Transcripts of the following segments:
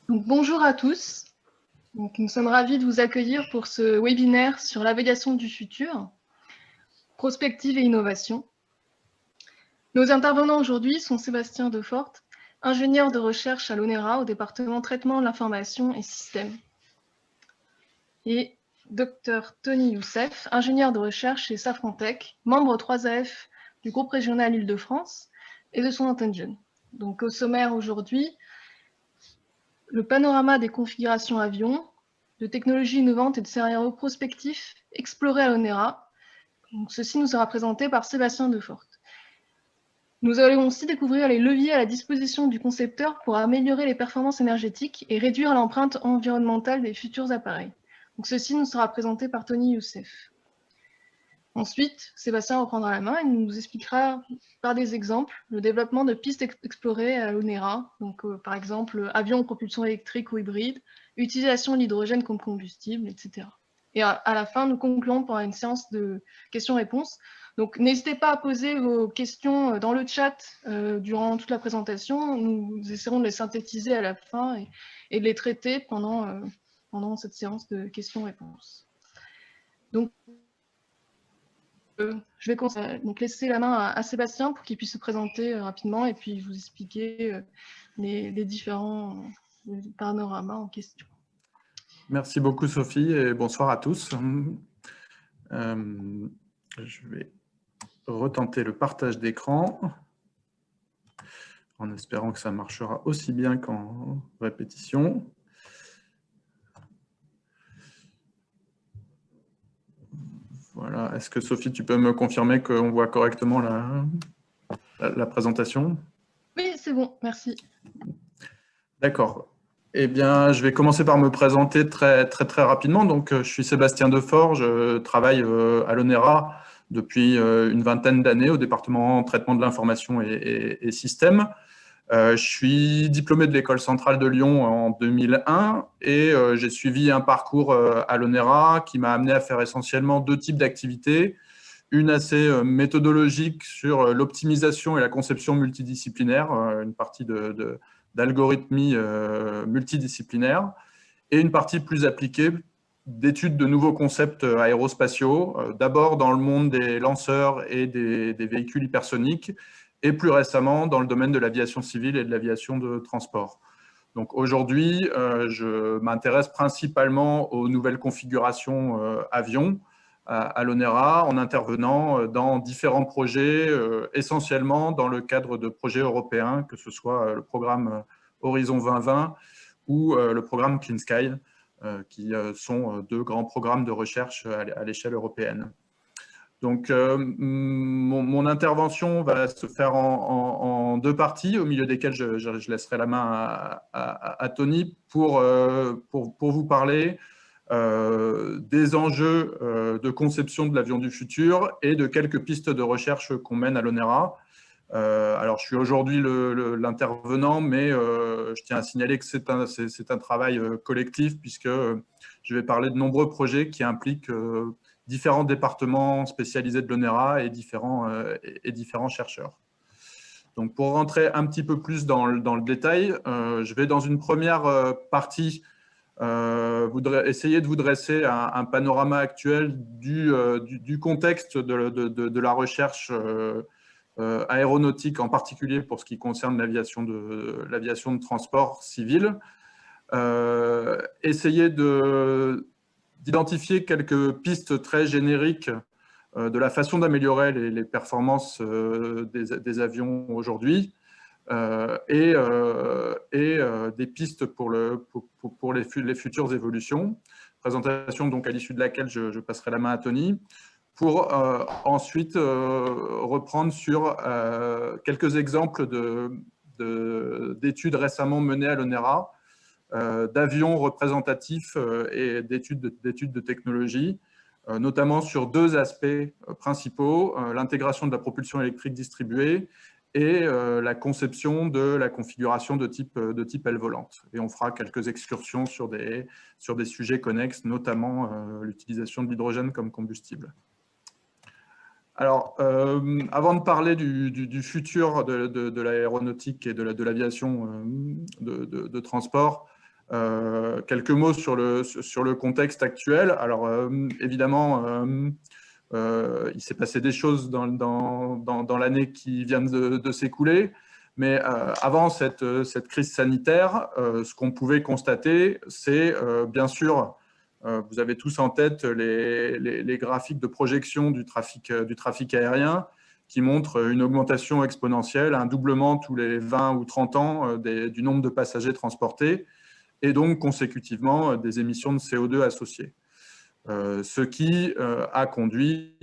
Donc, bonjour à tous. Donc, nous sommes ravis de vous accueillir pour ce webinaire sur l'aviation du futur, prospective et innovation. Nos intervenants aujourd'hui sont Sébastien Defort, ingénieur de recherche à l'ONERA au département traitement de l'information et systèmes, et Dr Tony Youssef, ingénieur de recherche chez Safran-Tech, membre 3AF du groupe régional Île-de-France et de son Intention. Donc, au sommaire aujourd'hui, le panorama des configurations avions, de technologies innovantes et de scénarios prospectifs explorés à l'ONERA. Ceci nous sera présenté par Sébastien Defort. Nous allons aussi découvrir les leviers à la disposition du concepteur pour améliorer les performances énergétiques et réduire l'empreinte environnementale des futurs appareils. Donc, ceci nous sera présenté par Tony Youssef. Ensuite, Sébastien reprendra la main et nous expliquera par des exemples le développement de pistes explorées à l'ONERA, donc par exemple avions en propulsion électrique ou hybride, utilisation de l'hydrogène comme combustible, etc. Et à la fin, nous concluons par une séance de questions-réponses. Donc n'hésitez pas à poser vos questions dans le chat durant toute la présentation. Nous essaierons de les synthétiser à la fin et de les traiter pendant cette séance de questions-réponses. Donc, je vais donc laisser la main à Sébastien pour qu'il puisse se présenter rapidement et puis vous expliquer les différents panoramas en question. Merci beaucoup Sophie et bonsoir à tous. Je vais retenter le partage d'écran en espérant que ça marchera aussi bien qu'en répétition. Voilà. Est-ce que Sophie, tu peux me confirmer qu'on voit correctement la présentation? Oui, c'est bon, merci. D'accord. Eh bien, je vais commencer par me présenter très rapidement. Donc, je suis Sébastien Defort, je travaille à l'ONERA depuis une vingtaine d'années au département traitement de l'information et systèmes. Je suis diplômé de l'École centrale de Lyon en 2001 et j'ai suivi un parcours à l'ONERA qui m'a amené à faire essentiellement deux types d'activités. Une assez méthodologique sur l'optimisation et la conception multidisciplinaire, une partie d'algorithmie multidisciplinaire, et une partie plus appliquée d'études de nouveaux concepts aérospatiaux, d'abord dans le monde des lanceurs et des véhicules hypersoniques, et plus récemment dans le domaine de l'aviation civile et de l'aviation de transport. Donc aujourd'hui, je m'intéresse principalement aux nouvelles configurations avions à l'ONERA en intervenant dans différents projets, essentiellement dans le cadre de projets européens, que ce soit le programme Horizon 2020 ou le programme Clean Sky, qui sont deux grands programmes de recherche à l'échelle européenne. Donc, mon intervention va se faire en deux parties, au milieu desquelles je laisserai la main à Tony pour vous parler des enjeux de conception de l'avion du futur et de quelques pistes de recherche qu'on mène à l'ONERA. Alors, je suis aujourd'hui l'intervenant, mais je tiens à signaler que c'est un travail collectif, puisque je vais parler de nombreux projets qui impliquent différents départements spécialisés de l'ONERA et différents chercheurs. Donc, pour rentrer un petit peu plus dans le détail, je vais dans une première partie essayer de vous dresser un panorama actuel du contexte de la recherche aéronautique, en particulier pour ce qui concerne l'aviation de transport civil. Essayer d'identifier quelques pistes très génériques de la façon d'améliorer les performances des avions aujourd'hui, et des pistes pour les futures évolutions. Présentation donc à l'issue de laquelle je passerai la main à Tony, pour ensuite reprendre sur quelques exemples d'études récemment menées à l'ONERA, d'avions représentatifs et d'études de technologie, notamment sur deux aspects principaux, l'intégration de la propulsion électrique distribuée et la conception de la configuration de type aile volante. Et on fera quelques excursions sur des sujets connexes, notamment l'utilisation de l'hydrogène comme combustible. Alors, avant de parler du futur de l'aéronautique et de l'aviation de transport, Quelques mots sur le contexte actuel. Alors, évidemment, il s'est passé des choses dans l'année qui vient de s'écouler, mais avant cette crise sanitaire, ce qu'on pouvait constater, c'est bien sûr, vous avez tous en tête les graphiques de projection du trafic aérien qui montrent une augmentation exponentielle, un doublement tous les 20 ou 30 ans du nombre de passagers transportés, et donc consécutivement des émissions de CO2 associées. Ce qui a conduit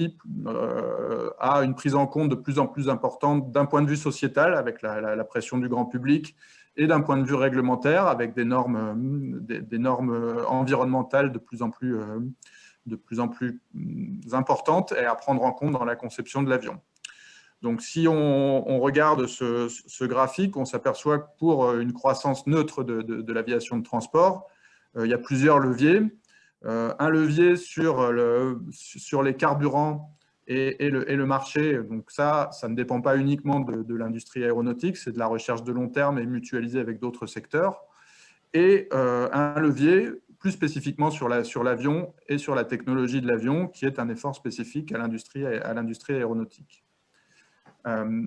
à une prise en compte de plus en plus importante d'un point de vue sociétal, avec la pression du grand public, et d'un point de vue réglementaire, avec des normes environnementales de plus en plus importantes et à prendre en compte dans la conception de l'avion. Donc, si on regarde ce graphique, on s'aperçoit que pour une croissance neutre de l'aviation de transport, il y a plusieurs leviers. Un levier sur les carburants et le marché. Donc ça ne dépend pas uniquement de l'industrie aéronautique, c'est de la recherche de long terme et mutualisée avec d'autres secteurs. Et un levier plus spécifiquement sur l'avion et sur la technologie de l'avion, qui est un effort spécifique à l'industrie aéronautique.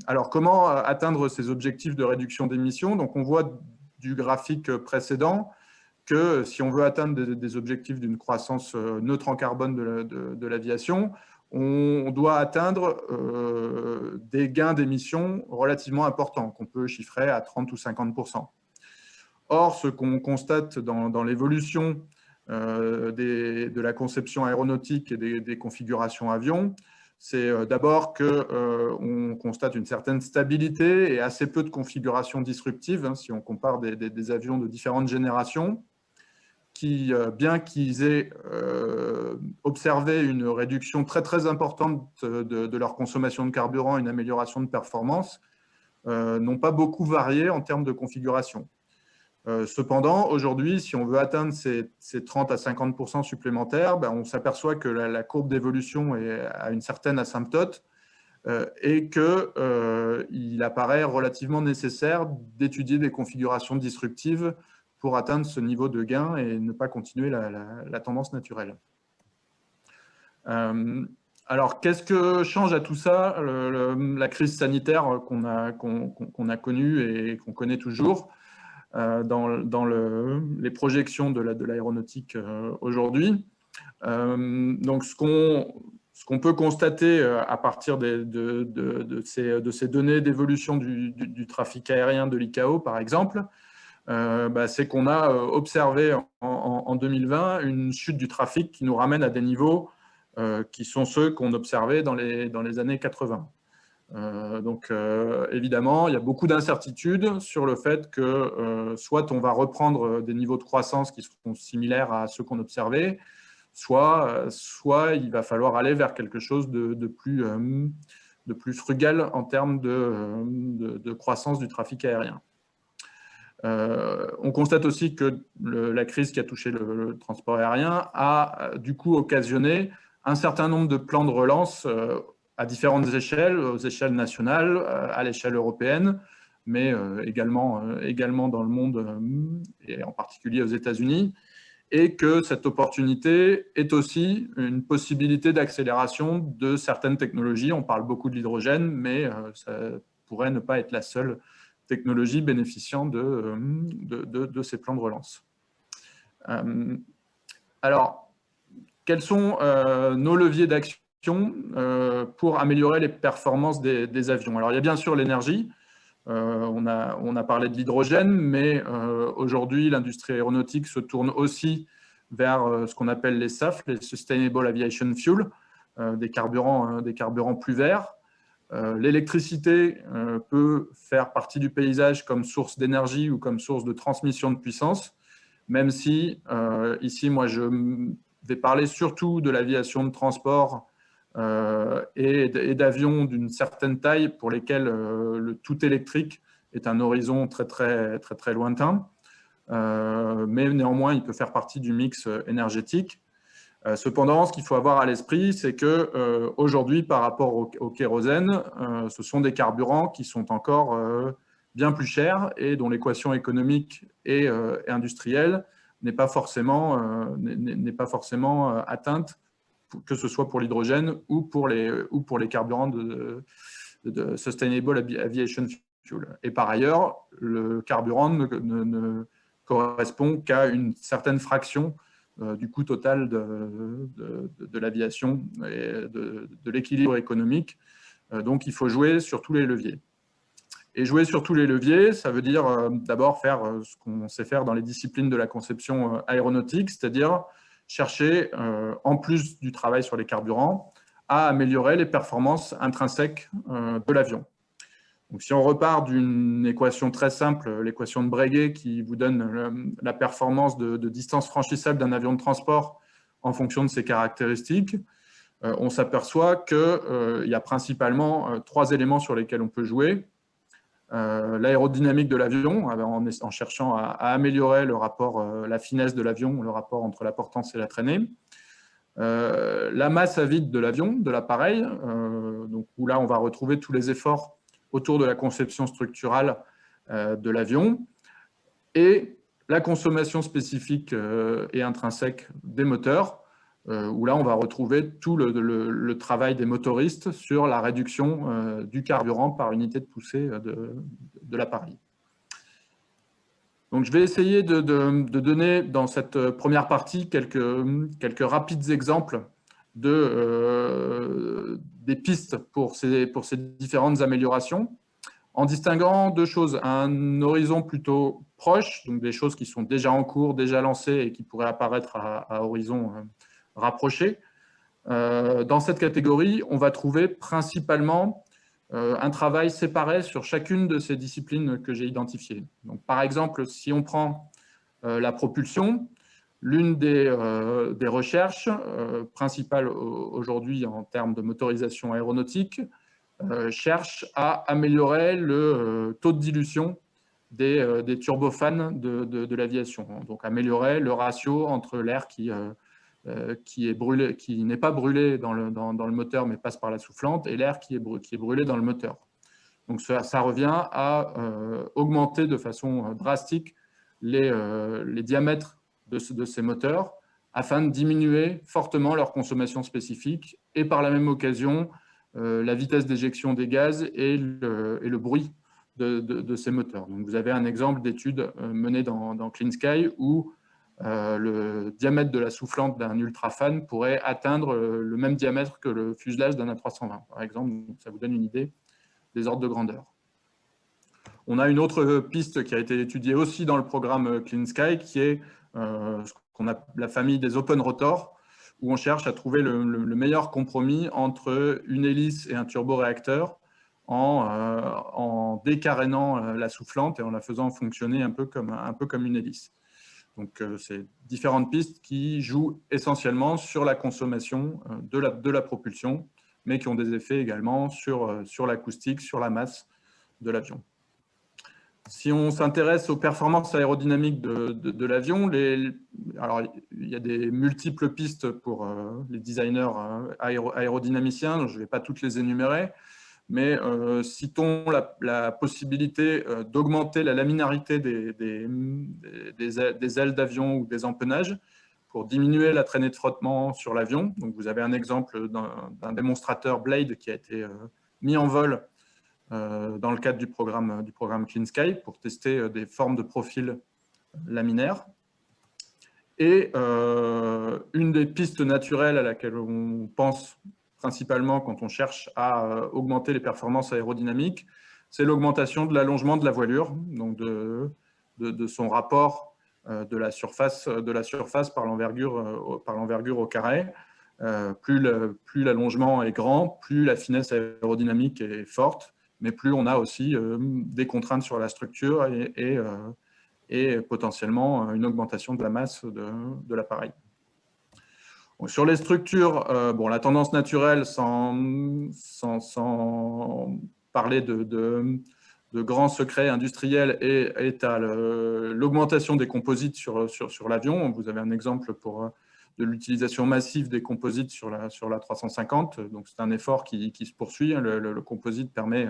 Alors, comment atteindre ces objectifs de réduction d'émissions? Donc, on voit du graphique précédent que si on veut atteindre des objectifs d'une croissance neutre en carbone de l'aviation, on doit atteindre des gains d'émissions relativement importants, qu'on peut chiffrer à 30 ou 50%. Or, ce qu'on constate dans l'évolution de la conception aéronautique et des configurations avions, c'est d'abord qu'on constate une certaine stabilité et assez peu de configurations disruptives, hein, si on compare des avions de différentes générations, qui, bien qu'ils aient observé une réduction très, très importante de leur consommation de carburant, une amélioration de performance, n'ont pas beaucoup varié en termes de configuration. Cependant, aujourd'hui, si on veut atteindre ces 30 à 50% supplémentaires, ben, on s'aperçoit que la courbe d'évolution est à une certaine asymptote et qu'il apparaît relativement nécessaire d'étudier des configurations disruptives pour atteindre ce niveau de gain et ne pas continuer la tendance naturelle. Alors, qu'est-ce que change à tout ça la crise sanitaire qu'on a connue et qu'on connaît toujours dans les projections de l'aéronautique aujourd'hui? Donc, ce qu'on peut constater à partir de ces données d'évolution du trafic aérien de l'ICAO, par exemple, c'est qu'on a observé en 2020 une chute du trafic qui nous ramène à des niveaux qui sont ceux qu'on observait dans les années 80. Donc, évidemment, il y a beaucoup d'incertitudes sur le fait que soit on va reprendre des niveaux de croissance qui seront similaires à ceux qu'on observait, soit il va falloir aller vers quelque chose de plus frugal en termes de croissance du trafic aérien. On constate aussi que la crise qui a touché le transport aérien a du coup occasionné un certain nombre de plans de relance à différentes échelles, aux échelles nationales, à l'échelle européenne, mais également dans le monde et en particulier aux États-Unis, et que cette opportunité est aussi une possibilité d'accélération de certaines technologies. On parle beaucoup de l'hydrogène, mais ça pourrait ne pas être la seule technologie bénéficiant de ces plans de relance. Alors, quels sont nos leviers d'action pour améliorer les performances des avions? Alors, il y a bien sûr l'énergie. On a parlé de l'hydrogène, mais aujourd'hui, l'industrie aéronautique se tourne aussi vers ce qu'on appelle les SAF, les Sustainable Aviation Fuel, des carburants plus verts. L'électricité peut faire partie du paysage comme source d'énergie ou comme source de transmission de puissance, même si ici, moi, je vais parler surtout de l'aviation de transport et d'avions d'une certaine taille pour lesquels le tout électrique est un horizon très, très, très, très lointain. Mais néanmoins, il peut faire partie du mix énergétique. Cependant, ce qu'il faut avoir à l'esprit, c'est qu'aujourd'hui, par rapport au kérosène, ce sont des carburants qui sont encore bien plus chers et dont l'équation économique et industrielle n'est pas forcément atteinte, que ce soit pour l'hydrogène ou pour les carburants de Sustainable Aviation Fuel. Et par ailleurs, le carburant ne correspond qu'à une certaine fraction du coût total de l'aviation et de l'équilibre économique. Donc, il faut jouer sur tous les leviers. Et jouer sur tous les leviers, ça veut dire d'abord faire ce qu'on sait faire dans les disciplines de la conception aéronautique, c'est-à-dire chercher, en plus du travail sur les carburants, à améliorer les performances intrinsèques de l'avion. Donc, si on repart d'une équation très simple, l'équation de Breguet, qui vous donne la performance de distance franchissable d'un avion de transport en fonction de ses caractéristiques, on s'aperçoit qu'il y a principalement 3 éléments sur lesquels on peut jouer. L'aérodynamique de l'avion, en cherchant à améliorer le rapport, la finesse de l'avion, le rapport entre la portance et la traînée. La masse à vide de l'avion, de l'appareil, donc où là on va retrouver tous les efforts autour de la conception structurale de l'avion, et la consommation spécifique et intrinsèque des moteurs, où là on va retrouver tout le travail des motoristes sur la réduction du carburant par unité de poussée de l'appareil. Donc, je vais essayer de donner dans cette première partie quelques rapides exemples des pistes pour ces différentes améliorations, en distinguant 2 choses. Un horizon plutôt proche, donc des choses qui sont déjà en cours, déjà lancées et qui pourraient apparaître à horizon rapproché. Dans cette catégorie, on va trouver principalement un travail séparé sur chacune de ces disciplines que j'ai identifiées. Donc, par exemple, si on prend la propulsion, l'une des recherches principales aujourd'hui en termes de motorisation aéronautique cherche à améliorer le taux de dilution des turbofans de l'aviation. Donc, améliorer le ratio entre l'air qui n'est pas brûlé dans le moteur mais passe par la soufflante, et l'air qui est brûlé dans le moteur. Donc ça revient à augmenter de façon drastique les diamètres de ces moteurs afin de diminuer fortement leur consommation spécifique et par la même occasion la vitesse d'éjection des gaz et le bruit de ces moteurs. Donc vous avez un exemple d'étude menée dans Clean Sky où le diamètre de la soufflante d'un ultrafan pourrait atteindre le même diamètre que le fuselage d'un A320, par exemple. Donc, ça vous donne une idée des ordres de grandeur. On a une autre piste qui a été étudiée aussi dans le programme Clean Sky, qui est ce qu'on appelle la famille des open rotors, où on cherche à trouver le meilleur compromis entre une hélice et un turboréacteur en décarénant la soufflante et en la faisant fonctionner un peu comme une hélice. Donc, c'est différentes pistes qui jouent essentiellement sur la consommation de la propulsion, mais qui ont des effets également sur l'acoustique, sur la masse de l'avion. Si on s'intéresse aux performances aérodynamiques de l'avion, alors il y a des multiples pistes pour les designers aérodynamiciens, je ne vais pas toutes les énumérer, mais citons la possibilité d'augmenter la laminarité des ailes d'avion ou des empennages pour diminuer la traînée de frottement sur l'avion. Donc, vous avez un exemple d'un démonstrateur Blade qui a été mis en vol dans le cadre du programme Clean Sky pour tester des formes de profil laminaires. Et une des pistes naturelles à laquelle on pense principalement quand on cherche à augmenter les performances aérodynamiques, c'est l'augmentation de l'allongement de la voilure, donc de son rapport de la surface par l'envergure au carré. Plus l'allongement est grand, plus la finesse aérodynamique est forte, mais plus on a aussi des contraintes sur la structure et potentiellement une augmentation de la masse de l'appareil. Sur les structures, la tendance naturelle, sans parler de grands secrets industriels, est à l'augmentation des composites sur l'avion. Vous avez un exemple de l'utilisation massive des composites sur la 350. Donc, c'est un effort qui se poursuit. Le composite permet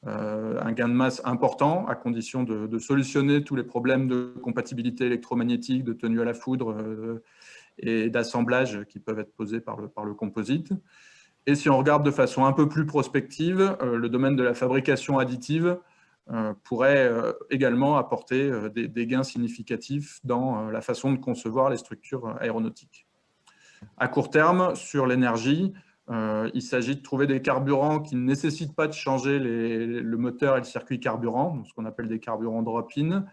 un gain de masse important, à condition de solutionner tous les problèmes de compatibilité électromagnétique, de tenue à la foudre et d'assemblage qui peuvent être posés par le composite. Et si on regarde de façon un peu plus prospective, le domaine de la fabrication additive pourrait également apporter des gains significatifs dans la façon de concevoir les structures aéronautiques. À court terme, sur l'énergie, il s'agit de trouver des carburants qui ne nécessitent pas de changer le moteur et le circuit carburant, ce qu'on appelle des carburants drop-in,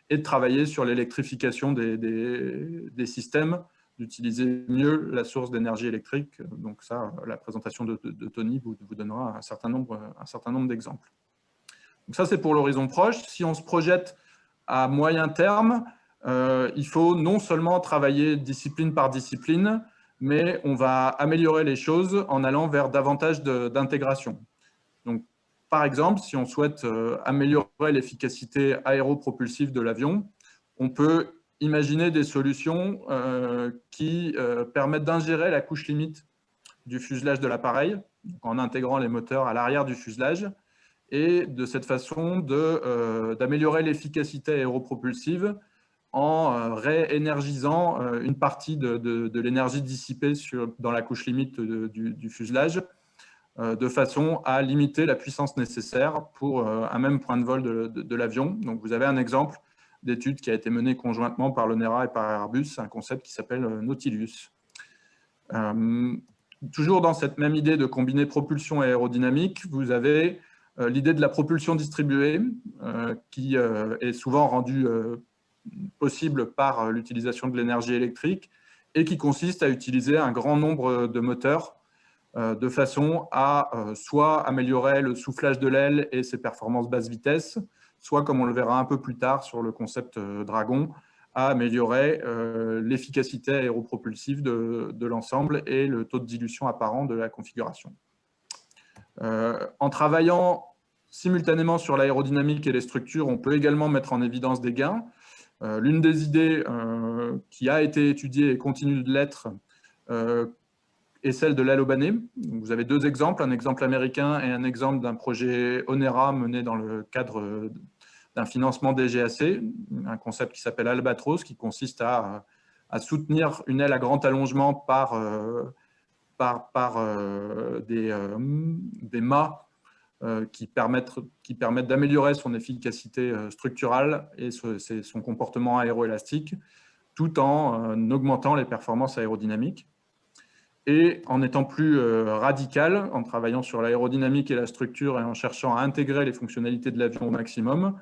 et de travailler sur l'électrification des systèmes, d'utiliser mieux la source d'énergie électrique. Donc ça, la présentation de Tony vous donnera un certain nombre d'exemples. Donc ça, c'est pour l'horizon proche. Si on se projette à moyen terme, il faut non seulement travailler discipline par discipline, mais on va améliorer les choses en allant vers davantage d'intégration. Donc, par exemple, si on souhaite améliorer l'efficacité aéropropulsive de l'avion, on peut imaginer des solutions qui permettent d'ingérer la couche limite du fuselage de l'appareil, en intégrant les moteurs à l'arrière du fuselage, et de cette façon d'améliorer l'efficacité aéropropulsive en réénergisant une partie de l'énergie dissipée dans la couche limite du fuselage, de façon à limiter la puissance nécessaire pour un même point de vol de l'avion. Donc, vous avez un exemple d'étude qui a été menée conjointement par l'ONERA et par Airbus, un concept qui s'appelle Nautilus. Toujours dans cette même idée de combiner propulsion et aérodynamique, vous avez l'idée de la propulsion distribuée, qui est souvent rendue possible par l'utilisation de l'énergie électrique et qui consiste à utiliser un grand nombre de moteurs de façon à soit améliorer le soufflage de l'aile et ses performances basse vitesse, soit, comme on le verra un peu plus tard sur le concept Dragon, à améliorer l'efficacité aéropropulsive de l'ensemble et le taux de dilution apparent de la configuration. En travaillant simultanément sur l'aérodynamique et les structures, on peut également mettre en évidence des gains. L'une des idées qui a été étudiée et continue de l'être est celle de l'aile au Banet. Vous avez deux exemples, un exemple américain et un exemple d'un projet ONERA mené dans le cadre d'un financement DGAC, un concept qui s'appelle Albatros, qui consiste à soutenir une aile à grand allongement par des mâts qui permettent d'améliorer son efficacité structurale et son comportement aéroélastique, tout en augmentant les performances aérodynamiques. Et en étant plus radical, en travaillant sur l'aérodynamique et la structure et en cherchant à intégrer les fonctionnalités de l'avion au maximum,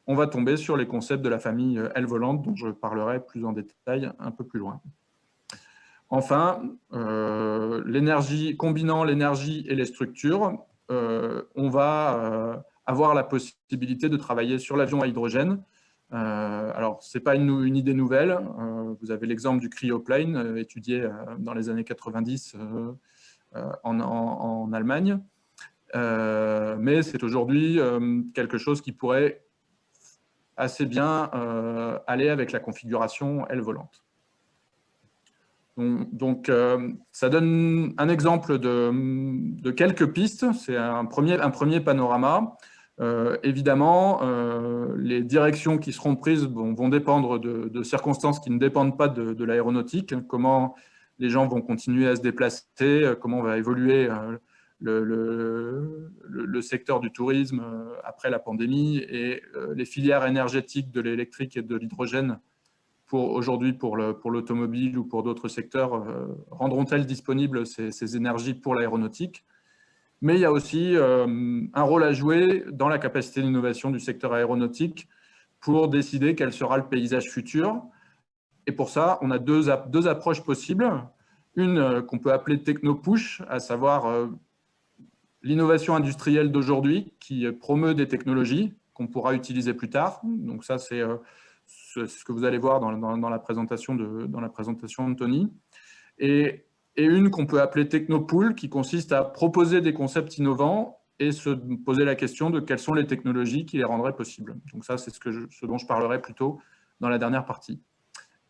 on va tomber sur les concepts de la famille aile volante, dont je parlerai plus en détail un peu plus loin. Enfin, combinant l'énergie et les structures, on va avoir la possibilité de travailler sur l'avion à hydrogène. Alors, ce n'est pas une idée nouvelle. Vous avez l'exemple du cryoplane, étudié dans les années 90 en Allemagne. Mais c'est aujourd'hui quelque chose qui pourrait assez bien aller avec la configuration aile volante. Donc, ça donne un exemple de quelques pistes. C'est un premier panorama. Évidemment, les directions qui seront prises vont dépendre de circonstances qui ne dépendent pas de l'aéronautique. Comment les gens vont continuer à se déplacer, comment va évoluer le secteur du tourisme après la pandémie et les filières énergétiques de l'électrique et de l'hydrogène aujourd'hui pour l'automobile ou pour d'autres secteurs, rendront-elles disponibles ces énergies pour l'aéronautique? Mais il y a aussi un rôle à jouer dans la capacité d'innovation du secteur aéronautique pour décider quel sera le paysage futur. Et pour ça, on a deux approches possibles. Une qu'on peut appeler techno-push, à savoir l'innovation industrielle d'aujourd'hui qui promeut des technologies qu'on pourra utiliser plus tard. Donc ça, c'est ce que vous allez voir dans la présentation de Tony. Et une qu'on peut appeler technopool, qui consiste à proposer des concepts innovants et se poser la question de quelles sont les technologies qui les rendraient possibles. Donc ça, c'est ce dont je parlerai plutôt dans la dernière partie.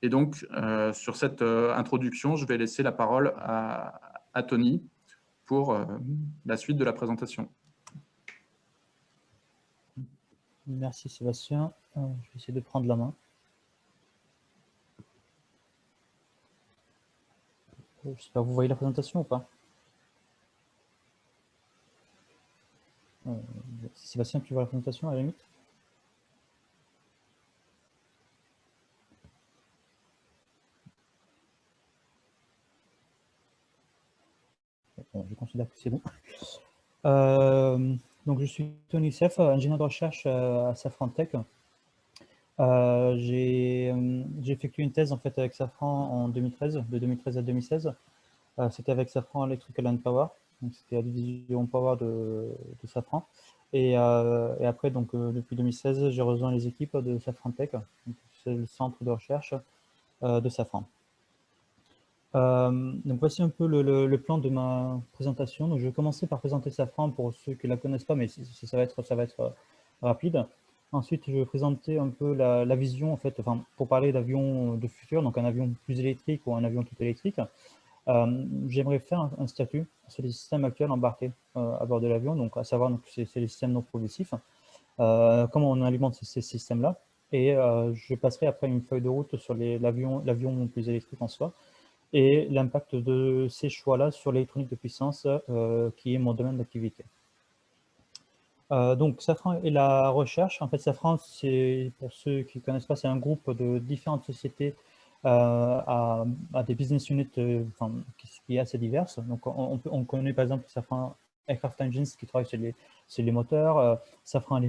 Et donc, sur cette introduction, je vais laisser la parole à Tony pour la suite de la présentation. Merci Sébastien. Je vais essayer de prendre la main. J'espère que vous voyez la présentation ou pas. Sébastien, tu vois la présentation à la limite? Bon, je considère que c'est bon. Donc, je suis Tony Youssef, ingénieur de recherche à Safran Tech. J'ai effectué une thèse en fait avec Safran en 2013, de 2013 à 2016. C'était avec Safran Electrical and Power, donc c'était la division Power de Safran. Et après, donc, depuis 2016, j'ai rejoint les équipes de Safran Tech, c'est le centre de recherche de Safran. Donc voici un peu le plan de ma présentation. Donc, je vais commencer par présenter Safran pour ceux qui ne la connaissent pas, mais ça va être rapide. Ensuite, je vais présenter un peu la vision, en fait, enfin, pour parler d'avions de futur, donc un avion plus électrique ou un avion tout électrique. J'aimerais faire un statut sur les systèmes actuels embarqués à bord de l'avion, donc à savoir c'est les systèmes non propulsifs, comment on alimente ces systèmes-là. Et je passerai après une feuille de route sur l'avion plus électrique en soi, et l'impact de ces choix-là sur l'électronique de puissance, qui est mon domaine d'activité. Donc, Safran et la recherche. En fait, Safran, pour ceux qui ne connaissent pas, c'est un groupe de différentes sociétés à des business units qui est assez diverses. Donc, on connaît par exemple Safran Aircraft Engines qui travaille sur les moteurs, Safran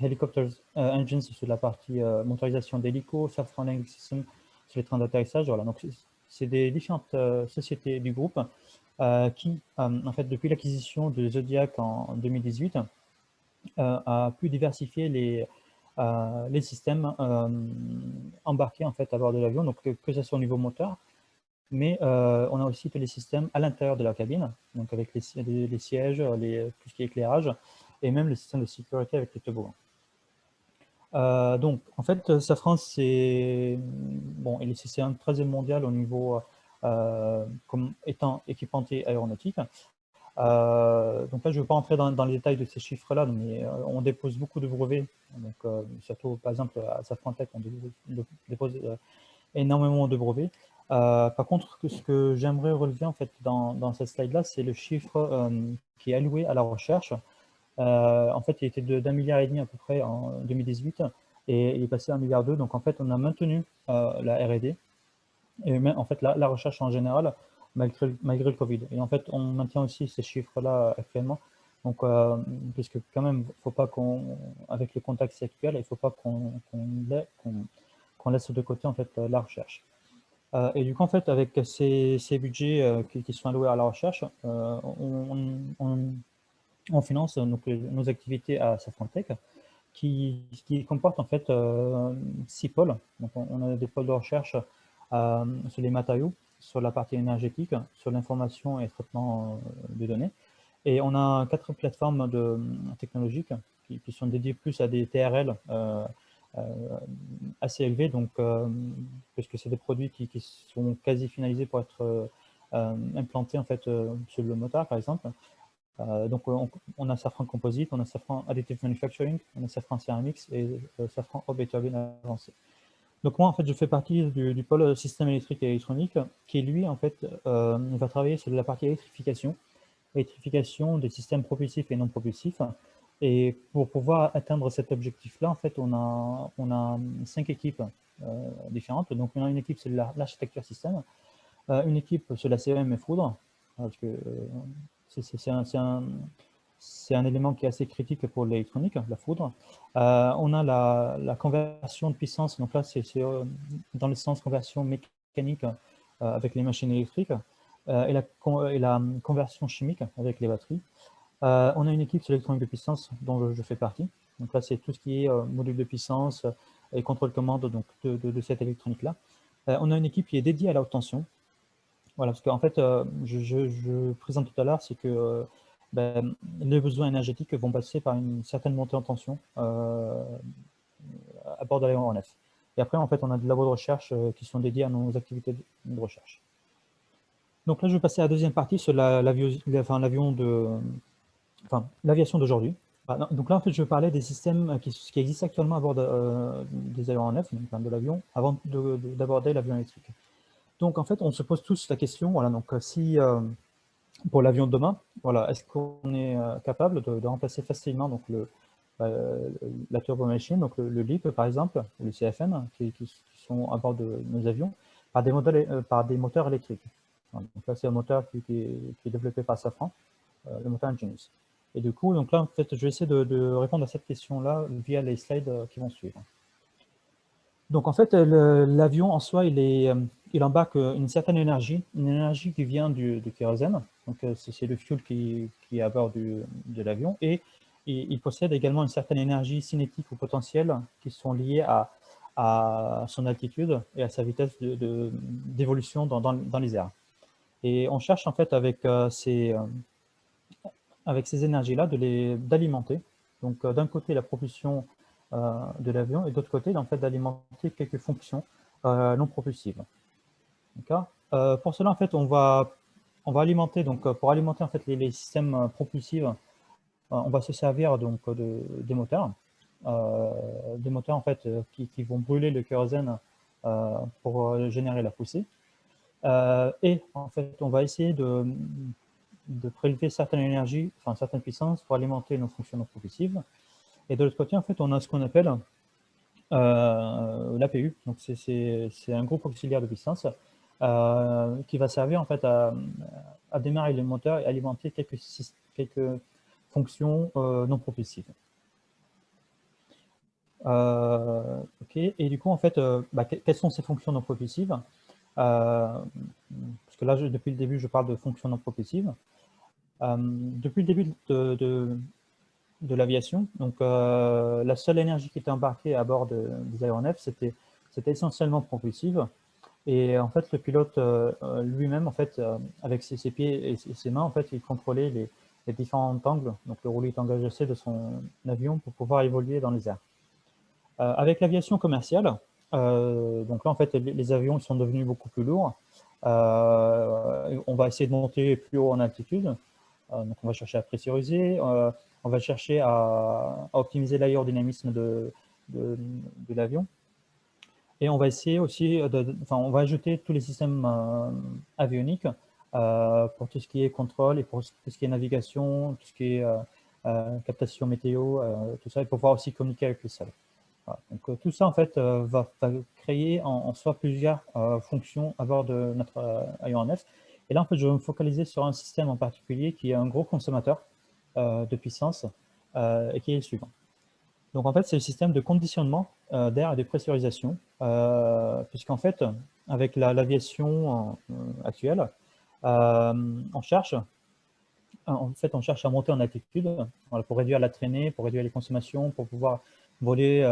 Helicopter Engines sur la partie motorisation d'hélico, Safran Landing System sur les trains d'atterrissage. Voilà, donc c'est des différentes sociétés du groupe qui, en fait, depuis l'acquisition de Zodiac en 2018, a pu diversifier les systèmes embarqués en fait à bord de l'avion, donc que ce soit au niveau moteur, mais on a aussi tous les systèmes à l'intérieur de la cabine, donc avec les sièges, tout ce qui est éclairage, et même les systèmes de sécurité avec les toboggans. Donc, en fait, Safran, c'est un 13e mondial au niveau comme étant équipementier aéronautique. Donc là, je ne vais pas entrer dans les détails de ces chiffres-là, mais on dépose beaucoup de brevets. Donc, surtout, par exemple, à Safran Tech, on dépose énormément de brevets. Par contre, ce que j'aimerais relever en fait dans cette slide-là, c'est le chiffre qui est alloué à la recherche. En fait, il était d'1,5 milliard à peu près en 2018 et il est passé à 1,2 milliard. Donc, en fait, on a maintenu la R&D et même, en fait, la recherche en général, malgré le Covid. Et en fait, on maintient aussi ces chiffres-là actuellement. Donc, puisque quand même, faut pas avec le contexte actuel, il ne faut pas qu'on laisse de côté en fait la recherche. Et du coup, en fait, avec ces budgets qui sont alloués à la recherche, on finance donc, nos activités à Safran Tech, qui comporte en fait 6 pôles. Donc, on a des pôles de recherche sur les matériaux, sur la partie énergétique, sur l'information et traitement de données. Et on a 4 plateformes technologiques qui sont dédiées plus à des TRL assez élevés, donc, puisque c'est des produits qui sont quasi finalisés pour être implantés en fait, sur le moteur, par exemple. Donc, on a Safran Composite, on a Safran Additive Manufacturing, on a Safran Ceramics et Safran Hob et Turbine Avancée. Donc, moi, en fait, je fais partie du pôle système électrique et électronique qui, lui, en fait, va travailler sur la partie électrification des systèmes propulsifs et non propulsifs. Et pour pouvoir atteindre cet objectif-là, en fait, on a 5 équipes différentes. Donc, on a une équipe sur l'architecture système, une équipe sur la CEM et foudre, parce que c'est un élément qui est assez critique pour l'électronique, la foudre. On a la conversion de puissance, donc là c'est dans le sens conversion mécanique avec les machines électriques, et la conversion chimique avec les batteries. On a une équipe sur l'électronique de puissance dont je fais partie. Donc là c'est tout ce qui est module de puissance et contrôle-commande donc, de cette électronique-là. On a une équipe qui est dédiée à la haute tension. Voilà, parce qu'en fait, je présente tout à l'heure, c'est que les besoins énergétiques vont passer par une certaine montée en tension à bord de l'aéronef. Et après, en fait, on a des labos de recherche qui sont dédiés à nos activités de recherche. Donc là, je vais passer à la deuxième partie sur l'aviation d'aujourd'hui. Donc là, en fait, je parlais des systèmes qui existent actuellement à bord des aéronefs, enfin, de l'avion, avant d'aborder l'avion électrique. Donc, en fait, on se pose tous la question, voilà, donc si pour l'avion de demain, voilà, est-ce qu'on est capable de remplacer facilement donc, la turbomachine, donc le LEAP par exemple, ou le CFM, qui sont à bord de nos avions, par des moteurs électriques. Voilà, donc là, c'est un moteur qui est développé par Safran, le moteur Ingenious. Et du coup, donc là, en fait, je vais essayer de répondre à cette question-là via les slides qui vont suivre. Donc, en fait, l'avion en soi, il embarque une certaine énergie qui vient du kérosène. Donc, c'est le fuel qui est à bord de l'avion. Et il possède également une certaine énergie cinétique ou potentielle qui sont liées à son altitude et à sa vitesse d'évolution dans les airs. Et on cherche, en fait, avec ces énergies-là, d'alimenter. Donc, d'un côté, la propulsion de l'avion, et d'autre côté, en fait, d'alimenter quelques fonctions non propulsives. Pour cela, en fait, on va alimenter, donc, pour alimenter en fait, les systèmes propulsifs, on va se servir donc, des moteurs en fait, qui vont brûler le kérosène pour générer la poussée. Et en fait, on va essayer de prélever certaines énergies, enfin certaines puissances pour alimenter nos fonctions non propulsives. Et de l'autre côté, en fait, on a ce qu'on appelle l'APU. Donc, c'est un groupe auxiliaire de puissance qui va servir en fait à démarrer le moteur et alimenter quelques fonctions non propulsives. Ok. Et du coup, en fait, quelles sont ces fonctions non propulsives? Parce que là, depuis le début, je parle de fonctions non propulsives. Depuis le début de l'aviation, donc la seule énergie qui était embarquée à bord des aéronefs, c'était essentiellement propulsive. Et en fait, le pilote lui-même, en fait, avec ses pieds et ses mains, en fait, il contrôlait les différents angles, donc le roulis tangent de son avion pour pouvoir évoluer dans les airs. Avec l'aviation commerciale, donc là, en fait, les avions ils sont devenus beaucoup plus lourds. On va essayer de monter plus haut en altitude. Donc, on va chercher à pressuriser, on va chercher à optimiser l'aérodynamisme de l'avion. Et on va essayer aussi, on va ajouter tous les systèmes avioniques pour tout ce qui est contrôle et pour tout ce qui est navigation, tout ce qui est captation météo, tout ça, et pour pouvoir aussi communiquer avec le sol. Voilà. Donc, tout ça, en fait, va créer en soi plusieurs fonctions à bord de notre aéronef. Et là, en fait, je vais me focaliser sur un système en particulier qui est un gros consommateur de puissance et qui est le suivant. Donc, en fait, c'est le système de conditionnement d'air et de pressurisation, puisqu'en fait, avec l'aviation actuelle, on cherche à monter en altitude pour réduire la traînée, pour réduire les consommations, pour pouvoir voler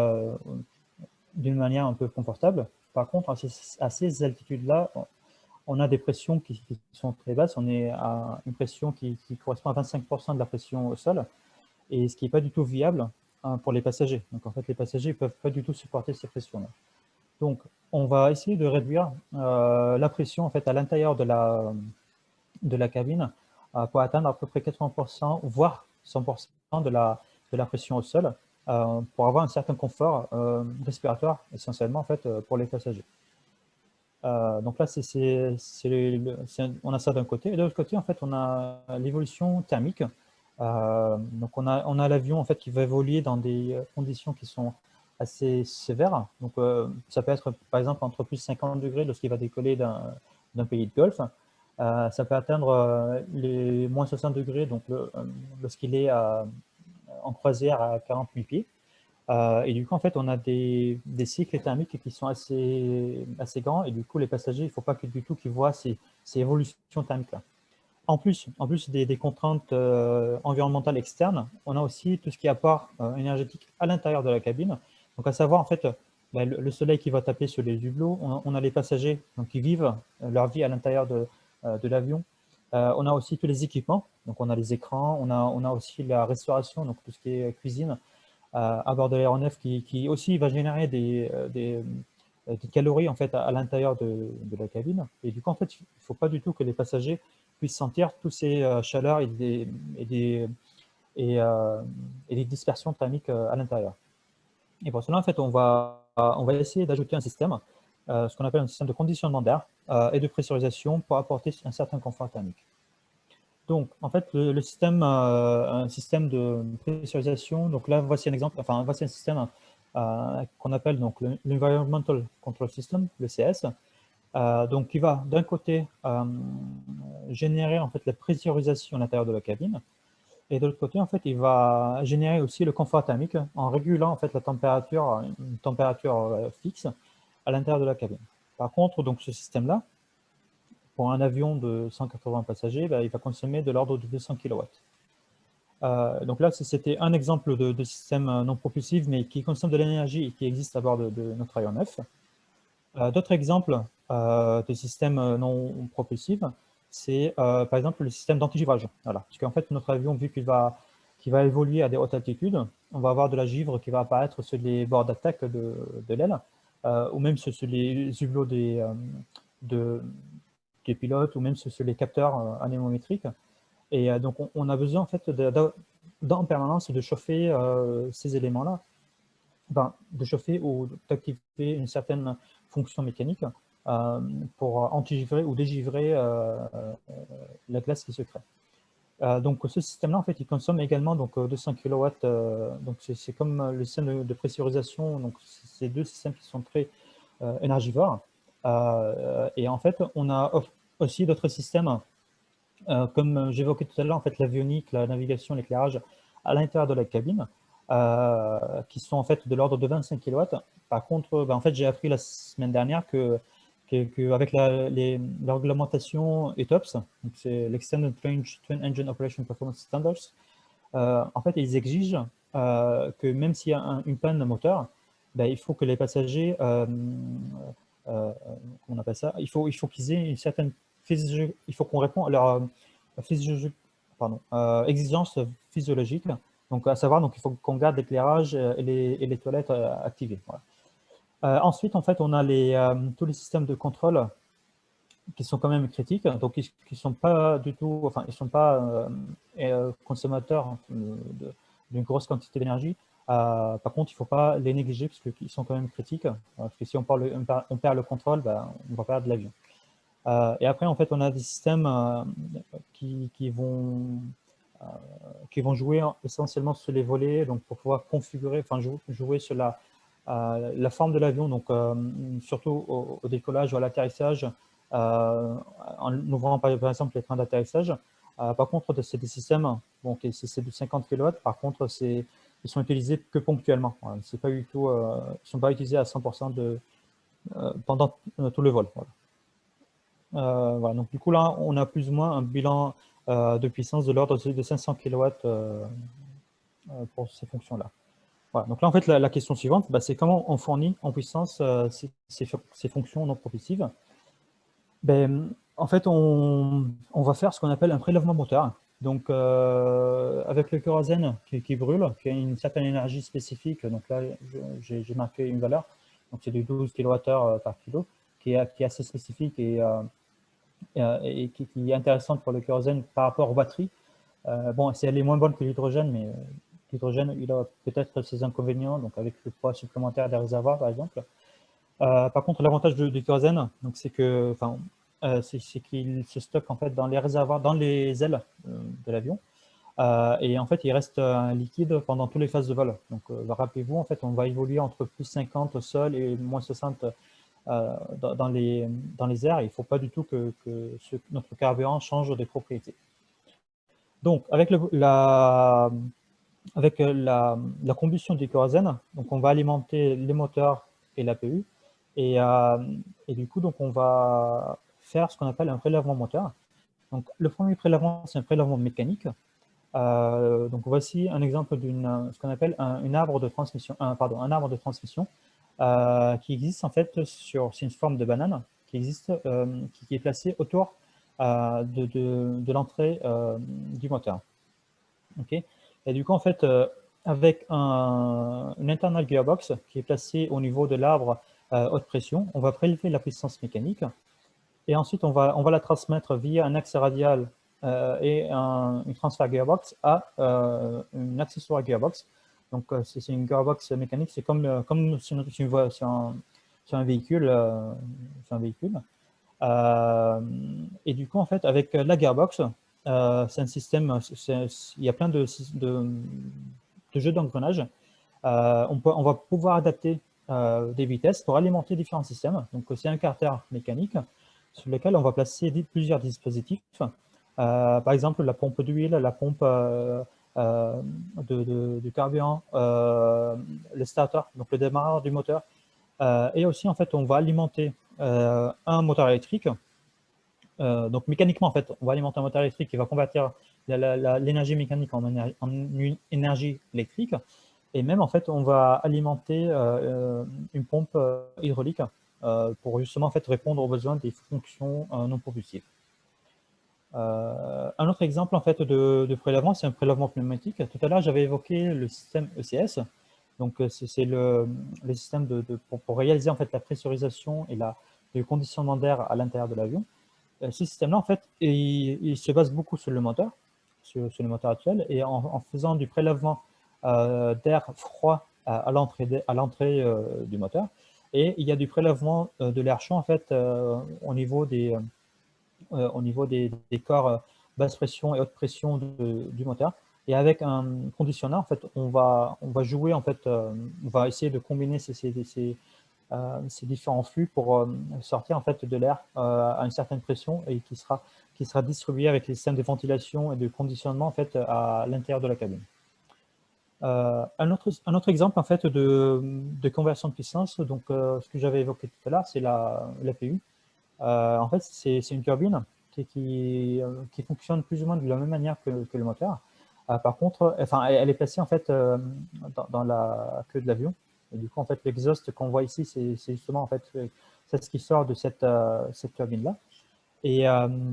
d'une manière un peu confortable. Par contre, à ces altitudes-là, on a des pressions qui sont très basses. On est à une pression qui correspond à 25% de la pression au sol, et ce qui n'est pas du tout viable pour les passagers. Donc, en fait, les passagers ne peuvent pas du tout supporter ces pressions-là. Donc, on va essayer de réduire la pression en fait, à l'intérieur de la cabine pour atteindre à peu près 80%, voire 100% de la pression au sol, pour avoir un certain confort respiratoire, essentiellement en fait, pour les passagers. Donc là, on a ça d'un côté. Et de l'autre côté, en fait, on a l'évolution thermique. Donc on a l'avion en fait, qui va évoluer dans des conditions qui sont assez sévères. Donc ça peut être par exemple entre plus 50 degrés lorsqu'il va décoller d'un pays de Golfe. Ça peut atteindre les moins 60 degrés donc lorsqu'il est en croisière à 40 000 pieds. Et du coup, en fait, on a des cycles thermiques qui sont assez grands. Et du coup, les passagers, il ne faut pas du tout qu'ils voient ces évolutions thermiques-là. En plus des contraintes environnementales externes, on a aussi tout ce qui est apport énergétique à l'intérieur de la cabine. Donc, à savoir, en fait, le soleil qui va taper sur les hublots, on a les passagers donc, qui vivent leur vie à l'intérieur de l'avion. On a aussi tous les équipements. Donc, on a les écrans, on a aussi la restauration, donc tout ce qui est cuisine à bord de l'aéronef qui aussi va générer des calories en fait, à l'intérieur de la cabine. Et du coup, en fait, il ne faut pas du tout que les passagers puissent sentir toutes ces chaleurs et des et des dispersions thermiques à l'intérieur. Et pour cela, en fait, on va essayer d'ajouter un système, ce qu'on appelle un système de conditionnement d'air et de pressurisation pour apporter un certain confort thermique. Donc, en fait, le système, un système de pressurisation, donc là, voici un exemple, enfin, voici un système qu'on appelle donc l'Environmental Control System, le CS, donc qui va d'un côté générer en fait la pressurisation à l'intérieur de la cabine, et de l'autre côté, en fait, il va générer aussi le confort thermique en régulant en fait la température, une température fixe à l'intérieur de la cabine. Par contre, donc ce système-là, pour un avion de 180 passagers, il va consommer de l'ordre de 200 kW. Donc là, c'était un exemple de système non propulsif, mais qui consomme de l'énergie et qui existe à bord de notre aéronef. D'autres exemples de systèmes non propulsifs, c'est par exemple le système d'anti-givrage. Voilà. Parce qu'en fait, notre avion, vu qu'il va évoluer à des hautes altitudes, on va avoir de la givre qui va apparaître sur les bords d'attaque de l'aile, ou même sur les hublots des pilotes, ou même sur les capteurs anémométriques. Et donc, on a besoin en fait en permanence de chauffer ces éléments-là, de chauffer ou d'activer une certaine fonction mécanique pour antigivrer ou dégivrer la glace qui se crée. Donc ce système-là, en fait, il consomme également donc, 200 kW. Donc c'est comme le système de pressurisation. Donc c'est deux systèmes qui sont très énergivores. Et en fait, on a aussi d'autres systèmes, comme j'évoquais tout à l'heure, en fait, l'avionique, la navigation, l'éclairage à l'intérieur de la cabine, qui sont en fait de l'ordre de 25 kW. Par contre, en fait, j'ai appris la semaine dernière qu'avec la réglementation ETOPS, c'est l'Extended Range Twin Engine Operation Performance Standards, en fait, ils exigent que même s'il y a une panne de moteur, il faut que les passagers, comment on appelle ça, il faut qu'ils aient une certaine physiologie, il faut qu'on réponde à leur exigence physiologique. Donc, à savoir, donc, il faut qu'on garde l'éclairage et les toilettes activées. Voilà. Ensuite, en fait, on a tous les systèmes de contrôle qui sont quand même critiques, donc qui sont pas du tout, enfin, ils sont pas consommateurs d'une grosse quantité d'énergie. Par contre, il ne faut pas les négliger parce qu'ils sont quand même critiques. Parce que si on perd le contrôle, on va perdre l'avion. Et après, en fait, on a des systèmes qui vont jouer essentiellement sur les volets, donc pour pouvoir configurer, enfin jouer sur la forme de l'avion, donc surtout au décollage ou à l'atterrissage, en ouvrant par exemple les trains d'atterrissage. Par contre, c'est des systèmes, bon, c'est de 50 kW, par contre, ils sont utilisés que ponctuellement. Voilà. C'est pas du tout, ils ne sont pas utilisés à 100% pendant tout le vol. Voilà. Voilà. Donc du coup, là, on a plus ou moins un bilan de puissance de l'ordre de 500 kW pour ces fonctions-là. Voilà. Donc là, en fait, la question suivante, c'est comment on fournit en puissance ces fonctions non propulsives. En fait, on va faire ce qu'on appelle un prélèvement moteur. Donc, avec le kérosène qui brûle, qui a une certaine énergie spécifique, donc là, j'ai marqué une valeur, donc c'est du 12 kWh par kilo, qui est assez spécifique et qui est intéressante pour le kérosène par rapport aux batteries. Bon, elle est moins bonne que l'hydrogène, mais l'hydrogène, il a peut-être ses inconvénients, donc avec le poids supplémentaire des réservoirs, par exemple. Par contre, l'avantage du kérosène, c'est que, c'est qu'il se stocke en fait dans les réservoirs, dans les ailes de l'avion, et en fait, il reste liquide pendant toutes les phases de vol. Donc, rappelez-vous, en fait, on va évoluer entre plus 50 au sol et moins 60 dans les airs. Il ne faut pas du tout que notre carburant change de propriété. Donc, avec la combustion du kérosène, donc on va alimenter les moteurs et l'APU, et du coup, donc on va faire ce qu'on appelle un prélèvement moteur. Donc, le premier prélèvement, c'est un prélèvement mécanique. Donc, voici un exemple ce qu'on appelle un arbre de transmission, qui existe en fait c'est une forme de banane qui existe, qui est placée autour de l'entrée du moteur. Okay. Et du coup, en fait, avec une internal gearbox qui est placée au niveau de l'arbre haute pression, on va prélever la puissance mécanique et ensuite on va la transmettre via un axe radial et une transfer gearbox à une accessoire gearbox. Donc, c'est une gearbox mécanique, c'est comme sur un véhicule. Et du coup, en fait, avec la gearbox, c'est un système, il y a plein de jeux d'engrenage. On va pouvoir adapter des vitesses pour alimenter différents systèmes. Donc, c'est un carter mécanique sur lequel on va placer plusieurs dispositifs. Par exemple, la pompe d'huile, la pompe de carburant, le starter, donc le démarreur du moteur. Et aussi, en fait, on va alimenter un moteur électrique. Donc, mécaniquement, en fait, on va alimenter un moteur électrique qui va convertir l'énergie mécanique en énergie électrique. Et même, en fait, on va alimenter une pompe hydraulique pour justement en fait, répondre aux besoins des fonctions non propulsives. Un autre exemple en fait, de prélèvement, c'est un prélèvement pneumatique. Tout à l'heure, j'avais évoqué le système ECS. Donc, c'est le système pour réaliser en fait, la pressurisation et le conditionnement d'air à l'intérieur de l'avion. Ce système-là, en fait, il se base beaucoup sur le moteur, sur le moteur actuel, et en faisant du prélèvement d'air froid à l'entrée du moteur. Et il y a du prélèvement de l'air chaud en fait, au niveau des corps basse pression et haute pression du moteur. Et avec un conditionneur, en fait, on va jouer, en fait, on va essayer de combiner ces différents flux pour sortir en fait, de l'air à une certaine pression et qui sera distribué avec les systèmes de ventilation et de conditionnement en fait, à l'intérieur de la cabine. Un autre exemple en fait, de conversion de puissance, donc, ce que j'avais évoqué tout à l'heure, c'est l'APU. En fait, c'est une turbine qui fonctionne plus ou moins de la même manière que le moteur. Par contre, elle est placée en fait, dans la queue de l'avion. Et du coup, en fait, l'exhaust qu'on voit ici, c'est justement en fait, c'est ce qui sort de cette turbine-là. Et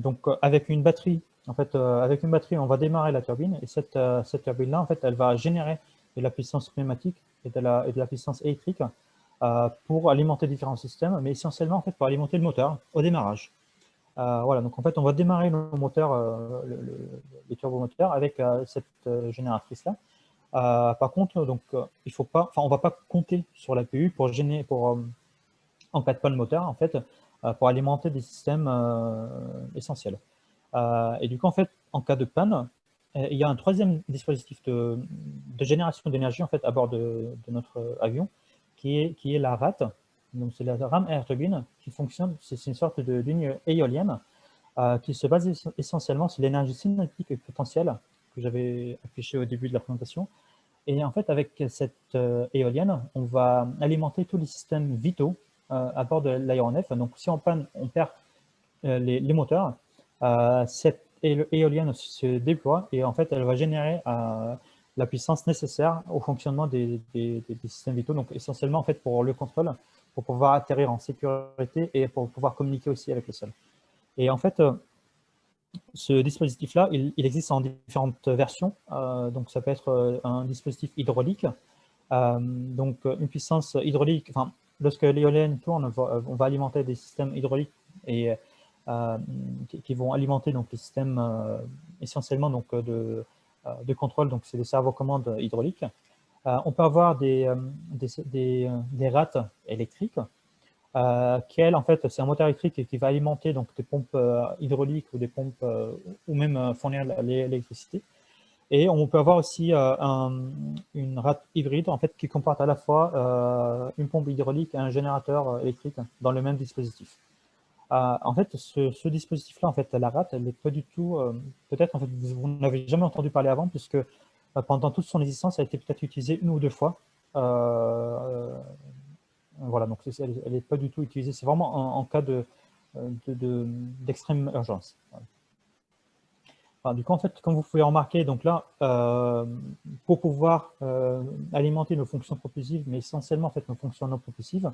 donc, avec une batterie, en fait, on va démarrer la turbine. Et cette turbine-là, en fait, elle va générer de la puissance pneumatique et de la puissance électrique pour alimenter différents systèmes, mais essentiellement en fait, pour alimenter le moteur au démarrage. Voilà, donc en fait, on va démarrer nos moteurs, les turbomoteurs avec cette génératrice-là. Par contre, donc, on ne va pas compter sur l'APU en cas de panne moteur, en fait, pour alimenter des systèmes essentiels. Et du coup, en fait, en cas de panne, il y a un troisième dispositif de génération d'énergie en fait, à bord de notre avion, qui est la RAT. Donc, c'est la rame air turbine qui fonctionne, c'est une sorte de ligne éolienne qui se base essentiellement sur l'énergie cinétique et potentielle que j'avais affichée au début de la présentation. Et en fait, avec cette éolienne, on va alimenter tous les systèmes vitaux à bord de l'aéronef. Donc, si on panne, on perd les moteurs. Cette éolienne se déploie et en fait, elle va générer la puissance nécessaire au fonctionnement des systèmes vitaux. Donc, essentiellement, en fait, pour le contrôle, pour pouvoir atterrir en sécurité et pour pouvoir communiquer aussi avec le sol. Et en fait, ce dispositif-là, il existe en différentes versions. Donc, ça peut être un dispositif hydraulique. Donc, une puissance hydraulique, lorsque l'éolienne tourne, on va alimenter des systèmes hydrauliques et qui vont alimenter donc, les systèmes essentiellement donc, de contrôle, donc c'est des servocommandes hydrauliques. On peut avoir des rates électriques, qui, elles, en fait, c'est un moteur électrique qui va alimenter donc, des pompes hydrauliques ou des pompes, ou même fournir l'électricité. Et on peut avoir aussi une rate hybride, en fait, qui comporte à la fois une pompe hydraulique et un générateur électrique dans le même dispositif. En fait, ce dispositif-là, en fait, la rate, elle n'est pas du tout, peut-être, en fait, vous n'avez jamais entendu parler avant, puisque pendant toute son existence, elle a été peut-être utilisée une ou deux fois. Voilà, donc elle n'est pas du tout utilisée. C'est vraiment en cas d'extrême urgence. Voilà. Du coup, en fait, comme vous pouvez remarquer, donc là, pour pouvoir alimenter nos fonctions propulsives, mais essentiellement en fait, nos fonctions non propulsives,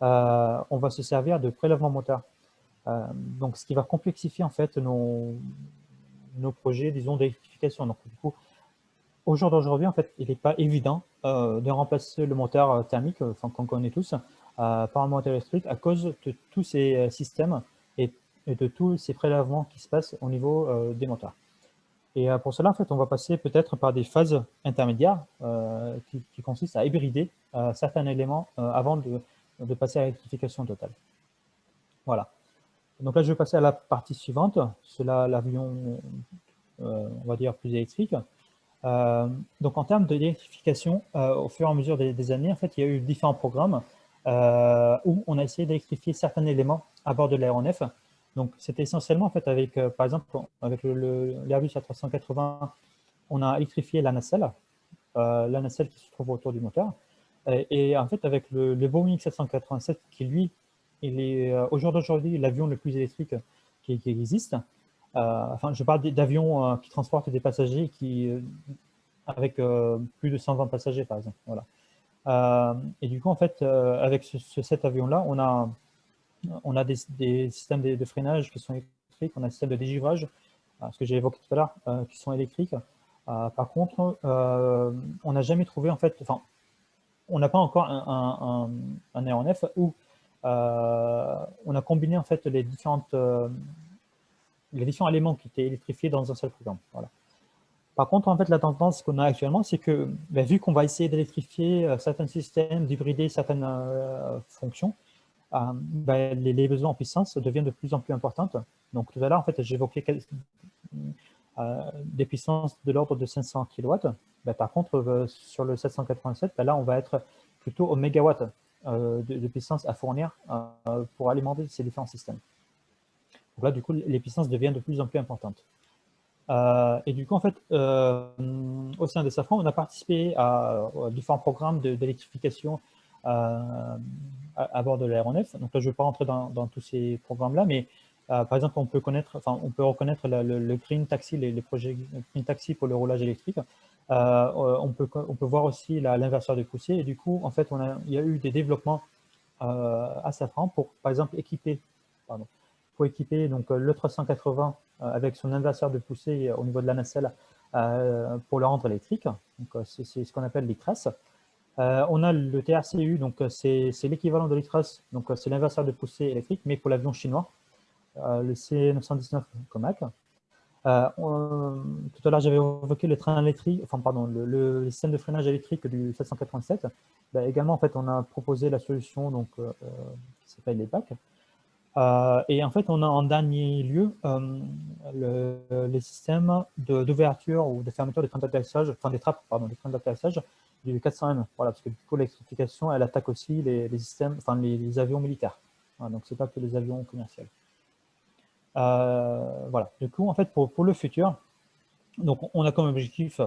on va se servir de prélèvement moteur. Donc, ce qui va complexifier en fait nos projets, disons, d'électrification. Donc, du coup, au jour d'aujourd'hui, en fait, il n'est pas évident de remplacer le moteur thermique, qu'on connaît tous, par un moteur électrique à cause de tous ces systèmes et et de tous ces prélèvements qui se passent au niveau des moteurs. Et pour cela, en fait, on va passer peut-être par des phases intermédiaires qui consistent à hybrider certains éléments avant de passer à l'électrification totale. Voilà. Donc là, je vais passer à la partie suivante, c'est l'avion, on va dire, plus électrique. Donc en termes d'électrification, au fur et à mesure des années, en fait, il y a eu différents programmes où on a essayé d'électrifier certains éléments à bord de l'aéronef. Donc c'était essentiellement, en fait, avec, par exemple, avec l'Airbus A380, on a électrifié la nacelle qui se trouve autour du moteur. Et en fait, avec le Boeing 787, qui lui, il est au jour d'aujourd'hui l'avion le plus électrique qui existe. Enfin, je parle d'avions qui transportent des passagers avec plus de 120 passagers, par exemple. Voilà. Et du coup, en fait, avec cet avion-là, on a des systèmes de freinage qui sont électriques, on a un système de dégivrage, ce que j'ai évoqué tout à l'heure, qui sont électriques. Par contre, on n'a jamais trouvé, en fait, enfin, on n'a pas encore un aéronef où on a combiné, en fait, les différents éléments qui étaient électrifiés dans un seul programme. Voilà. Par contre, en fait, la tendance qu'on a actuellement, c'est que, vu qu'on va essayer d'électrifier certains systèmes, d'hybrider certaines fonctions, les besoins en puissance deviennent de plus en plus importantes. Donc, tout à l'heure, en fait, j'évoquais des puissances de l'ordre de 500 kW. Par contre, sur le 787, là, on va être plutôt au mégawatt de puissance à fournir pour alimenter ces différents systèmes. Donc là, du coup, les puissances deviennent de plus en plus importantes. Et du coup, en fait, au sein de Safran, on a participé à différents programmes d'électrification à bord de l'aéronef. Donc là, je ne vais pas rentrer dans tous ces programmes-là, mais par exemple, on peut reconnaître le Green Taxi, les projets Green Taxi pour le roulage électrique. On peut voir aussi l'inverseur de poussée. Et du coup, en fait, il y a eu des développements à Safran pour, par exemple, équiper donc, le 380 avec son inverseur de poussée au niveau de la nacelle pour le rendre électrique. C'est ce qu'on appelle l'ITRAS. On a le TRCU, donc c'est l'équivalent de l'ITRAS, donc c'est l'inverseur de poussée électrique, mais pour l'avion chinois, le C919 Comac. Tout à l'heure, j'avais évoqué le train électrique, enfin pardon, le système de freinage électrique du 787. Également, en fait, on a proposé la solution donc, qui s'appelle les PAC. Et en fait, on a en dernier lieu les systèmes d'ouverture ou de fermeture des trains d'atterrissage, enfin des trappes, pardon, des trains d'atterrissage du 400M. Voilà, parce que du coup, l'électrification, elle attaque aussi les systèmes, enfin les avions militaires. Voilà, donc, ce n'est pas que les avions commerciaux. Voilà, du coup, en fait, pour le futur, donc on a comme objectif,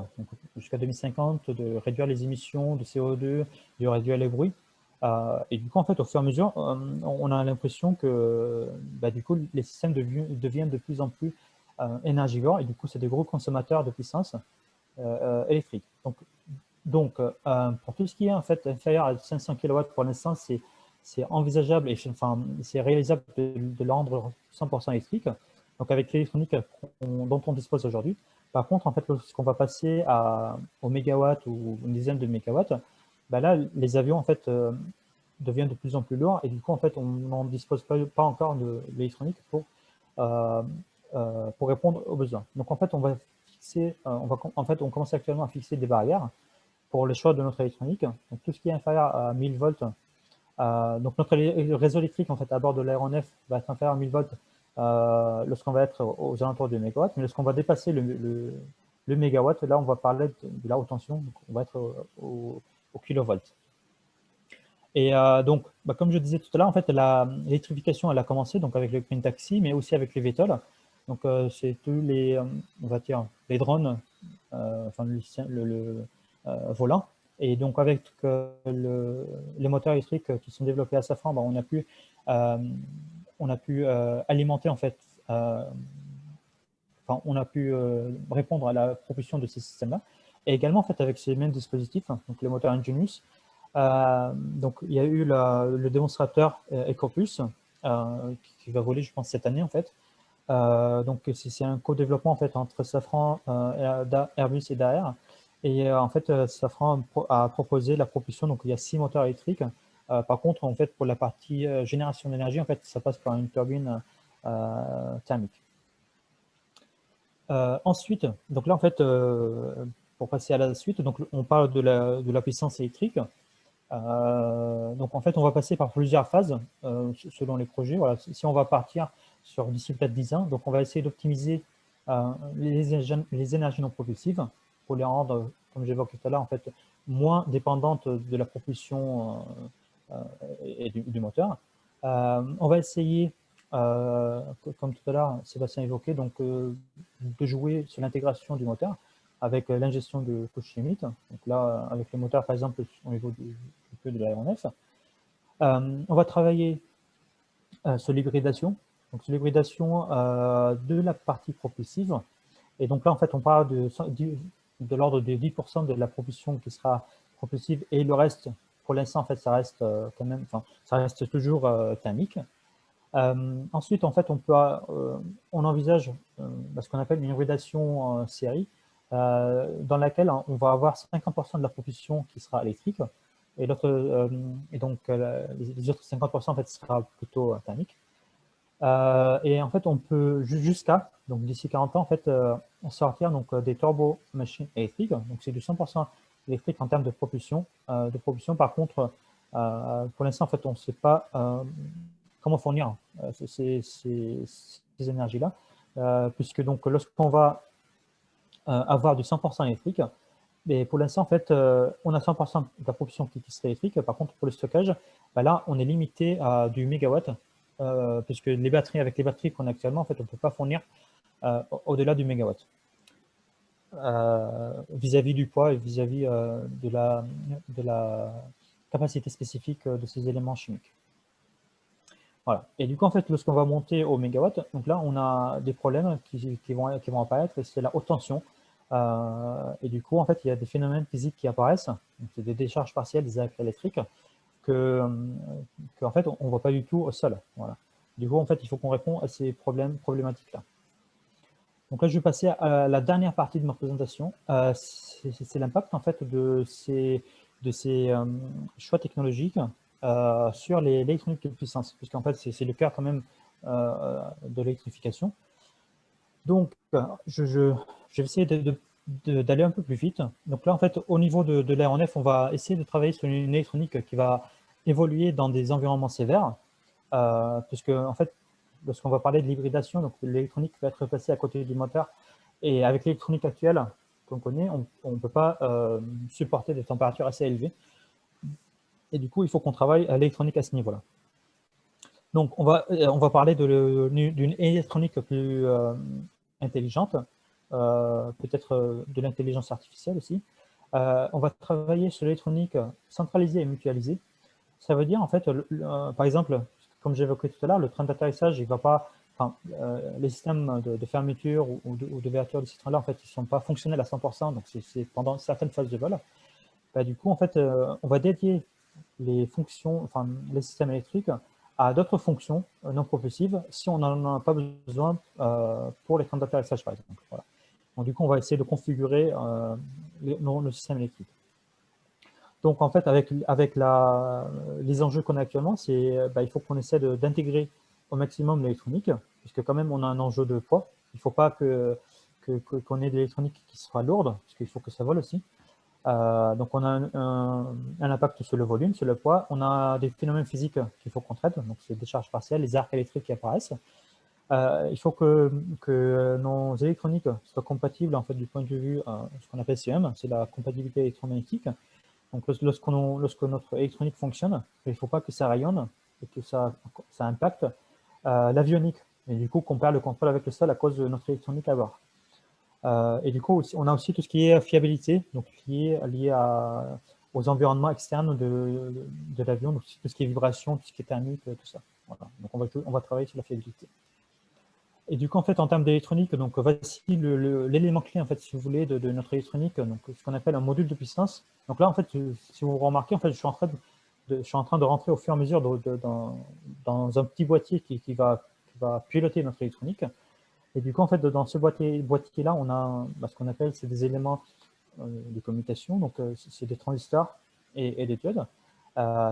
jusqu'à 2050, de réduire les émissions de CO2, de réduire les bruits. Et du coup, en fait, au fur et à mesure, on a l'impression que du coup, les systèmes deviennent de plus en plus énergivores et du coup, c'est des gros consommateurs de puissance électrique. Donc pour tout ce qui est en fait inférieur à 500 kW pour l'instant, c'est envisageable et enfin, c'est réalisable de le rendre 100% électrique. Donc avec l'électronique dont on dispose aujourd'hui. Par contre, en fait, lorsqu'on va passer au mégawatt ou une dizaine de mégawatts, là, les avions en fait deviennent de plus en plus lourds et du coup, en fait, on n'en dispose pas encore de l'électronique pour répondre aux besoins. Donc, en fait, on va fixer, on commence actuellement à fixer des barrières pour le choix de notre électronique. Donc, tout ce qui est inférieur à 1000 volts, donc notre réseau électrique en fait à bord de l'aéronef va être inférieur à 1000 volts lorsqu'on va être aux alentours du mégawatt, mais lorsqu'on va dépasser le mégawatt, là on va parler de la haute tension, donc on va être au kilovolt. Et donc, comme je disais tout à l'heure, en fait, l'électrification elle a commencé donc avec le Green Taxi, mais aussi avec les VTOL. Donc c'est tous les, on va dire, les drones, enfin le volant. Et donc, avec les moteurs électriques qui sont développés à Safran, on a pu alimenter, en fait, on a pu répondre à la propulsion de ces systèmes-là. Et également, en fait, avec ces mêmes dispositifs, donc le moteur Ingenius, donc il y a eu le démonstrateur EcoPulse qui va voler, je pense, cette année, en fait. Donc, c'est un co-développement, en fait, entre Safran, Airbus et Daher. Et en fait, Safran a proposé la propulsion, donc il y a 6 moteurs électriques. Par contre, en fait, pour la partie génération d'énergie, en fait, ça passe par une turbine thermique. Ensuite, donc là, en fait, pour passer à la suite, donc on parle de la puissance électrique. Donc, en fait, on va passer par plusieurs phases selon les projets. Voilà, si on va partir sur d'ici peut-être 10 ans, donc on va essayer d'optimiser les énergies non propulsives pour les rendre, comme j'évoquais tout à l'heure, en fait, moins dépendantes de la propulsion et du moteur. On va essayer, comme tout à l'heure, Sébastien évoquait, donc, de jouer sur l'intégration du moteur avec l'ingestion de couches limites. Donc là, avec les moteurs, par exemple, au niveau de l'aéronef. On va travailler sur l'hybridation. Donc, sur l'hybridation de la partie propulsive. Et donc là, en fait, on parle de l'ordre de 10% de la propulsion qui sera propulsive et le reste, pour l'instant, en fait, ça reste quand même, enfin, ça reste toujours thermique. Ensuite, en fait, on envisage ce qu'on appelle une hybridation série, dans laquelle on va avoir 50% de la propulsion qui sera électrique, et donc les autres 50% en fait sera plutôt thermique. Et en fait, on peut jusqu'à, donc d'ici 40 ans, en fait, sortir donc des turbo-machines électriques. Donc c'est du 100% électrique en termes de propulsion. Par contre, pour l'instant, en fait, on ne sait pas comment fournir ces énergies-là, puisque donc lorsqu'on va avoir du 100% électrique, mais pour l'instant, en fait, on a 100% de la propulsion qui serait électrique. Par contre, pour le stockage, là, on est limité à du mégawatt, puisque avec les batteries qu'on a actuellement, en fait, on ne peut pas fournir au-delà du mégawatt. Vis-à-vis du poids et vis-à-vis de la capacité spécifique de ces éléments chimiques. Voilà. Et du coup, en fait, lorsqu'on va monter au mégawatt, donc là, on a des problèmes qui vont apparaître, et c'est la haute tension. Et du coup, en fait, il y a des phénomènes physiques qui apparaissent, c'est des décharges partielles des arcs électriques en fait, on ne voit pas du tout au sol. Voilà. Du coup, en fait, il faut qu'on réponde à ces problématiques-là. Donc là, je vais passer à la dernière partie de ma présentation. C'est l'impact, en fait, de ces choix technologiques sur l'électronique de puissance, puisqu'en fait, c'est le cœur quand même de l'électrification. Donc, je vais essayer d'aller un peu plus vite. Donc là, en fait, au niveau de l'aéronef, on va essayer de travailler sur une électronique qui va évoluer dans des environnements sévères, puisque, en fait, lorsqu'on va parler de l'hybridation, donc l'électronique va être placée à côté du moteur, et avec l'électronique actuelle qu'on connaît, on ne peut pas supporter des températures assez élevées. Et du coup, il faut qu'on travaille à l'électronique à ce niveau-là. Donc, on va parler d'une électronique plus intelligente, peut-être de l'intelligence artificielle aussi. On va travailler sur l'électronique centralisée et mutualisée. Ça veut dire, en fait, par exemple, comme j'évoquais tout à l'heure, le train d'atterrissage, il va pas, les systèmes de fermeture ou d'ouverture de ces trains-là, en fait, ils ne sont pas fonctionnels à 100%, donc c'est pendant certaines phases de vol. Du coup, en fait, on va dédier les systèmes électriques à d'autres fonctions non propulsives si on n'en a pas besoin pour les trains d'atterrissage, par exemple. Voilà. Donc, du coup, on va essayer de configurer le système électrique. Donc, en fait, avec les enjeux qu'on a actuellement, il faut qu'on essaie d'intégrer au maximum l'électronique, puisque quand même, on a un enjeu de poids. Il ne faut pas qu'on ait de l'électronique qui sera lourde, parce qu'il faut que ça vole aussi. Donc, on a un impact sur le volume, sur le poids. On a des phénomènes physiques qu'il faut qu'on traite, donc c'est des charges partielles, les arcs électriques qui apparaissent. Il faut que nos électroniques soient compatibles, en fait, du point de vue ce qu'on appelle CEM, c'est la compatibilité électromagnétique. Donc, lorsque notre électronique fonctionne, il ne faut pas que ça rayonne et que ça impacte l'avionique. Et du coup, qu'on perd le contrôle avec le sol à cause de notre électronique à bord. Et du coup, on a aussi tout ce qui est fiabilité, donc lié aux environnements externes de l'avion, donc tout ce qui est vibration, tout ce qui est thermique, tout ça. Voilà. Donc, on va travailler sur la fiabilité. Et du coup, en fait, en termes d'électronique, donc voici l'élément clé, en fait, si vous voulez, de notre électronique, donc ce qu'on appelle un module de puissance. Donc là, en fait, si vous remarquez, en fait, je suis en train de rentrer au fur et à mesure dans un petit boîtier qui va piloter notre électronique. Et du coup, en fait, dans ce boîtier-là, on a ce qu'on appelle, c'est des éléments de communication, donc c'est des transistors et des diodes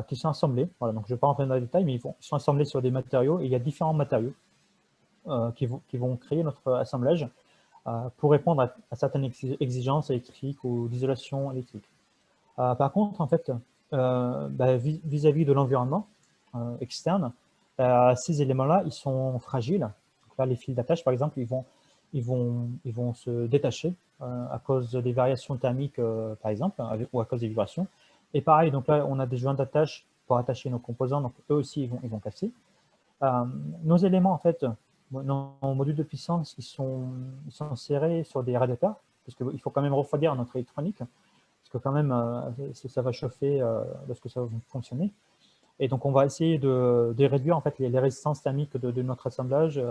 qui sont assemblés. Voilà, donc je ne vais pas rentrer dans les détails, mais ils sont assemblés sur des matériaux, et il y a différents matériaux. qui vont créer notre assemblage pour répondre à certaines exigences électriques ou d'isolation électrique. Par contre, en fait, vis-à-vis de l'environnement externe, ces éléments-là, ils sont fragiles. Donc là, les fils d'attache, par exemple, ils vont se détacher à cause des variations thermiques, par exemple, ou à cause des vibrations. Et pareil, donc là, on a des joints d'attache pour attacher nos composants, donc eux aussi, ils vont casser. Nos éléments, en fait, nos modules de puissance, ils sont serrés sur des radiateurs, parce qu'il faut quand même refroidir notre électronique, parce que quand même, ça va chauffer lorsque ça va fonctionner. Et donc, on va essayer de réduire en fait, les résistances thermiques de notre assemblage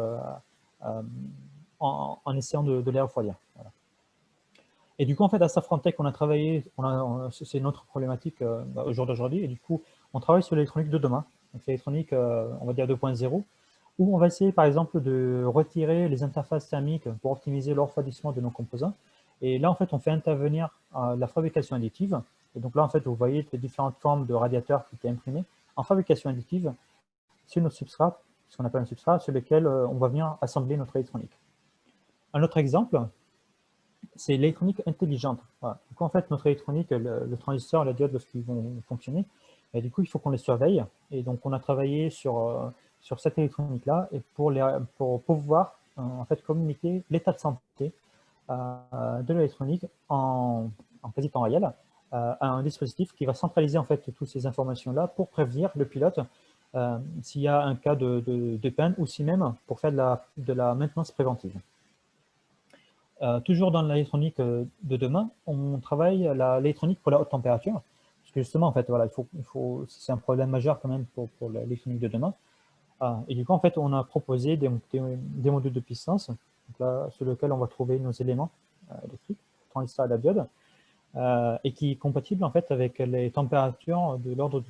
en essayant de les refroidir. Voilà. Et du coup, en fait, à Safran-Tech, on a travaillé, c'est notre problématique au jour d'aujourd'hui, et du coup, on travaille sur l'électronique de demain. Donc, l'électronique, on va dire 2.0, où on va essayer, par exemple, de retirer les interfaces thermiques pour optimiser le refroidissement de nos composants. Et là, en fait, on fait intervenir la fabrication additive. Et donc là, en fait, vous voyez les différentes formes de radiateurs qui étaient imprimées en fabrication additive sur nos substrats, ce qu'on appelle un substrat, sur lequel on va venir assembler notre électronique. Un autre exemple, c'est l'électronique intelligente. Voilà. Donc, en fait, notre électronique, le transistor, la diode, lorsqu'ils vont fonctionner, et du coup, il faut qu'on les surveille. Et donc, on a travaillé sur cette électronique-là et pour pouvoir en fait, communiquer l'état de santé de l'électronique en quasi temps réel à un dispositif qui va centraliser en fait toutes ces informations-là pour prévenir le pilote s'il y a un cas de panne ou si même pour faire de la maintenance préventive. Toujours dans l'électronique de demain, on travaille l'électronique pour la haute température, parce que justement, en fait, voilà, c'est un problème majeur quand même pour l'électronique de demain. Et du coup, en fait, on a proposé des modules de puissance, donc là, sur lesquels on va trouver nos éléments électriques, transistor et la diode, et qui est compatible en fait avec les températures de l'ordre de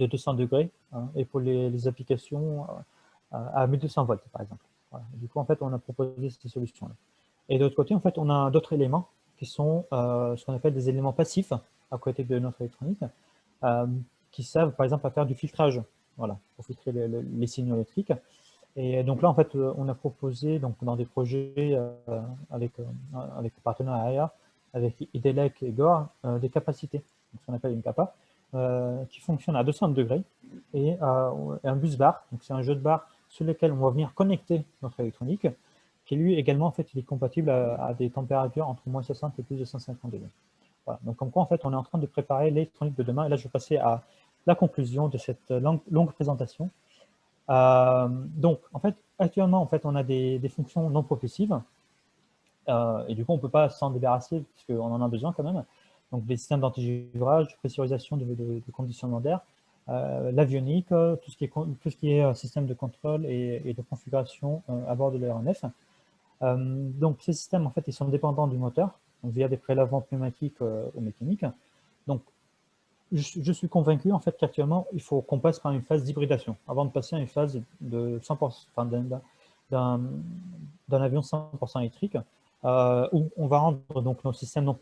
200 degrés. Et pour les applications à 1200 volts, par exemple. Voilà. Du coup, en fait, on a proposé ces solutions-là. Et de l'autre côté, en fait, on a d'autres éléments qui sont ce qu'on appelle des éléments passifs à côté de notre électronique, qui servent, par exemple, à faire du filtrage, voilà, pour filtrer les signaux électriques. Et donc là, en fait, on a proposé donc, dans des projets avec des partenaires ailleurs, avec IDELEC et GOR, des capacités, ce qu'on appelle une capa, qui fonctionne à 200 degrés, et un bus bar, donc c'est un jeu de barre sur lequel on va venir connecter notre électronique, qui lui également, en fait, il est compatible à des températures entre moins 60 et plus de 150 degrés. Voilà. Donc comme quoi, en fait, on est en train de préparer l'électronique de demain, et là, je vais passer à la conclusion de cette longue présentation. Donc, en fait, actuellement, en fait, on a des fonctions non propulsives, et du coup, on ne peut pas s'en débarrasser, puisqu'on en a besoin quand même. Donc, des systèmes d'antigivrage, de pressurisation de conditionnement d'air, l'avionique, tout ce qui est système de contrôle et de configuration à bord de l'aéronef. Donc, ces systèmes, en fait, ils sont dépendants du moteur, donc via des prélèvements pneumatiques ou mécaniques. Donc, je suis convaincu en fait qu'actuellement, il faut qu'on passe par une phase d'hybridation avant de passer à une phase de 100%, enfin, d'un avion 100% électrique, où on va rendre donc, nos systèmes non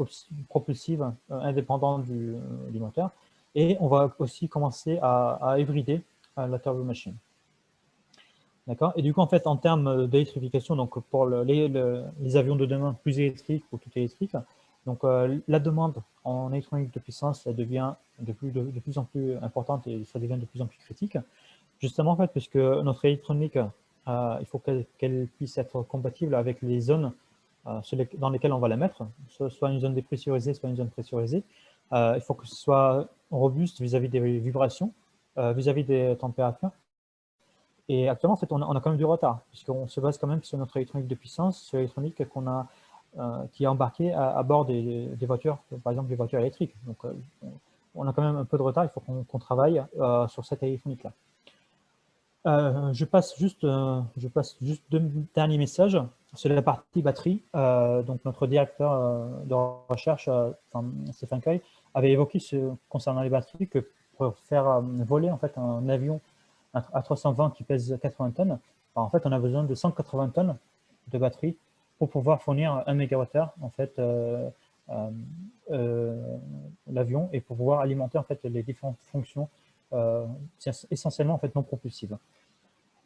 propulsifs indépendants du moteur, et on va aussi commencer à hybrider la turbomachine. D'accord. Et du coup, en fait, en termes d'électrification, donc pour les avions de demain plus électriques ou tout électrique, donc la demande en électronique de puissance, ça devient de plus en plus importante et ça devient de plus en plus critique. Justement, en fait, puisque notre électronique, il faut qu'elle puisse être compatible avec les zones dans lesquelles on va la mettre, soit une zone dépressurisée, soit une zone pressurisée. Il faut que ce soit robuste vis-à-vis des vibrations, vis-à-vis des températures. Et actuellement, en fait, on a quand même du retard, puisqu'on se base quand même sur notre électronique de puissance, sur l'électronique qui est embarquée à bord des voitures, par exemple des voitures électriques. Donc, on a quand même un peu de retard, il faut qu'on travaille sur cette électronique-là. Je passe juste deux derniers messages sur la partie batterie. Donc, notre directeur de recherche, Stéphane Coy, avait évoqué concernant les batteries que pour faire voler en fait, un avion à 320 qui pèse 80 tonnes, alors, en fait, on a besoin de 180 tonnes de batterie pour pouvoir fournir 1 MWh en fait, l'avion et pour pouvoir alimenter en fait, les différentes fonctions essentiellement en fait, non propulsives.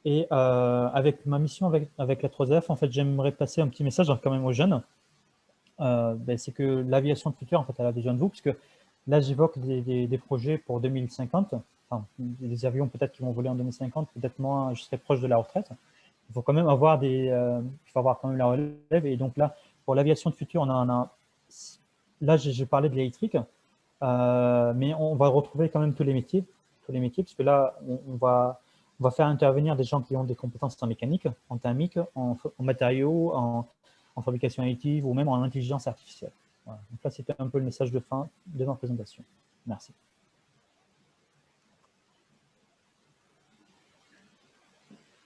Et avec ma mission avec la 3F, en fait, j'aimerais passer un petit message quand même aux jeunes. C'est que l'aviation de futur, en fait, elle a besoin de vous, puisque là, j'évoque des projets pour 2050. Enfin, des avions peut-être qui vont voler en 2050, peut-être moins, je serai proche de la retraite. Il faut quand même avoir il faut avoir quand même la relève. Et donc là, pour l'aviation de futur, là, j'ai parlé de l'électrique, mais on va retrouver quand même tous les métiers, puisque là, on va faire intervenir des gens qui ont des compétences en mécanique, en thermique, en matériaux, en fabrication additive ou même en intelligence artificielle. Voilà. Donc là, c'était un peu le message de fin de ma présentation. Merci.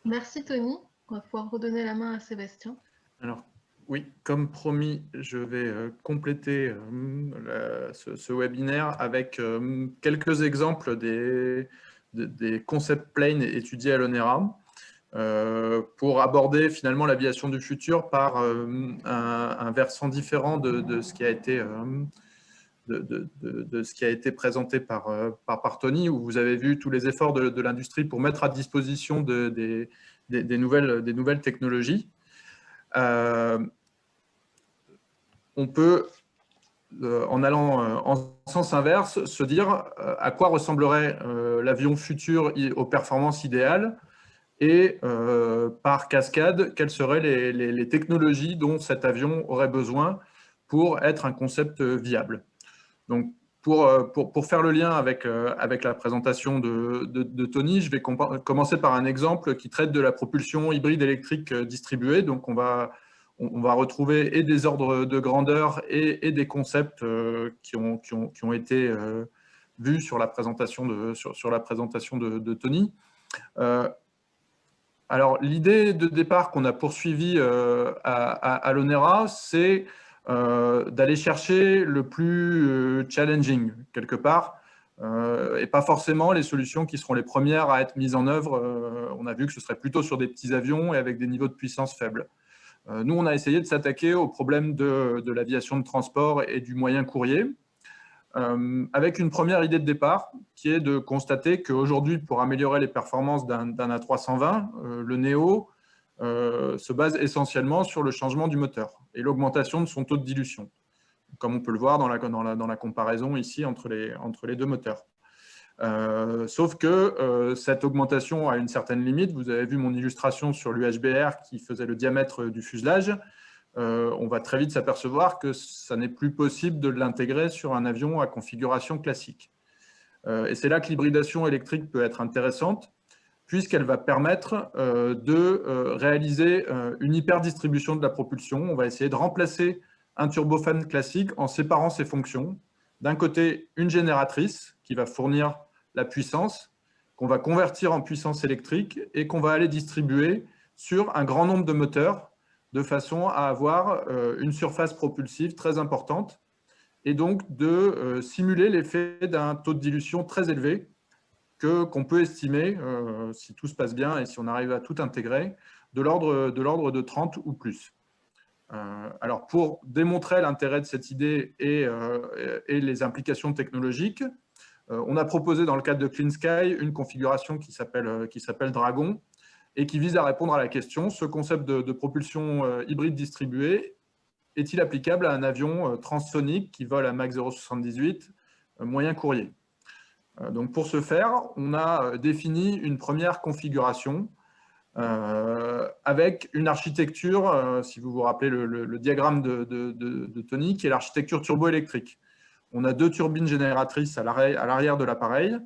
Merci Tony. On va pouvoir redonner la main à Sébastien. Alors, oui, comme promis, je vais compléter ce webinaire avec quelques exemples des concept planes étudiés à l'ONERA pour aborder finalement l'aviation du futur par un versant différent de ce qui a été de ce qui a été présenté par Tony, où vous avez vu tous les efforts de l'industrie pour mettre à disposition des nouvelles technologies. On peut, en allant en sens inverse, se dire à quoi ressemblerait l'avion futur aux performances idéales et par cascade, quelles seraient les technologies dont cet avion aurait besoin pour être un concept viable. Donc, pour faire le lien avec la présentation de Tony, je vais commencer par un exemple qui traite de la propulsion hybride électrique distribuée. Donc, on va retrouver et des ordres de grandeur et des concepts qui ont été vus sur la présentation de Tony. Alors, l'idée de départ qu'on a poursuivie à l'ONERA, c'est d'aller chercher le plus challenging, quelque part, et pas forcément les solutions qui seront les premières à être mises en œuvre. On a vu que ce serait plutôt sur des petits avions et avec des niveaux de puissance faibles. Nous, on a essayé de s'attaquer au problème de l'aviation de transport et du moyen courrier, avec une première idée de départ, qui est de constater qu'aujourd'hui, pour améliorer les performances d'un A320, le Neo se base essentiellement sur le changement du moteur et l'augmentation de son taux de dilution, comme on peut le voir dans la comparaison ici entre les deux moteurs. Sauf que cette augmentation a une certaine limite. Vous avez vu mon illustration sur l'UHBR qui faisait le diamètre du fuselage. On va très vite s'apercevoir que ça n'est plus possible de l'intégrer sur un avion à configuration classique. Et c'est là que l'hybridation électrique peut être intéressante, puisqu'elle va permettre de réaliser une hyperdistribution de la propulsion. On va essayer de remplacer un turbofan classique en séparant ses fonctions. D'un côté, une génératrice qui va fournir la puissance, qu'on va convertir en puissance électrique et qu'on va aller distribuer sur un grand nombre de moteurs de façon à avoir une surface propulsive très importante et donc de simuler l'effet d'un taux de dilution très élevé qu'on peut estimer, si tout se passe bien et si on arrive à tout intégrer, de l'ordre de 30 ou plus. Alors, pour démontrer l'intérêt de cette idée et les implications technologiques, on a proposé dans le cadre de Clean Sky une configuration qui s'appelle Dragon et qui vise à répondre à la question, ce concept de propulsion hybride distribuée est-il applicable à un avion transsonique qui vole à Mach 0,78 moyen courrier? Donc pour ce faire, on a défini une première configuration avec une architecture, si vous vous rappelez le diagramme de Tony, qui est l'architecture turboélectrique. On a deux turbines génératrices à l'arrière de l'appareil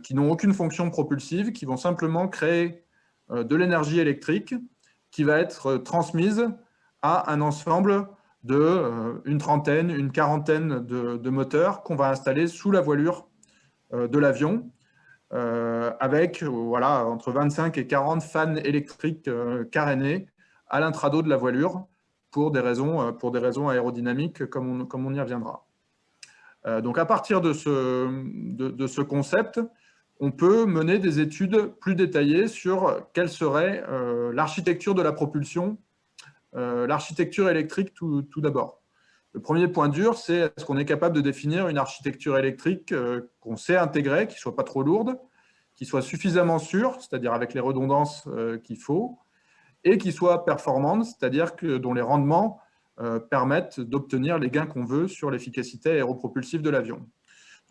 qui n'ont aucune fonction propulsive, qui vont simplement créer de l'énergie électrique qui va être transmise à un ensemble d'une trentaine, une quarantaine de moteurs qu'on va installer sous la voilure de l'avion, avec entre 25 et 40 fans électriques carénés à l'intrado de la voilure pour des raisons aérodynamiques, comme on y reviendra. Donc à partir de ce concept, on peut mener des études plus détaillées sur quelle serait l'architecture de la propulsion, l'architecture électrique tout d'abord. Le premier point dur, c'est est-ce qu'on est capable de définir une architecture électrique qu'on sait intégrer, qui ne soit pas trop lourde, qui soit suffisamment sûr, c'est-à-dire avec les redondances qu'il faut, et qui soit performante, c'est-à-dire dont les rendements permettent d'obtenir les gains qu'on veut sur l'efficacité aéropropulsive de l'avion.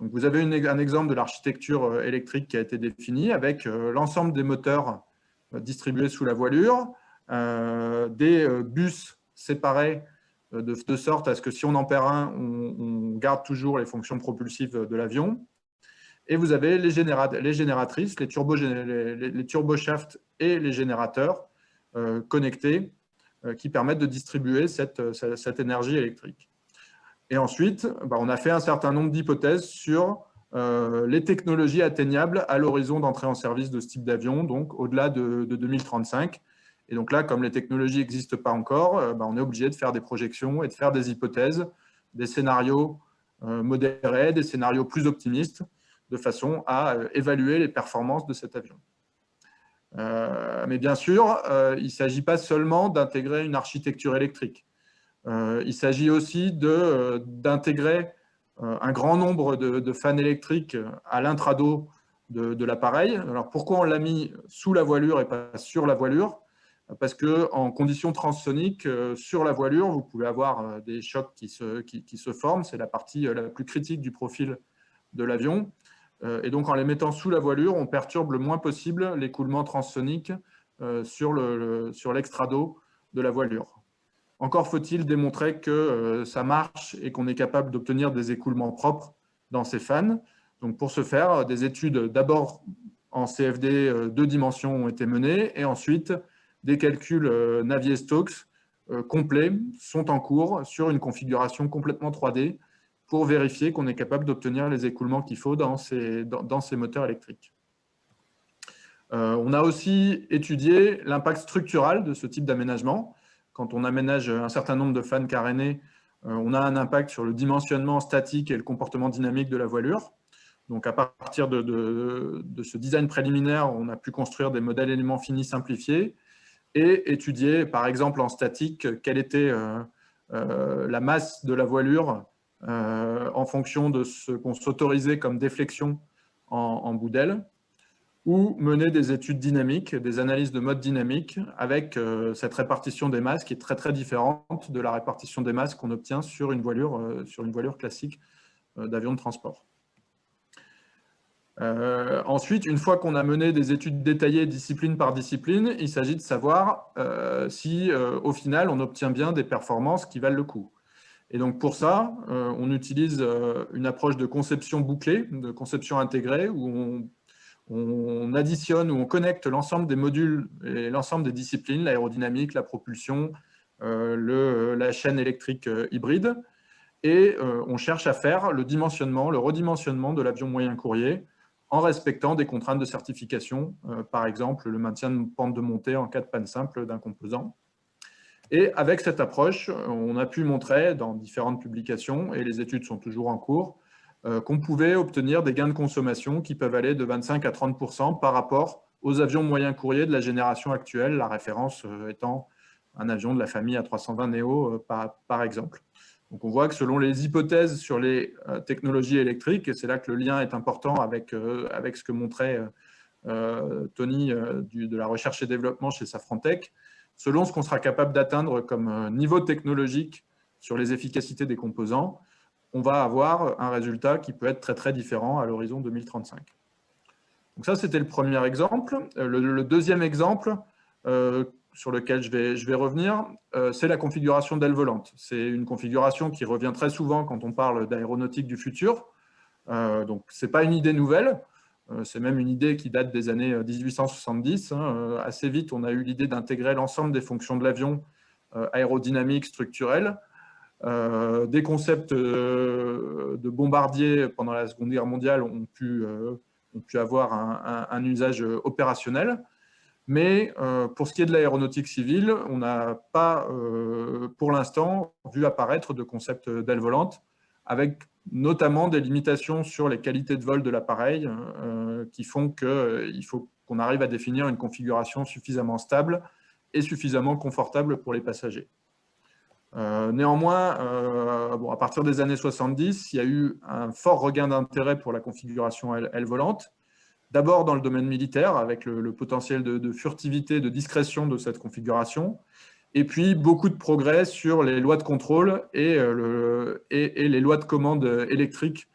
Donc, vous avez un exemple de l'architecture électrique qui a été définie avec l'ensemble des moteurs distribués sous la voilure, des bus séparés de sorte à ce que si on en perd un, on garde toujours les fonctions propulsives de l'avion. Et vous avez les génératrices, les turboshafts et les générateurs connectés qui permettent de distribuer cette énergie électrique. Et ensuite, on a fait un certain nombre d'hypothèses sur les technologies atteignables à l'horizon d'entrée en service de ce type d'avion, donc au-delà de 2035. Et donc là, comme les technologies n'existent pas encore, on est obligé de faire des projections et de faire des hypothèses, des scénarios modérés, des scénarios plus optimistes, de façon à évaluer les performances de cet avion. Mais bien sûr, il ne s'agit pas seulement d'intégrer une architecture électrique. Il s'agit aussi d'intégrer un grand nombre de fans électriques à l'intrado de l'appareil. Alors pourquoi on l'a mis sous la voilure et pas sur la voilure? Parce qu'en conditions transsoniques, sur la voilure, vous pouvez avoir des chocs qui se forment. C'est la partie la plus critique du profil de l'avion. Et donc, en les mettant sous la voilure, on perturbe le moins possible l'écoulement transsonique sur l'extrado de la voilure. Encore faut-il démontrer que ça marche et qu'on est capable d'obtenir des écoulements propres dans ces fans. Donc, pour ce faire, des études d'abord en CFD 2 dimensions ont été menées et ensuite des calculs Navier-Stokes complets sont en cours sur une configuration complètement 3D pour vérifier qu'on est capable d'obtenir les écoulements qu'il faut dans ces moteurs électriques. On a aussi étudié l'impact structural de ce type d'aménagement. Quand on aménage un certain nombre de fans carénés, on a un impact sur le dimensionnement statique et le comportement dynamique de la voilure. Donc, à partir de ce design préliminaire, on a pu construire des modèles éléments finis simplifiés et étudier, par exemple, en statique, quelle était la masse de la voilure en fonction de ce qu'on s'autorisait comme déflexion en bout d'aile, ou mener des études dynamiques, des analyses de mode dynamique avec cette répartition des masses qui est très très différente de la répartition des masses qu'on obtient sur une voilure classique d'avion de transport. Ensuite, une fois qu'on a mené des études détaillées discipline par discipline, il s'agit de savoir si au final on obtient bien des performances qui valent le coup. Et donc pour ça, on utilise une approche de conception bouclée, de conception intégrée, où on additionne, où on connecte l'ensemble des modules et l'ensemble des disciplines, l'aérodynamique, la propulsion, la chaîne électrique hybride, et on cherche à faire le dimensionnement, le redimensionnement de l'avion moyen courrier en respectant des contraintes de certification, par exemple le maintien de pente de montée en cas de panne simple d'un composant. Et avec cette approche, on a pu montrer dans différentes publications, et les études sont toujours en cours, qu'on pouvait obtenir des gains de consommation qui peuvent aller de 25 à 30% par rapport aux avions moyens courriers de la génération actuelle, la référence étant un avion de la famille A320 Neo, par exemple. Donc on voit que selon les hypothèses sur les technologies électriques, et c'est là que le lien est important avec ce que montrait Tony de la recherche et développement chez Safran-Tech, selon ce qu'on sera capable d'atteindre comme niveau technologique sur les efficacités des composants, on va avoir un résultat qui peut être très très différent à l'horizon 2035. Donc ça, c'était le premier exemple. Le deuxième exemple sur lequel je vais revenir, c'est la configuration d'aile volante. C'est une configuration qui revient très souvent quand on parle d'aéronautique du futur. Donc, ce n'est pas une idée nouvelle, c'est même une idée qui date des années 1870. Assez vite, on a eu l'idée d'intégrer l'ensemble des fonctions de l'avion aérodynamiques, structurelles. Des concepts de bombardiers pendant la Seconde Guerre mondiale ont pu avoir un usage opérationnel. Mais pour ce qui est de l'aéronautique civile, on n'a pas, pour l'instant, vu apparaître de concept d'aile volante, avec notamment des limitations sur les qualités de vol de l'appareil qui font qu'il faut qu'on arrive à définir une configuration suffisamment stable et suffisamment confortable pour les passagers. Néanmoins, à partir des années 70, il y a eu un fort regain d'intérêt pour la configuration aile volante, D'abord dans le domaine militaire, avec le potentiel de furtivité, de discrétion de cette configuration, et puis beaucoup de progrès sur les lois de contrôle et les lois de commande électrique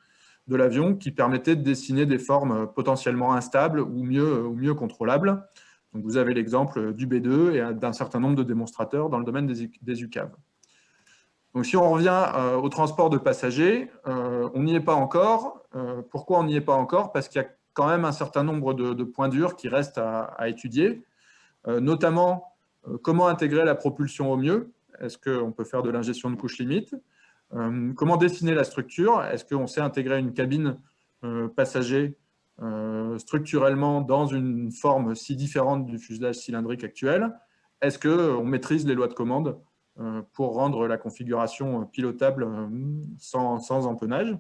de l'avion qui permettaient de dessiner des formes potentiellement instables ou mieux contrôlables. Donc vous avez l'exemple du B2 et d'un certain nombre de démonstrateurs dans le domaine des UCAV. Donc si on revient au transport de passagers, on n'y est pas encore. Pourquoi on n'y est pas encore? Parce qu'il y a quand même un certain nombre de points durs qui restent à étudier, notamment comment intégrer la propulsion au mieux. Est-ce qu'on peut faire de l'ingestion de couches limites? Comment dessiner la structure? Est-ce qu'on sait intégrer une cabine passager structurellement dans une forme si différente du fuselage cylindrique actuel? Est-ce qu'on maîtrise les lois de commande pour rendre la configuration pilotable sans empennage?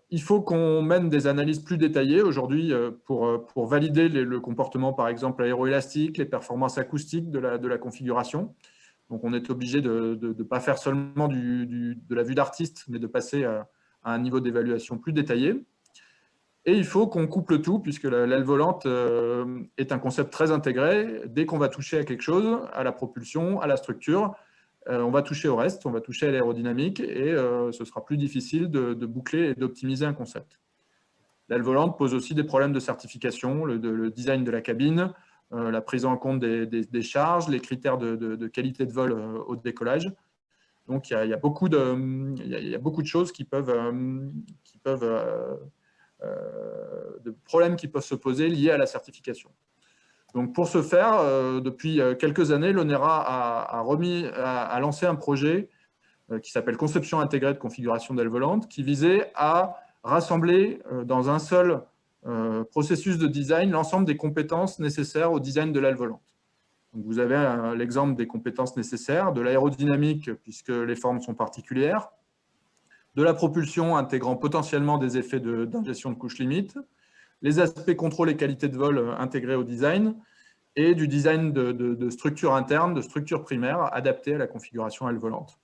Il faut qu'on mène des analyses plus détaillées aujourd'hui pour valider le comportement, par exemple, aéroélastique, les performances acoustiques de la configuration. Donc, on est obligé de ne pas faire seulement de la vue d'artiste, mais de passer à un niveau d'évaluation plus détaillé. Et il faut qu'on couple tout, puisque l'aile volante est un concept très intégré. Dès qu'on va toucher à quelque chose, à la propulsion, à la structure, on va toucher au reste, on va toucher à l'aérodynamique, et ce sera plus difficile de boucler et d'optimiser un concept. L'aile volante pose aussi des problèmes de certification, le design de la cabine, la prise en compte des charges, les critères de qualité de vol au décollage. Donc, il y a beaucoup de choses qui peuvent de problèmes qui peuvent se poser liés à la certification. Donc, pour ce faire, depuis quelques années, l'ONERA a lancé un projet qui s'appelle Conception intégrée de configuration d'aile volante, qui visait à rassembler dans un seul processus de design l'ensemble des compétences nécessaires au design de l'aile volante. Donc, vous avez l'exemple des compétences nécessaires, de l'aérodynamique, puisque les formes sont particulières, de la propulsion intégrant potentiellement des effets d'ingestion de couches limites, les aspects contrôle et qualité de vol intégrés au design, et du design de structure interne, de structure primaire adaptée à la configuration aile volante.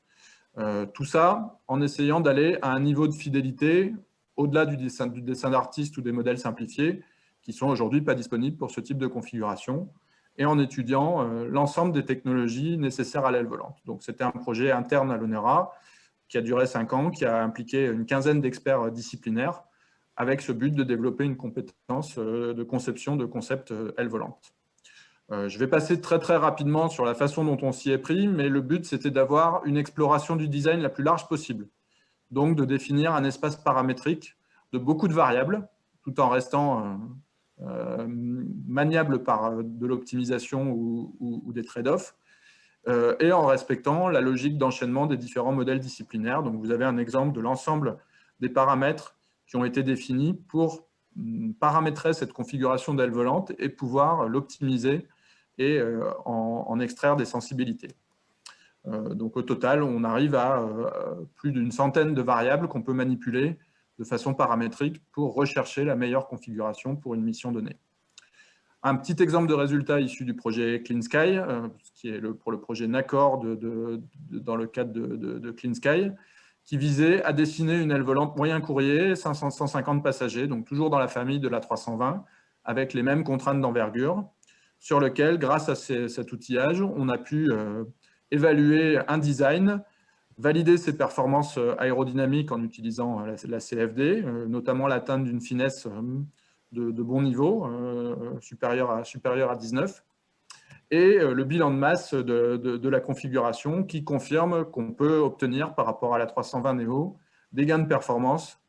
Tout ça en essayant d'aller à un niveau de fidélité au-delà du dessin d'artiste ou des modèles simplifiés qui sont aujourd'hui pas disponibles pour ce type de configuration, et en étudiant l'ensemble des technologies nécessaires à l'aile volante. Donc c'était un projet interne à l'ONERA qui a duré 5 ans, qui a impliqué une quinzaine d'experts disciplinaires avec ce but de développer une compétence de conception de concept aile volante. Je vais passer très rapidement sur la façon dont on s'y est pris, mais le but c'était d'avoir une exploration du design la plus large possible. Donc de définir un espace paramétrique de beaucoup de variables, tout en restant maniable par de l'optimisation ou des trade-offs, et en respectant la logique d'enchaînement des différents modèles disciplinaires. Donc vous avez un exemple de l'ensemble des paramètres qui ont été définis pour paramétrer cette configuration d'aile volante et pouvoir l'optimiser et en extraire des sensibilités. Donc au total, on arrive à plus d'une centaine de variables qu'on peut manipuler de façon paramétrique pour rechercher la meilleure configuration pour une mission donnée. Un petit exemple de résultat issu du projet Clean Sky, qui est pour le projet NACOR dans le cadre de Clean Sky, qui visait à dessiner une aile volante moyen courrier, 150 passagers, donc toujours dans la famille de l'A320, avec les mêmes contraintes d'envergure, sur lequel, grâce à cet outillage, on a pu évaluer un design, valider ses performances aérodynamiques en utilisant la CFD, notamment l'atteinte d'une finesse de bon niveau, supérieur à 19, et le bilan de masse de la configuration qui confirme qu'on peut obtenir par rapport à la 320 Neo des gains de performance,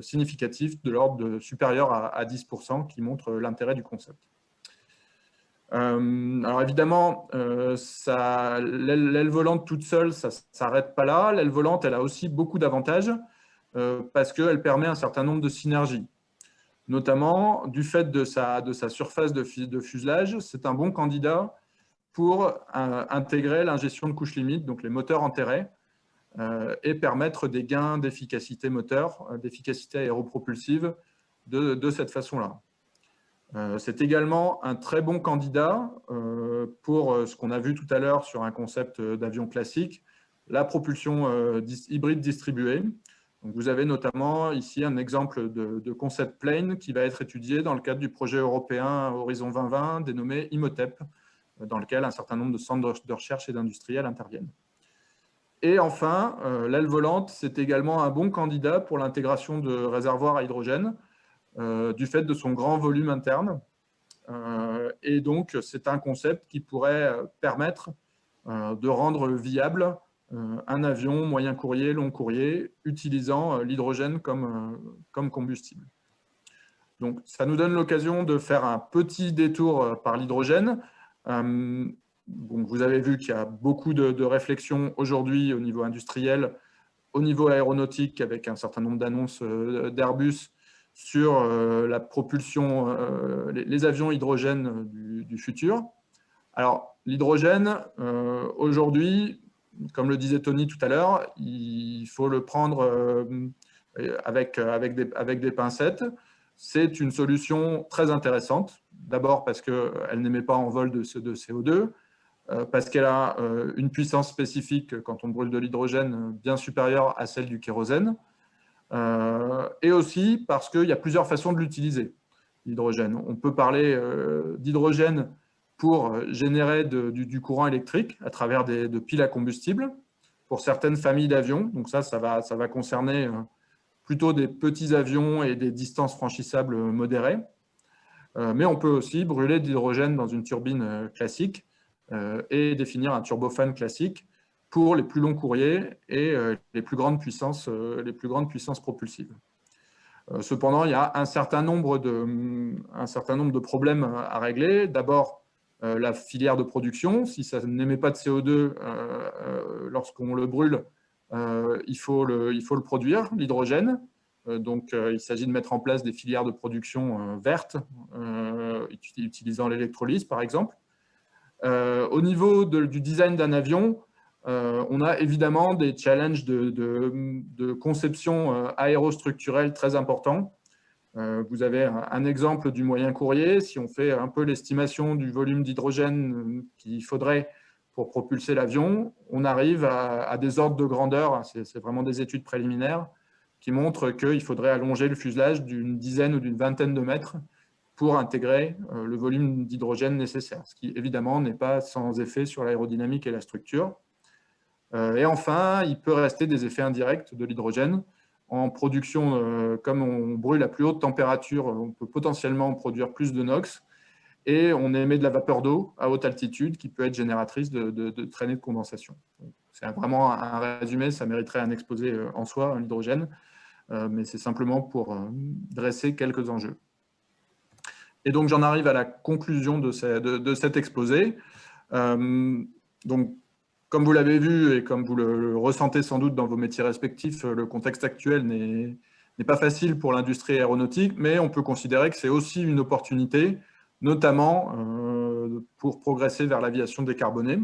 significatifs de l'ordre supérieur à 10% qui montrent l'intérêt du concept. Alors évidemment, l'aile volante toute seule, ça ne s'arrête pas là. L'aile volante, elle a aussi beaucoup d'avantages parce qu'elle permet un certain nombre de synergies. Notamment, du fait de sa surface de fuselage, c'est un bon candidat pour intégrer l'ingestion de couches limites, donc les moteurs enterrés, et permettre des gains d'efficacité moteur, d'efficacité aéropropulsive de cette façon-là. C'est également un très bon candidat pour ce qu'on a vu tout à l'heure sur un concept d'avion classique, la propulsion hybride distribuée. Donc, vous avez notamment ici un exemple de concept plane qui va être étudié dans le cadre du projet européen Horizon 2020 dénommé IMOTEP, dans lequel un certain nombre de centres de recherche et d'industriels interviennent. Et enfin, l'aile volante, c'est également un bon candidat pour l'intégration de réservoirs à hydrogène, du fait de son grand volume interne. Et donc, c'est un concept qui pourrait permettre de rendre viable un avion moyen courrier, long courrier, utilisant l'hydrogène comme combustible. Donc, ça nous donne l'occasion de faire un petit détour par l'hydrogène. Donc, vous avez vu qu'il y a beaucoup de réflexions aujourd'hui au niveau industriel, au niveau aéronautique, avec un certain nombre d'annonces d'Airbus sur la propulsion, les avions hydrogène du futur. Alors, l'hydrogène, aujourd'hui, comme le disait Tony tout à l'heure, il faut le prendre avec des pincettes. C'est une solution très intéressante. D'abord parce qu'elle n'émet pas en vol de CO2, parce qu'elle a une puissance spécifique quand on brûle de l'hydrogène bien supérieure à celle du kérosène, et aussi parce qu'il y a plusieurs façons de l'utiliser, l'hydrogène. On peut parler d'hydrogène pour générer du courant électrique à travers de piles à combustible pour certaines familles d'avions. Donc ça va concerner plutôt des petits avions et des distances franchissables modérées. Mais on peut aussi brûler de l'hydrogène dans une turbine classique et définir un turbofan classique pour les plus longs courriers et les plus grandes puissances propulsives. Cependant, il y a un certain nombre de problèmes à régler. D'abord, la filière de production. Si ça n'émet pas de CO2 lorsqu'on le brûle, il faut le produire, l'hydrogène. Donc, il s'agit de mettre en place des filières de production vertes, utilisant l'électrolyse, par exemple. Au niveau du design d'un avion, on a évidemment des challenges de conception aérostructurelle très importants. Vous avez un exemple du moyen courrier. Si on fait un peu l'estimation du volume d'hydrogène qu'il faudrait pour propulser l'avion, on arrive à des ordres de grandeur, c'est vraiment des études préliminaires, qui montrent qu'il faudrait allonger le fuselage d'une dizaine ou d'une vingtaine de mètres pour intégrer le volume d'hydrogène nécessaire, ce qui évidemment n'est pas sans effet sur l'aérodynamique et la structure. Et enfin, il peut rester des effets indirects de l'hydrogène. En production, comme on brûle à plus haute température, on peut potentiellement produire plus de NOx, et on émet de la vapeur d'eau à haute altitude qui peut être génératrice de traînées de condensation. C'est vraiment un résumé, ça mériterait un exposé en soi, l'hydrogène, mais c'est simplement pour dresser quelques enjeux. Et donc, j'en arrive à la conclusion de cet exposé. Donc, comme vous l'avez vu et comme vous le ressentez sans doute dans vos métiers respectifs, le contexte actuel n'est pas facile pour l'industrie aéronautique, mais on peut considérer que c'est aussi une opportunité, notamment pour progresser vers l'aviation décarbonée.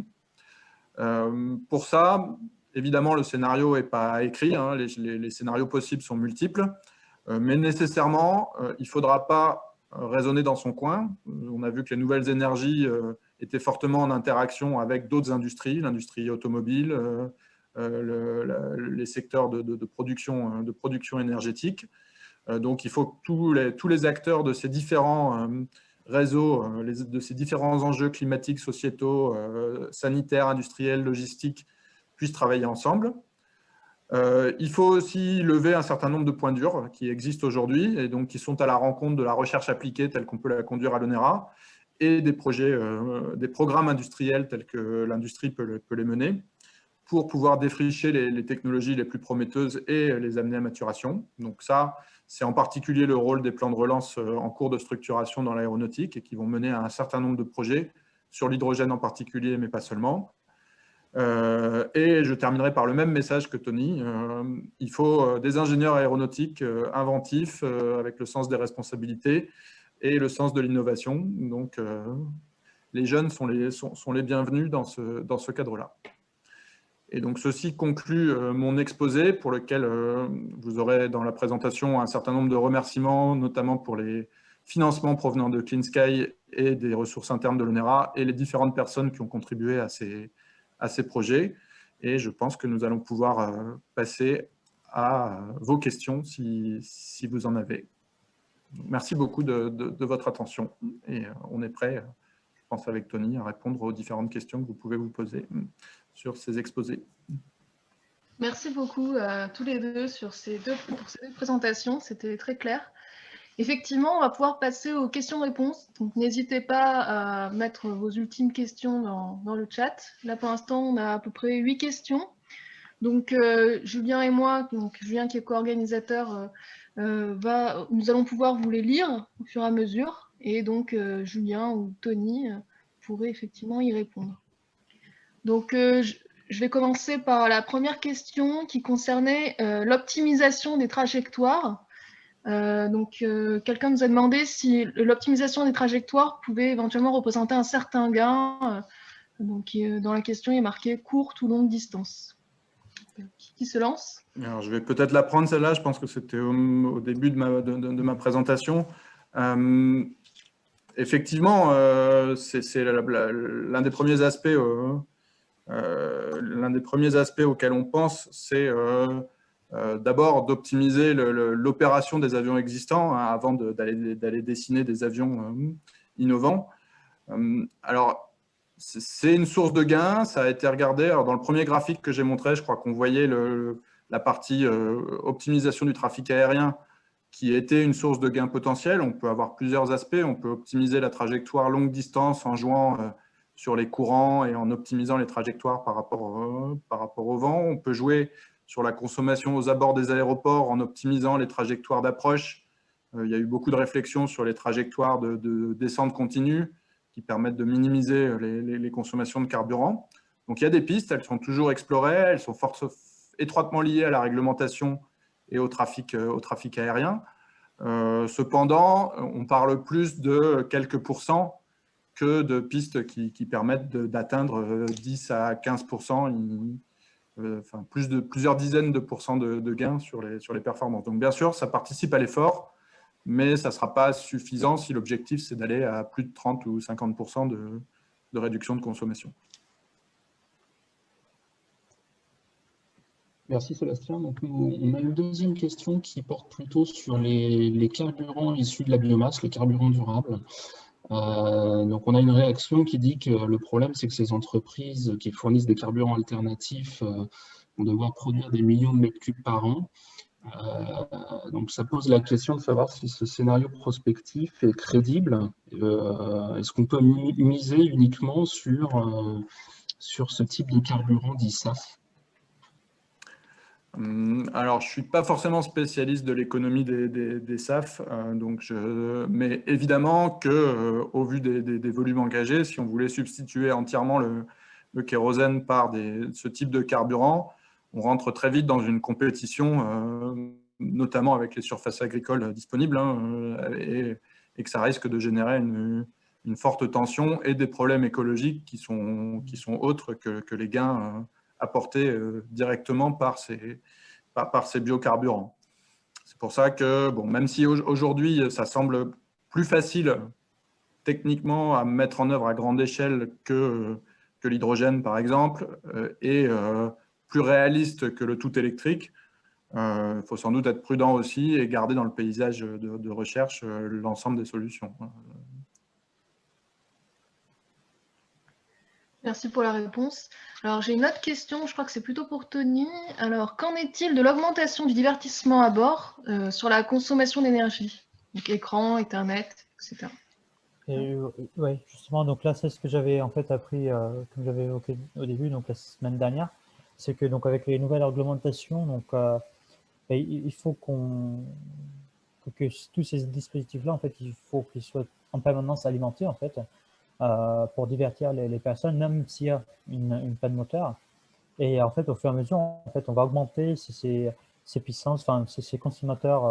Pour ça, évidemment, le scénario n'est pas écrit, hein, les scénarios possibles sont multiples, mais nécessairement, il ne faudra pas raisonner dans son coin. On a vu que les nouvelles énergies étaient fortement en interaction avec d'autres industries, l'industrie automobile, les secteurs de production énergétique. Donc, il faut que tous les acteurs de ces différents réseaux, de ces différents enjeux climatiques, sociétaux, sanitaires, industriels, logistiques, puissent travailler ensemble. Il faut aussi lever un certain nombre de points durs qui existent aujourd'hui et donc qui sont à la rencontre de la recherche appliquée telle qu'on peut la conduire à l'ONERA et des programmes industriels tels que l'industrie peut les mener pour pouvoir défricher les technologies les plus prometteuses et les amener à maturation. Donc ça, c'est en particulier le rôle des plans de relance en cours de structuration dans l'aéronautique et qui vont mener à un certain nombre de projets sur l'hydrogène en particulier, mais pas seulement. Et je terminerai par le même message que Tony. Il faut des ingénieurs aéronautiques inventifs, avec le sens des responsabilités et le sens de l'innovation. Donc, les jeunes sont les bienvenus dans ce cadre-là. Et donc, ceci conclut mon exposé pour lequel vous aurez dans la présentation un certain nombre de remerciements, notamment pour les financements provenant de Clean Sky et des ressources internes de l'ONERA et les différentes personnes qui ont contribué à ces projets. Et je pense que nous allons pouvoir passer à vos questions si vous en avez. Merci beaucoup de votre attention et on est prêt, je pense avec Tony, à répondre aux différentes questions que vous pouvez vous poser sur ces exposés. Merci beaucoup à tous les deux pour ces deux présentations, c'était très clair. Effectivement, on va pouvoir passer aux questions-réponses. Donc, n'hésitez pas à mettre vos ultimes questions dans le chat. Là, pour l'instant, on a à peu près 8 questions. Donc, Julien et moi, donc Julien qui est co-organisateur, nous allons pouvoir vous les lire au fur et à mesure. Et donc, Julien ou Tony pourraient effectivement y répondre. Donc, je vais commencer par la première question qui concernait l'optimisation des trajectoires. Quelqu'un nous a demandé si l'optimisation des trajectoires pouvait éventuellement représenter un certain gain. Dans la question, il est marqué courte ou longue distance. Qui se lance? Alors, je vais peut-être la prendre celle-là, je pense que c'était au début de ma présentation. Effectivement, c'est l'un des premiers aspects auxquels on pense, c'est d'abord d'optimiser l'opération des avions existants hein, avant d'aller dessiner des avions innovants. Alors, c'est une source de gain, ça a été regardé. Alors, dans le premier graphique que j'ai montré, je crois qu'on voyait la partie optimisation du trafic aérien qui était une source de gain potentiel. On peut avoir plusieurs aspects. On peut optimiser la trajectoire longue distance en jouant sur les courants et en optimisant les trajectoires par rapport au vent. On peut jouer sur la consommation aux abords des aéroports en optimisant les trajectoires d'approche. Il y a eu beaucoup de réflexions sur les trajectoires de descente continue qui permettent de minimiser les consommations de carburant. Donc, il y a des pistes, elles sont toujours explorées, elles sont étroitement liées à la réglementation et au trafic aérien. Cependant, on parle plus de quelques pourcents que de pistes qui permettent d'atteindre 10 à 15%, plusieurs dizaines de pourcents de gains sur les performances. Donc, bien sûr, ça participe à l'effort, mais ça ne sera pas suffisant si l'objectif, c'est d'aller à plus de 30 ou 50% de réduction de consommation. Merci Sébastien. Donc, on a une deuxième question qui porte plutôt sur les carburants issus de la biomasse, les carburants durables. Donc, on a une réaction qui dit que le problème, c'est que ces entreprises qui fournissent des carburants alternatifs vont devoir produire des millions de mètres cubes par an. Donc, ça pose la question de savoir si ce scénario prospectif est crédible. Est-ce qu'on peut miser uniquement sur ce type de carburant dit SAF? Alors, je ne suis pas forcément spécialiste de l'économie des SAF, mais évidemment qu'au vu des volumes engagés, si on voulait substituer entièrement le kérosène par ce type de carburant, on rentre très vite dans une compétition, notamment avec les surfaces agricoles disponibles, et que ça risque de générer une forte tension et des problèmes écologiques qui sont autres que les gains apportés directement par ces biocarburants. C'est pour ça que, même si aujourd'hui, ça semble plus facile techniquement à mettre en œuvre à grande échelle que l'hydrogène, par exemple, et plus réaliste que le tout électrique, il faut sans doute être prudent aussi et garder dans le paysage de recherche l'ensemble des solutions. Merci pour la réponse. Alors, j'ai une autre question, je crois que c'est plutôt pour Tony. Alors, qu'en est-il de l'augmentation du divertissement à bord sur la consommation d'énergie? Donc, écran, Ethernet, etc. Oui, justement, donc là, c'est ce que j'avais en fait appris, comme j'avais évoqué au début, donc la semaine dernière, c'est que donc avec les nouvelles réglementations, donc il faut que tous ces dispositifs-là, en fait, il faut qu'ils soient en permanence alimentés, en fait, pour divertir les personnes, même s'il y a une panne moteur. Et en fait, au fur et à mesure, en fait, on va augmenter ces puissances, enfin, ces consommateurs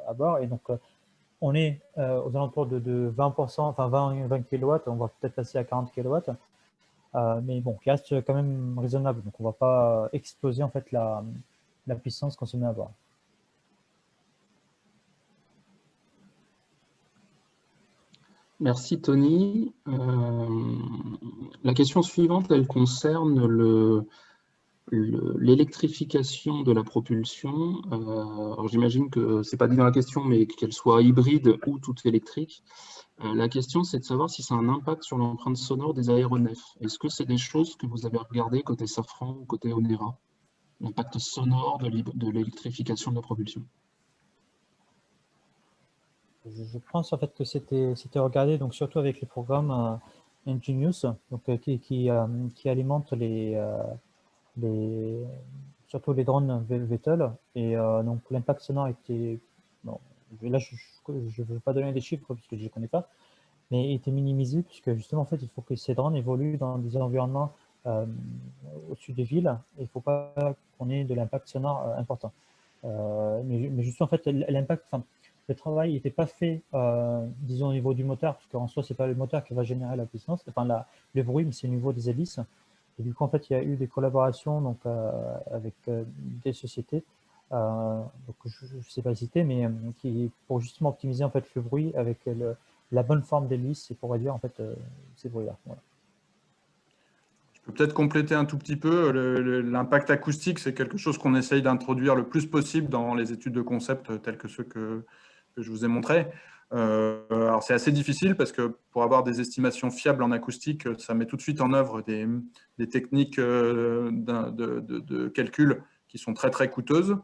à bord. Et donc, on est aux alentours de 20%, enfin 20 kW, on va peut-être passer à 40 kW. Mais bon, qui reste quand même raisonnable. Donc, on ne va pas exploser en fait la puissance consommée à bord. Merci Tony. La question suivante, elle concerne l'électrification de la propulsion, alors j'imagine que ce n'est pas dit dans la question, mais qu'elle soit hybride ou toute électrique, la question c'est de savoir si ça a un impact sur l'empreinte sonore des aéronefs. Est-ce que c'est des choses que vous avez regardées côté Safran ou côté Onera, l'impact sonore de l'électrification de la propulsion? Je pense en fait que c'était regardé, donc surtout avec les programmes Ingenious, donc, qui alimentent surtout les drones Vettel, et donc l'impact sonore était, bon, là je ne veux pas donner des chiffres parce que je ne les connais pas, mais était minimisé puisque justement en fait il faut que ces drones évoluent dans des environnements au-dessus des villes, et il ne faut pas qu'on ait de l'impact sonore important. Mais justement en fait l'impact, le travail n'était pas fait, disons, au niveau du moteur, parce qu'en soi, ce n'est pas le moteur qui va générer la puissance, enfin le bruit, mais c'est au niveau des hélices. Et du coup, en fait, il y a eu des collaborations donc, avec des sociétés, donc je ne sais pas citer, mais pour justement optimiser en fait, le bruit avec la bonne forme d'hélice et pour réduire en fait, ces bruits-là. Voilà. Je peux peut-être compléter un tout petit peu. L'impact acoustique, c'est quelque chose qu'on essaye d'introduire le plus possible dans les études de concept telles que ceux que je vous ai montrés. Alors c'est assez difficile parce que pour avoir des estimations fiables en acoustique, ça met tout de suite en œuvre des techniques de calcul qui sont très très coûteuses.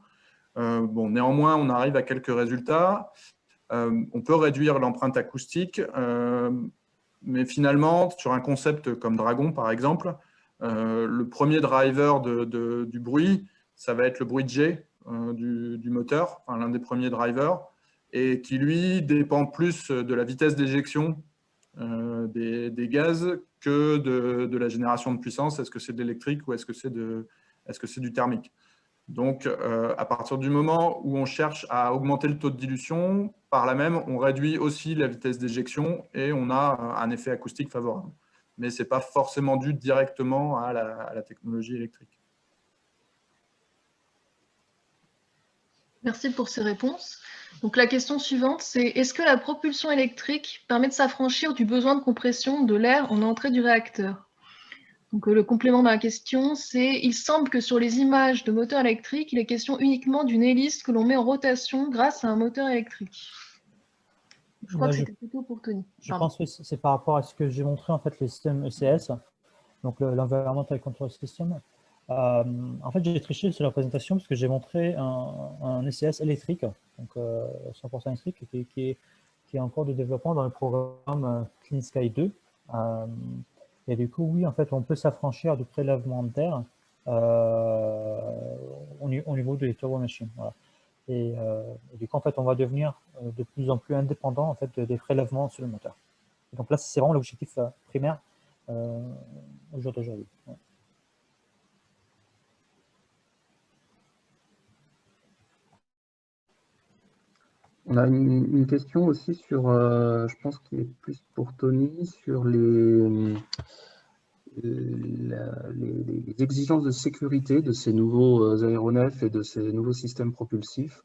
Bon, néanmoins, on arrive à quelques résultats. On peut réduire l'empreinte acoustique, mais finalement, sur un concept comme Dragon, par exemple, le premier driver du bruit, ça va être le bruit de jet du moteur, enfin, l'un des premiers drivers, et qui, lui, dépend plus de la vitesse d'éjection des gaz que de la génération de puissance. Est-ce que c'est de l'électrique ou est-ce que c'est du thermique? Donc, à partir du moment où on cherche à augmenter le taux de dilution, par là même, on réduit aussi la vitesse d'éjection et on a un effet acoustique favorable. Mais ce n'est pas forcément dû directement à la technologie électrique. Merci pour ces réponses. Donc, la question suivante, c'est est-ce que la propulsion électrique permet de s'affranchir du besoin de compression de l'air en entrée du réacteur? Donc, le complément de la question, c'est il semble que sur les images de moteurs électriques, il est question uniquement d'une hélice que l'on met en rotation grâce à un moteur électrique. Je crois que c'était plutôt pour Tony. Je pense que c'est par rapport à ce que j'ai montré, en fait, les systèmes ECS, donc l'Environmental Control System. En fait, j'ai triché sur la présentation parce que j'ai montré un ECS électrique, donc 100% électrique, qui est en cours de développement dans le programme Clean Sky 2. Et du coup, oui, en fait, on peut s'affranchir du prélèvement d'air au niveau des turbomachines. Voilà. Et du coup, en fait, on va devenir de plus en plus indépendant en fait, des prélèvements sur le moteur. Et donc là, c'est vraiment l'objectif primaire au jour d'aujourd'hui. Ouais. On a une question aussi sur, je pense qu'il est plus pour Tony, sur les exigences de sécurité de ces nouveaux aéronefs et de ces nouveaux systèmes propulsifs.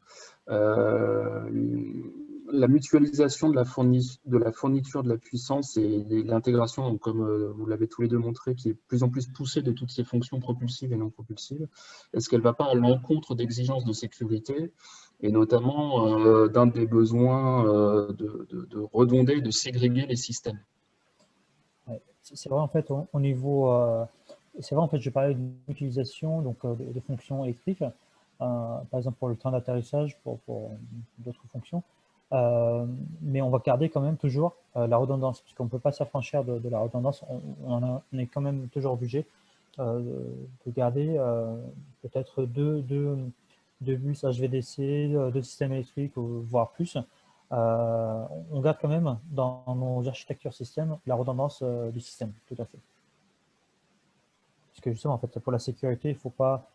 La mutualisation de la fourniture de la puissance et l'intégration, comme vous l'avez tous les deux montré, qui est de plus en plus poussée de toutes ces fonctions propulsives et non propulsives, est-ce qu'elle ne va pas à l'encontre d'exigences de sécurité, et notamment d'un des besoins de redonder, de ségréguer les systèmes? C'est vrai, en fait, au niveau... c'est vrai, en fait, je parlais d'une utilisation donc, de fonctions électriques, par exemple pour le train d'atterrissage, pour d'autres fonctions. Mais on va garder quand même toujours la redondance, puisqu'on ne peut pas s'affranchir de la redondance. On est quand même toujours obligé de garder peut-être deux bus HVDC, 2 systèmes électriques, voire plus. On garde quand même dans nos architectures système la redondance du système, tout à fait. Parce que justement, en fait, pour la sécurité, il faut pas,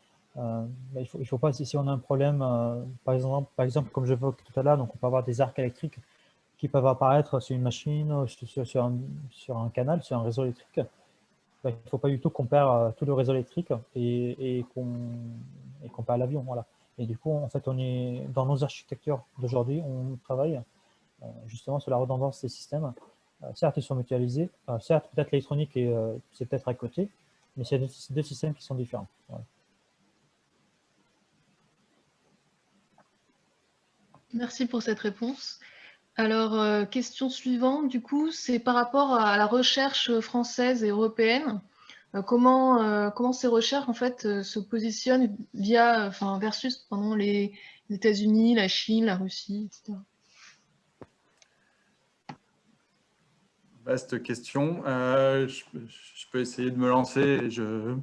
si on a un problème, par exemple, comme j'évoquais tout à l'heure, donc on peut avoir des arcs électriques qui peuvent apparaître sur une machine, sur un canal, sur un réseau électrique. Il ne faut pas du tout qu'on perd tout le réseau électrique et qu'on perd l'avion. Voilà. Et du coup, en fait, on est dans nos architectures d'aujourd'hui, on travaille justement sur la redondance des systèmes. Certes, ils sont mutualisés. Certes, peut-être l'électronique c'est peut-être à côté, mais c'est deux systèmes qui sont différents. Voilà. Merci pour cette réponse. Alors, question suivante, du coup, c'est par rapport à la recherche française et européenne. Comment ces recherches en fait se positionnent versus pendant les États-Unis, la Chine, la Russie, etc. Vaste question. Je peux essayer de me lancer et je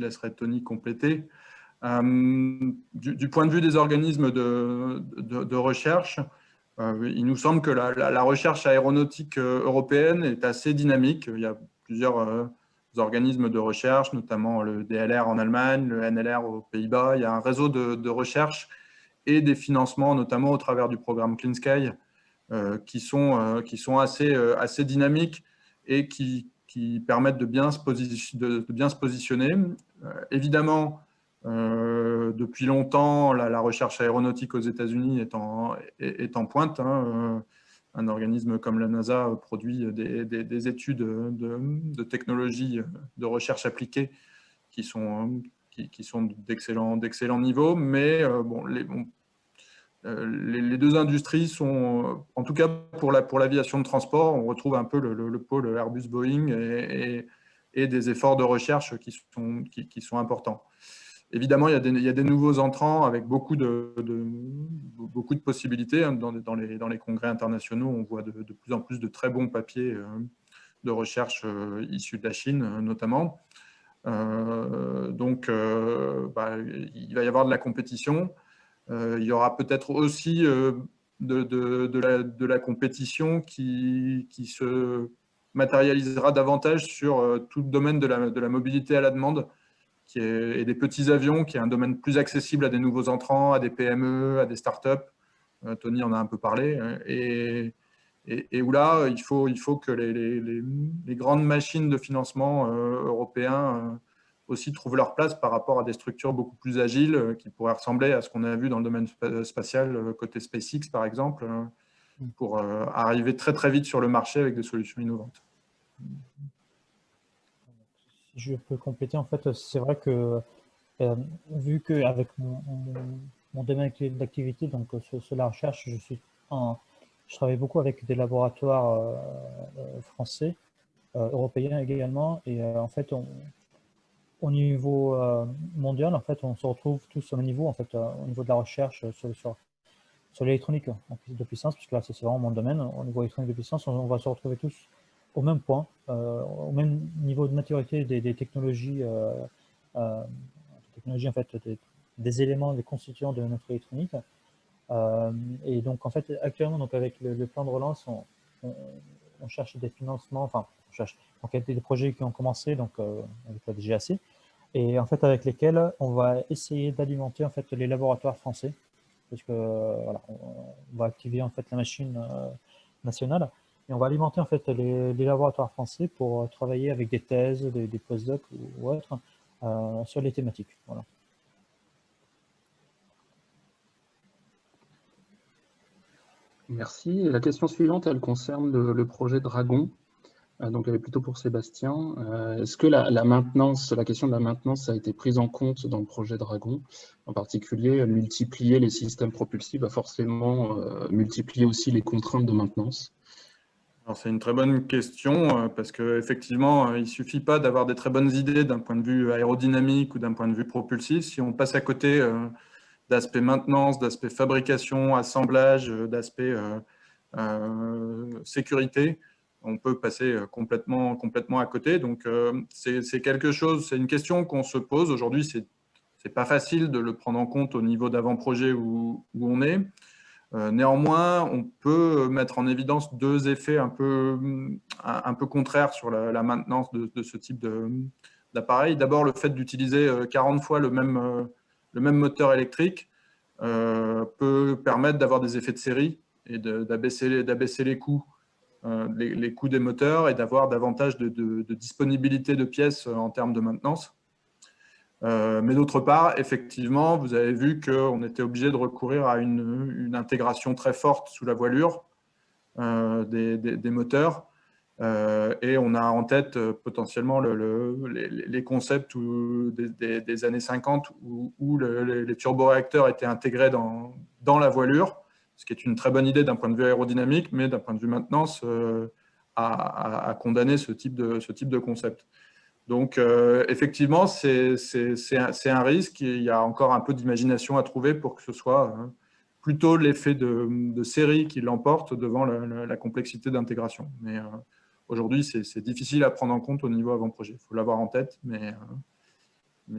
laisserai Tony compléter. Du point de vue des organismes de recherche, il nous semble que la recherche aéronautique européenne est assez dynamique. Il y a plusieurs organismes de recherche, notamment le DLR en Allemagne, le NLR aux Pays-Bas. Il y a un réseau de recherche et des financements, notamment au travers du programme Clean Sky, qui sont assez dynamiques et qui permettent de bien se positionner. Évidemment, depuis longtemps, la recherche aéronautique aux États-Unis est en pointe. Hein. Un organisme comme la NASA produit des études de technologies de recherche appliquée qui sont d'excellent niveau, mais les deux industries sont, en tout cas pour l'aviation de transport, on retrouve un peu le pôle Airbus-Boeing et des efforts de recherche qui sont importants. Évidemment, il y a des nouveaux entrants avec beaucoup de possibilités. Dans les congrès internationaux, on voit de plus en plus de très bons papiers de recherche issus de la Chine, notamment. Donc, il va y avoir de la compétition. Il y aura peut-être aussi de la compétition qui se matérialisera davantage sur tout le domaine de la mobilité à la demande et des petits avions, qui est un domaine plus accessible à des nouveaux entrants, à des PME, à des startups. Tony en a un peu parlé. Et où là, il faut que les grandes machines de financement européens aussi trouvent leur place par rapport à des structures beaucoup plus agiles qui pourraient ressembler à ce qu'on a vu dans le domaine spatial côté SpaceX, par exemple, pour arriver très très vite sur le marché avec des solutions innovantes. Si je peux compléter, en fait, c'est vrai que vu qu'avec mon domaine d'activité, donc sur la recherche, je travaille beaucoup avec des laboratoires français, européens également, et en fait, au niveau mondial, en fait, on se retrouve tous au même niveau, en fait, au niveau de la recherche sur l'électronique de puissance, puisque là, c'est vraiment mon domaine. Au niveau électronique de puissance, on va se retrouver tous au même point, au même niveau de maturité des technologies, en fait, des éléments, des constituants de notre électronique. Et donc, en fait, actuellement, donc, avec le plan de relance, on cherche des financements, enfin, donc, il y a des projets qui ont commencé, donc, avec la DGAC, et en fait, avec lesquels on va essayer d'alimenter en fait, les laboratoires français, parce que voilà, on va activer en fait, la machine nationale, et on va alimenter en fait, les laboratoires français pour travailler avec des thèses, des post-docs ou autres, sur les thématiques. Voilà. Merci. La question suivante, elle concerne le projet Dragon. Donc, elle est plutôt pour Sébastien. Est-ce que la question de la maintenance a été prise en compte dans le projet Dragon? En particulier, multiplier les systèmes propulsifs va forcément multiplier aussi les contraintes de maintenance. C'est une très bonne question parce qu'effectivement, il ne suffit pas d'avoir des très bonnes idées d'un point de vue aérodynamique ou d'un point de vue propulsif. Si on passe à côté d'aspect maintenance, d'aspect fabrication, assemblage, d'aspect sécurité, on peut passer complètement à côté. Donc, c'est quelque chose, c'est une question qu'on se pose. Aujourd'hui, c'est pas facile de le prendre en compte au niveau d'avant-projet où on est. Néanmoins, on peut mettre en évidence deux effets un peu contraires sur la maintenance de ce type d'appareil. D'abord, le fait d'utiliser 40 fois le même moteur électrique peut permettre d'avoir des effets de série et d'abaisser les coûts des moteurs et d'avoir davantage de disponibilité de pièces en termes de maintenance. Mais d'autre part, effectivement, vous avez vu qu'on était obligé de recourir à une intégration très forte sous la voilure des moteurs Et on a en tête potentiellement les concepts des années 50 où les turboréacteurs étaient intégrés dans la voilure, ce qui est une très bonne idée d'un point de vue aérodynamique, mais d'un point de vue maintenance, à condamner ce type de concept. Donc, effectivement, c'est un risque. Il y a encore un peu d'imagination à trouver pour que ce soit plutôt l'effet de série qui l'emporte devant la complexité d'intégration. Mais aujourd'hui, c'est difficile à prendre en compte au niveau avant-projet. Il faut l'avoir en tête, mais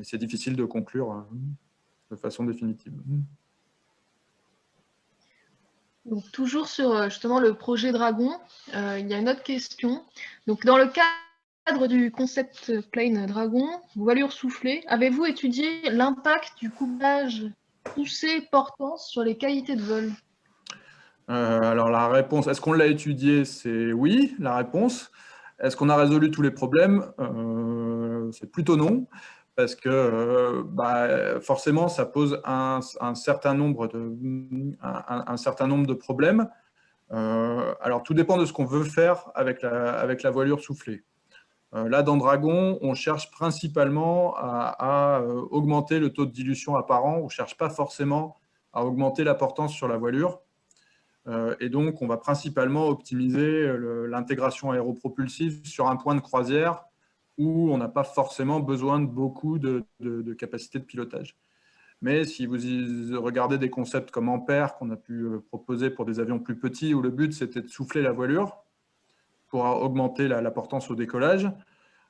c'est difficile de conclure de façon définitive. Donc, toujours sur justement le projet Dragon, il y a une autre question. Donc, dans le cadre du concept plane Dragon, voilure soufflée, avez-vous étudié l'impact du couplage poussée-portance sur les qualités de vol? Alors la réponse, est-ce qu'on l'a étudié? C'est oui, la réponse. Est-ce qu'on a résolu tous les problèmes? C'est plutôt non, parce que forcément, ça pose un certain nombre de problèmes. Alors tout dépend de ce qu'on veut faire avec la voilure soufflée. Là, dans Dragon, on cherche principalement à augmenter le taux de dilution apparent. On ne cherche pas forcément à augmenter la portance sur la voilure. Et donc, on va principalement optimiser l'intégration aéropropulsive sur un point de croisière où on n'a pas forcément besoin de beaucoup de capacité de pilotage. Mais si vous regardez des concepts comme Ampère qu'on a pu proposer pour des avions plus petits, où le but c'était de souffler la voilure pour augmenter la portance au décollage,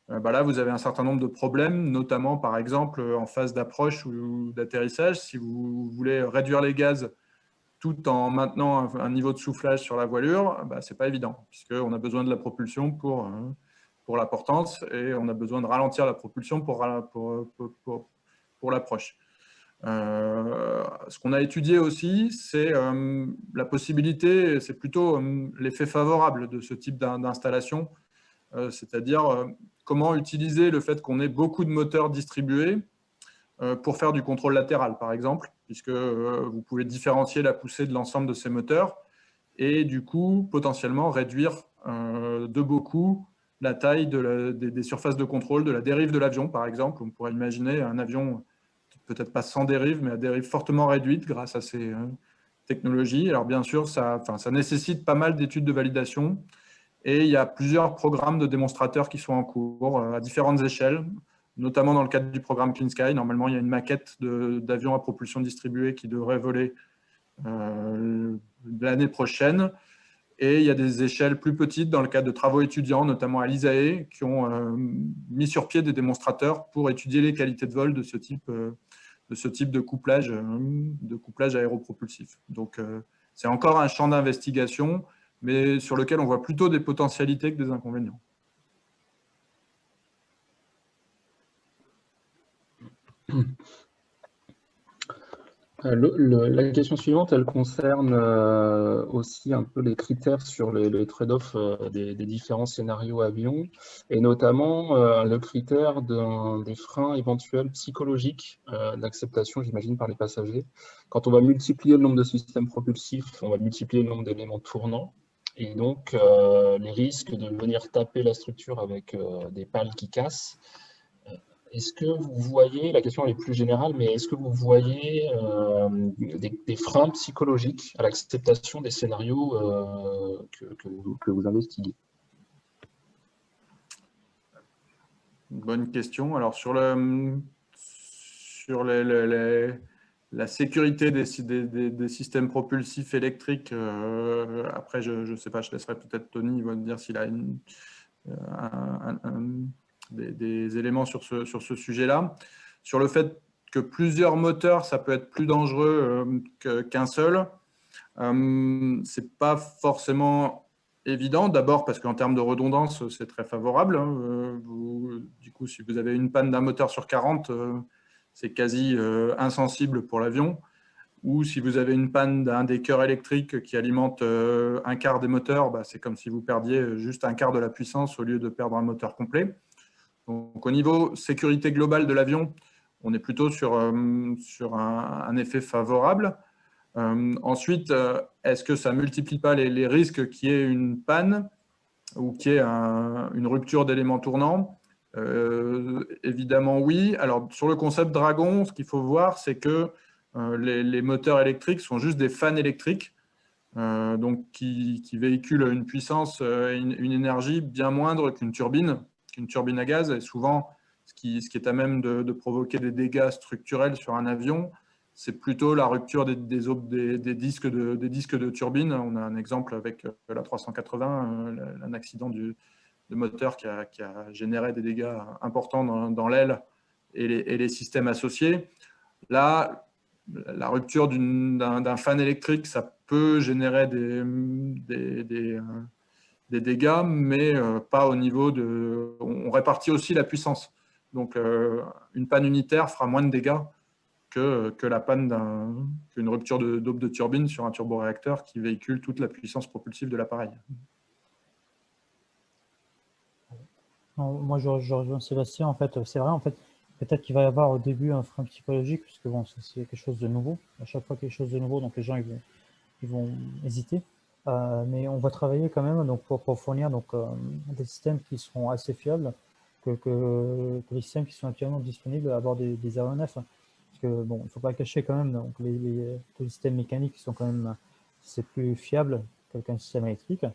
là vous avez un certain nombre de problèmes, notamment par exemple en phase d'approche ou d'atterrissage. Si vous voulez réduire les gaz tout en maintenant un niveau de soufflage sur la voilure, ce n'est pas évident, puisqu'on a besoin de la propulsion pour la portance et on a besoin de ralentir la propulsion pour l'approche. Ce qu'on a étudié aussi, c'est la possibilité, c'est plutôt l'effet favorable de ce type d'installation, c'est-à-dire comment utiliser le fait qu'on ait beaucoup de moteurs distribués pour faire du contrôle latéral, par exemple, puisque vous pouvez différencier la poussée de l'ensemble de ces moteurs et du coup, potentiellement réduire de beaucoup la taille des surfaces de contrôle, de la dérive de l'avion, par exemple. On pourrait imaginer un avion, peut-être pas sans dérive, mais à dérive fortement réduite grâce à ces technologies. Alors bien sûr, ça nécessite pas mal d'études de validation et il y a plusieurs programmes de démonstrateurs qui sont en cours à différentes échelles, notamment dans le cadre du programme Clean Sky. Normalement, il y a une maquette d'avions à propulsion distribuée qui devrait voler l'année prochaine. Et il y a des échelles plus petites dans le cadre de travaux étudiants, notamment à l'ISAE, qui ont mis sur pied des démonstrateurs pour étudier les qualités de vol de ce type de couplage aéropropulsif. Donc, c'est encore un champ d'investigation, mais sur lequel on voit plutôt des potentialités que des inconvénients. La question suivante, elle concerne aussi un peu les critères sur les trade-offs des différents scénarios avions, et notamment le critère des freins éventuels psychologiques d'acceptation, j'imagine, par les passagers. Quand on va multiplier le nombre de systèmes propulsifs, on va multiplier le nombre d'éléments tournants, et donc les risques de venir taper la structure avec des pales qui cassent. Est-ce que vous voyez, la question est plus générale, mais est-ce que vous voyez des freins psychologiques à l'acceptation des scénarios que vous investiguez? Bonne question. Alors, sur la sécurité des systèmes propulsifs électriques, après, je ne sais pas, je laisserai peut-être Tony, il va me dire s'il a des éléments sur ce sujet-là. Sur le fait que plusieurs moteurs, ça peut être plus dangereux qu'un seul, c'est pas forcément évident. D'abord parce qu'en termes de redondance, c'est très favorable. Du coup, si vous avez une panne d'un moteur sur 40, c'est quasi insensible pour l'avion. Ou si vous avez une panne d'un des cœurs électriques qui alimente un quart des moteurs, c'est comme si vous perdiez juste un quart de la puissance au lieu de perdre un moteur complet. Donc, au niveau sécurité globale de l'avion, on est plutôt sur un effet favorable. Ensuite, est-ce que ça ne multiplie pas les risques qu'il y ait une panne? ou qu'il y ait une rupture d'éléments tournants? Évidemment, oui. Alors, sur le concept Dragon, ce qu'il faut voir, c'est que les moteurs électriques sont juste des fans électriques, donc qui véhiculent une puissance, une énergie bien moindre qu'une turbine à gaz. Et souvent, ce qui est à même de provoquer des dégâts structurels sur un avion, c'est plutôt la rupture des disques de turbine. On a un exemple avec la 380, un accident de moteur qui a généré des dégâts importants dans l'aile et les systèmes associés. Là, la rupture d'un fan électrique, ça peut générer des dégâts, mais pas au niveau de... On répartit aussi la puissance. Donc, une panne unitaire fera moins de dégâts que la panne qu'une rupture d'aube de turbine sur un turboréacteur qui véhicule toute la puissance propulsive de l'appareil. Moi, je rejoins Sébastien. En fait, c'est vrai, en fait, peut-être qu'il va y avoir au début un frein psychologique, puisque bon, c'est quelque chose de nouveau. À chaque fois quelque chose de nouveau, donc les gens ils vont hésiter. Mais on va travailler quand même donc, pour fournir donc, des systèmes qui seront assez fiables que les systèmes qui sont actuellement disponibles à bord des aéronefs. Parce que bon, il ne faut pas cacher quand même, donc tous les systèmes mécaniques sont quand même, c'est plus fiable qu'un système électrique.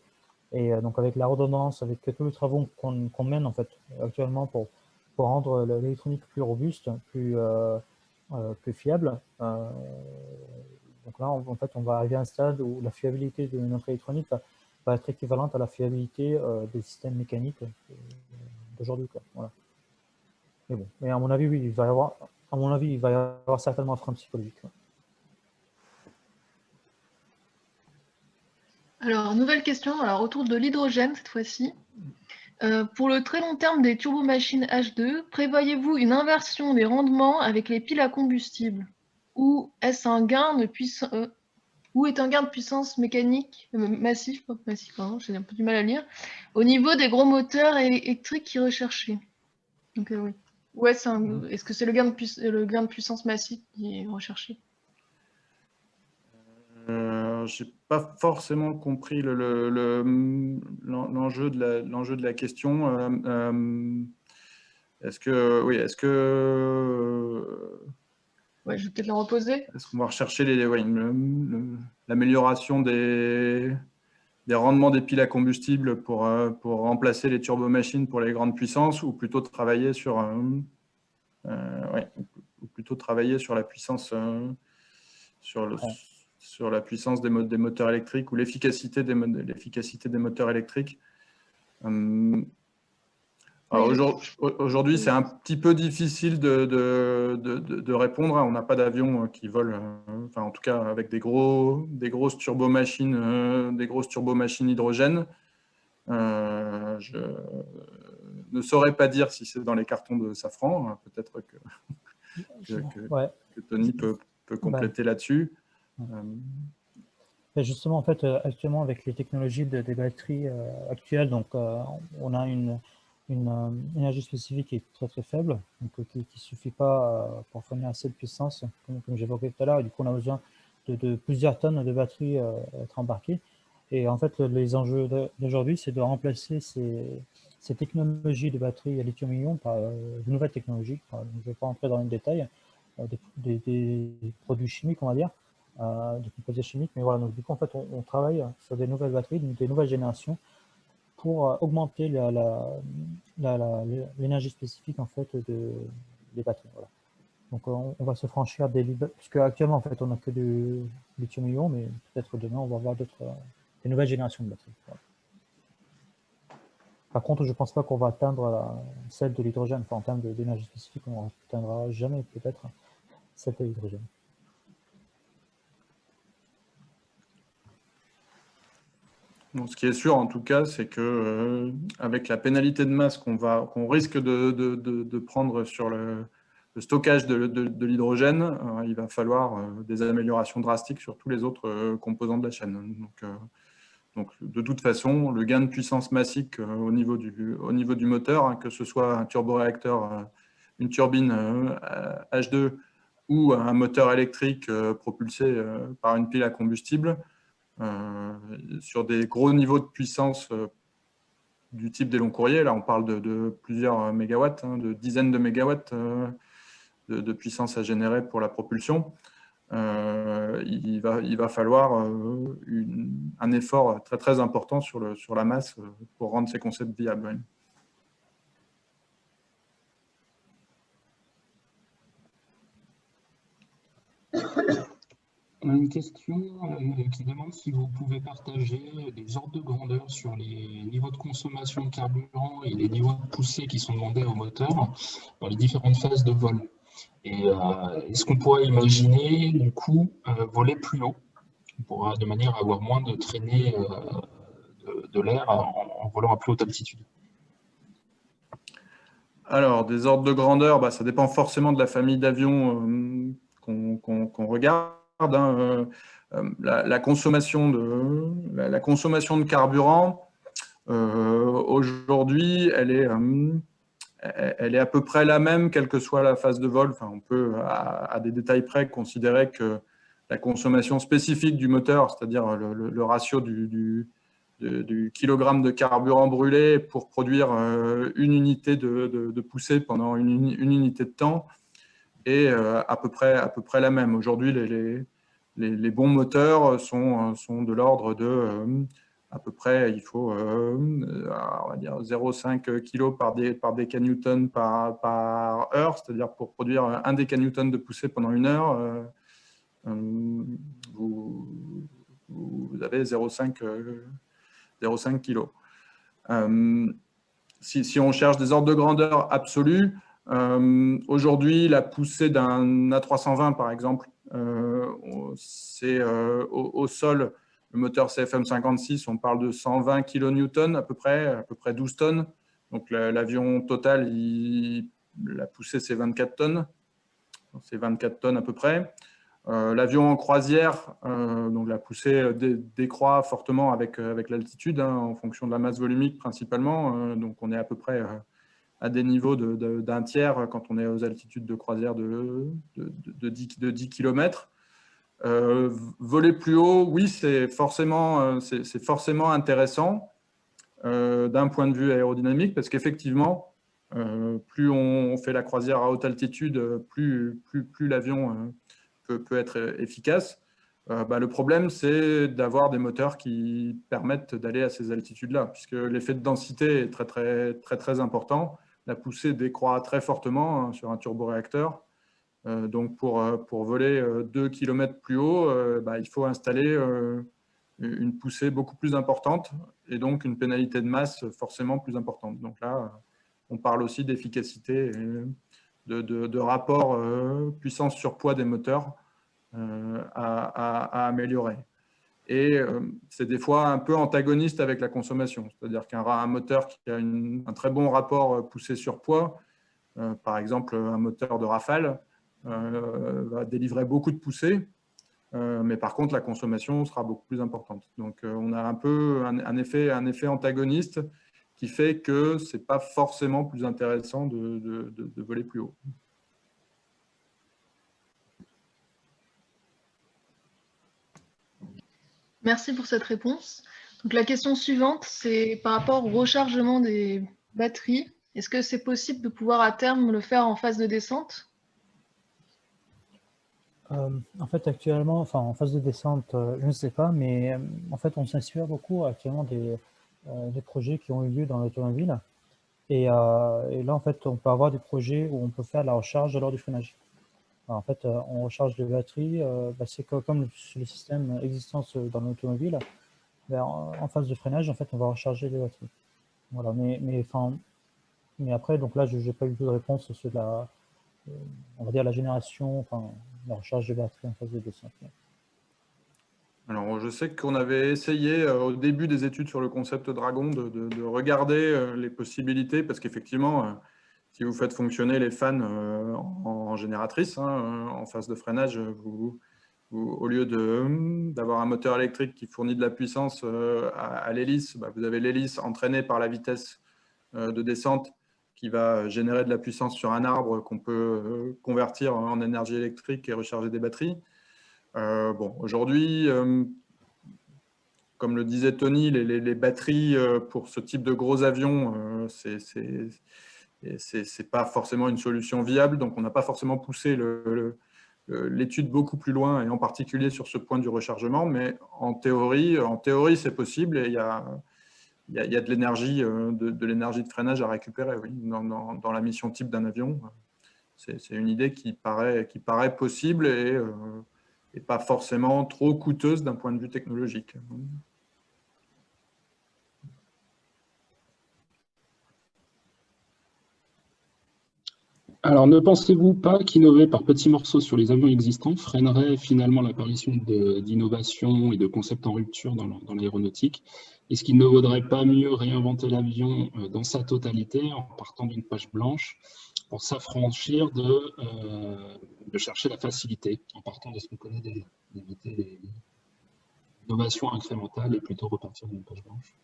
Et donc avec la redondance, avec tous les travaux qu'on mène en fait actuellement pour rendre l'électronique plus robuste, plus fiable. Donc là, en fait, on va arriver à un stade où la fiabilité de notre électronique va être équivalente à la fiabilité des systèmes mécaniques d'aujourd'hui. Voilà. Mais bon, mais à mon avis, oui, il va y avoir certainement un frein psychologique. Alors, nouvelle question, alors autour de l'hydrogène cette fois-ci. Pour le très long terme des turbomachines H2, prévoyez-vous une inversion des rendements avec les piles à combustible? Ou est-ce un gain de puissance mécanique massif, pardon, j'ai un peu du mal à lire, au niveau des gros moteurs électriques qui recherchés? Donc oui. Ou est-ce que c'est le gain de puissance massif qui est recherché? Je n'ai pas forcément compris l'enjeu de la question. Est-ce que... Ouais, je vais peut-être la reposer. Est-ce qu'on va rechercher l'amélioration des rendements des piles à combustible pour remplacer les turbomachines pour les grandes puissances, ou plutôt travailler sur la puissance sur la puissance des moteurs électriques, ou l'efficacité des moteurs électriques? Aujourd'hui, c'est un petit peu difficile de répondre. On n'a pas d'avions qui volent, enfin, en tout cas avec des grosses turbomachines hydrogène. Je ne saurais pas dire si c'est dans les cartons de Safran. Peut-être que Tony peut compléter là-dessus. Justement, en fait, actuellement, avec les technologies des batteries actuelles, donc, on a une énergie spécifique qui est très très faible, donc qui ne suffit pas pour fournir assez de puissance, comme j'évoquais tout à l'heure. Du coup, on a besoin de plusieurs tonnes de batteries être embarquées. Et en fait, les enjeux d'aujourd'hui, c'est de remplacer ces technologies de batteries à lithium-ion par de nouvelles technologies. Je ne vais pas entrer dans le détail, des produits chimiques, on va dire, de composés chimiques. Mais voilà, donc du coup, en fait, on travaille sur des nouvelles batteries, des nouvelles générations, pour augmenter l'énergie spécifique en fait des batteries. Voilà. Donc on va se franchir des limites, puisque actuellement en fait on n'a que du lithium-ion, mais peut-être demain on va avoir des nouvelles générations de batteries. Voilà. Par contre, je ne pense pas qu'on va atteindre celle de l'hydrogène. Enfin, en termes d'énergie spécifique, on n'atteindra jamais peut-être celle de l'hydrogène. Donc, ce qui est sûr, en tout cas, c'est que avec la pénalité de masse qu'on risque de prendre sur le stockage de l'hydrogène, il va falloir des améliorations drastiques sur tous les autres composants de la chaîne. Donc, de toute façon, le gain de puissance massique au niveau du moteur, hein, que ce soit un turboréacteur, une turbine H2 ou un moteur électrique propulsé par une pile à combustible, sur des gros niveaux de puissance du type des longs courriers, là on parle de plusieurs mégawatts, hein, de dizaines de mégawatts de puissance à générer pour la propulsion, il va falloir un effort très très important sur la masse pour rendre ces concepts viables. Oui. On a une question qui demande si vous pouvez partager des ordres de grandeur sur les niveaux de consommation de carburant et les niveaux de poussée qui sont demandés au moteur dans les différentes phases de vol. Et est-ce qu'on pourrait imaginer, du coup, voler plus haut de manière à avoir moins de traînées de l'air en volant à plus haute altitude? Alors, des ordres de grandeur, bah, ça dépend forcément de la famille d'avions qu'on regarde. Hein. La consommation de carburant, aujourd'hui, elle est à peu près la même, quelle que soit la phase de vol. Enfin, on peut, à des détails près, considérer que la consommation spécifique du moteur, c'est-à-dire le ratio du kilogramme de carburant brûlé pour produire une unité de poussée pendant une unité de temps, est à peu près la même. Aujourd'hui, les bons moteurs sont de l'ordre de à peu près, il faut on va dire 0,5 kg par décanewton par heure, c'est-à-dire pour produire 1 décanewton de poussée pendant une heure, vous avez 0,5 kg. Si on cherche des ordres de grandeur absolus, aujourd'hui, la poussée d'un A320, par exemple, c'est au sol, le moteur CFM56, on parle de 120 kN à peu près 12 tonnes. Donc l'avion total, la poussée, c'est 24 tonnes. C'est 24 tonnes à peu près. L'avion en croisière, donc la poussée décroît fortement avec l'altitude, hein, en fonction de la masse volumique principalement. Donc on est à peu près à des niveaux d'un tiers quand on est aux altitudes de croisière de 10 km. Voler plus haut, oui, c'est forcément intéressant d'un point de vue aérodynamique, parce qu'effectivement, plus on fait la croisière à haute altitude, plus l'avion peut être efficace. Le problème, c'est d'avoir des moteurs qui permettent d'aller à ces altitudes-là, puisque l'effet de densité est très important. La poussée décroît très fortement, hein, sur un turboréacteur. Donc, pour voler 2 km plus haut, il faut installer une poussée beaucoup plus importante et donc une pénalité de masse forcément plus importante. Donc là, on parle aussi d'efficacité et de rapport puissance sur poids des moteurs à améliorer. Et c'est des fois un peu antagoniste avec la consommation. C'est-à-dire qu'un moteur qui a un très bon rapport poussée sur poids, par exemple un moteur de Rafale, va délivrer beaucoup de poussée, mais par contre la consommation sera beaucoup plus importante. Donc on a un peu un effet antagoniste qui fait que ce n'est pas forcément plus intéressant de voler plus haut. Merci pour cette réponse. Donc, la question suivante, c'est par rapport au rechargement des batteries. Est-ce que c'est possible de pouvoir à terme le faire en phase de descente? En fait, actuellement, enfin, en phase de descente, je ne sais pas, mais en fait, on s'inspire beaucoup actuellement des projets qui ont eu lieu dans l'automobile. Et là, en fait, on peut avoir des projets où on peut faire la recharge lors du freinage. Alors, en fait, on recharge les batteries, c'est comme le système existant dans l'automobile. En phase de freinage, en fait, on va recharger les batteries. Voilà, mais après, donc là, je n'ai pas eu de réponse sur on va dire la génération, enfin, la recharge de batterie en phase de descente. Alors, je sais qu'on avait essayé au début des études sur le concept Dragon de regarder les possibilités, parce qu'effectivement, si vous faites fonctionner les fans en génératrice, hein, en phase de freinage, au lieu d'avoir un moteur électrique qui fournit de la puissance à l'hélice, vous avez l'hélice entraînée par la vitesse de descente qui va générer de la puissance sur un arbre qu'on peut convertir en énergie électrique et recharger des batteries. Bon, aujourd'hui, comme le disait Tony, les batteries pour ce type de gros avions, c'est pas forcément une solution viable, donc on n'a pas forcément poussé l'étude beaucoup plus loin, et en particulier sur ce point du rechargement, mais en théorie c'est possible, et il y a de l'énergie de freinage à récupérer, oui, dans la mission type d'un avion. C'est une idée qui paraît possible et pas forcément trop coûteuse d'un point de vue technologique. Alors, ne pensez-vous pas qu'innover par petits morceaux sur les avions existants freinerait finalement l'apparition d'innovations et de concepts en rupture dans l'aéronautique? Est-ce qu'il ne vaudrait pas mieux réinventer l'avion dans sa totalité en partant d'une page blanche pour s'affranchir de chercher la facilité, en partant de ce qu'on connaît déjà, d'éviter les innovations incrémentales et plutôt repartir d'une page blanche?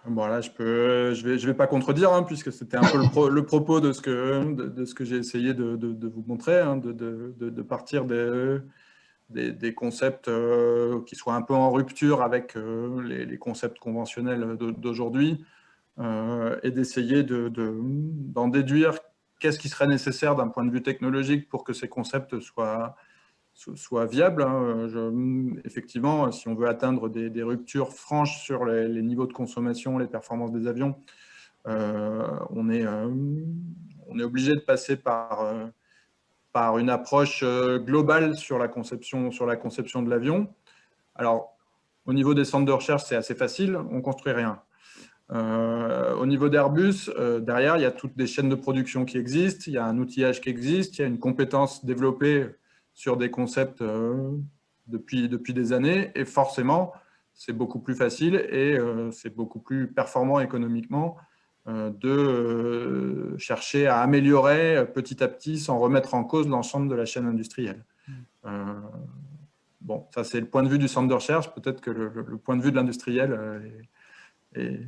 Bon, là, je vais pas contredire, hein, puisque c'était un peu le propos de ce que j'ai essayé de vous montrer, hein, de partir des concepts qui soient un peu en rupture avec les concepts conventionnels d'aujourd'hui, et d'essayer d'en déduire qu'est-ce qui serait nécessaire d'un point de vue technologique pour que ces concepts soient viables. Effectivement, si on veut atteindre des ruptures franches sur les niveaux de consommation, les performances des avions, on est obligé de passer par une approche globale sur la conception de l'avion. Alors, au niveau des centres de recherche, c'est assez facile, on ne construit rien. Au niveau d'Airbus, derrière, il y a toutes des chaînes de production qui existent, il y a un outillage qui existe, il y a une compétence développée sur des concepts depuis des années, et forcément, c'est beaucoup plus facile et c'est beaucoup plus performant économiquement de chercher à améliorer petit à petit sans remettre en cause l'ensemble de la chaîne industrielle. Bon, ça c'est le point de vue du centre de recherche, peut-être que le point de vue de l'industriel est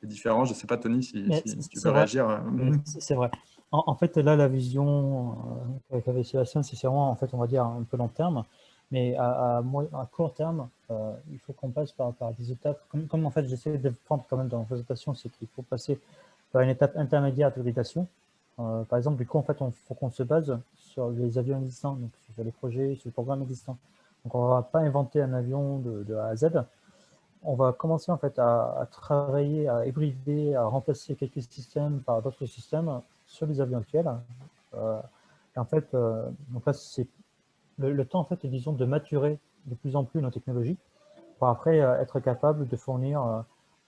différent. Je ne sais pas, Tony, si tu veux réagir. C'est vrai. En fait, là, la vision qu'avait Sébastien, c'est vraiment, en fait, on va dire, un peu long terme. Mais à court terme, il faut qu'on passe par des étapes. Comme en fait, j'essaie de prendre quand même dans la présentation, c'est qu'il faut passer par une étape intermédiaire de validation. Par exemple, du coup, en fait, il faut qu'on se base sur les avions existants, donc sur les projets, sur le programme existant. Donc, on ne va pas inventer un avion de A à Z. On va commencer en fait à travailler, à hybrider, à remplacer quelques systèmes par d'autres systèmes sur les avions actuels. Et en fait, donc là, c'est le temps en fait, disons, de maturer de plus en plus nos technologies pour après être capable de fournir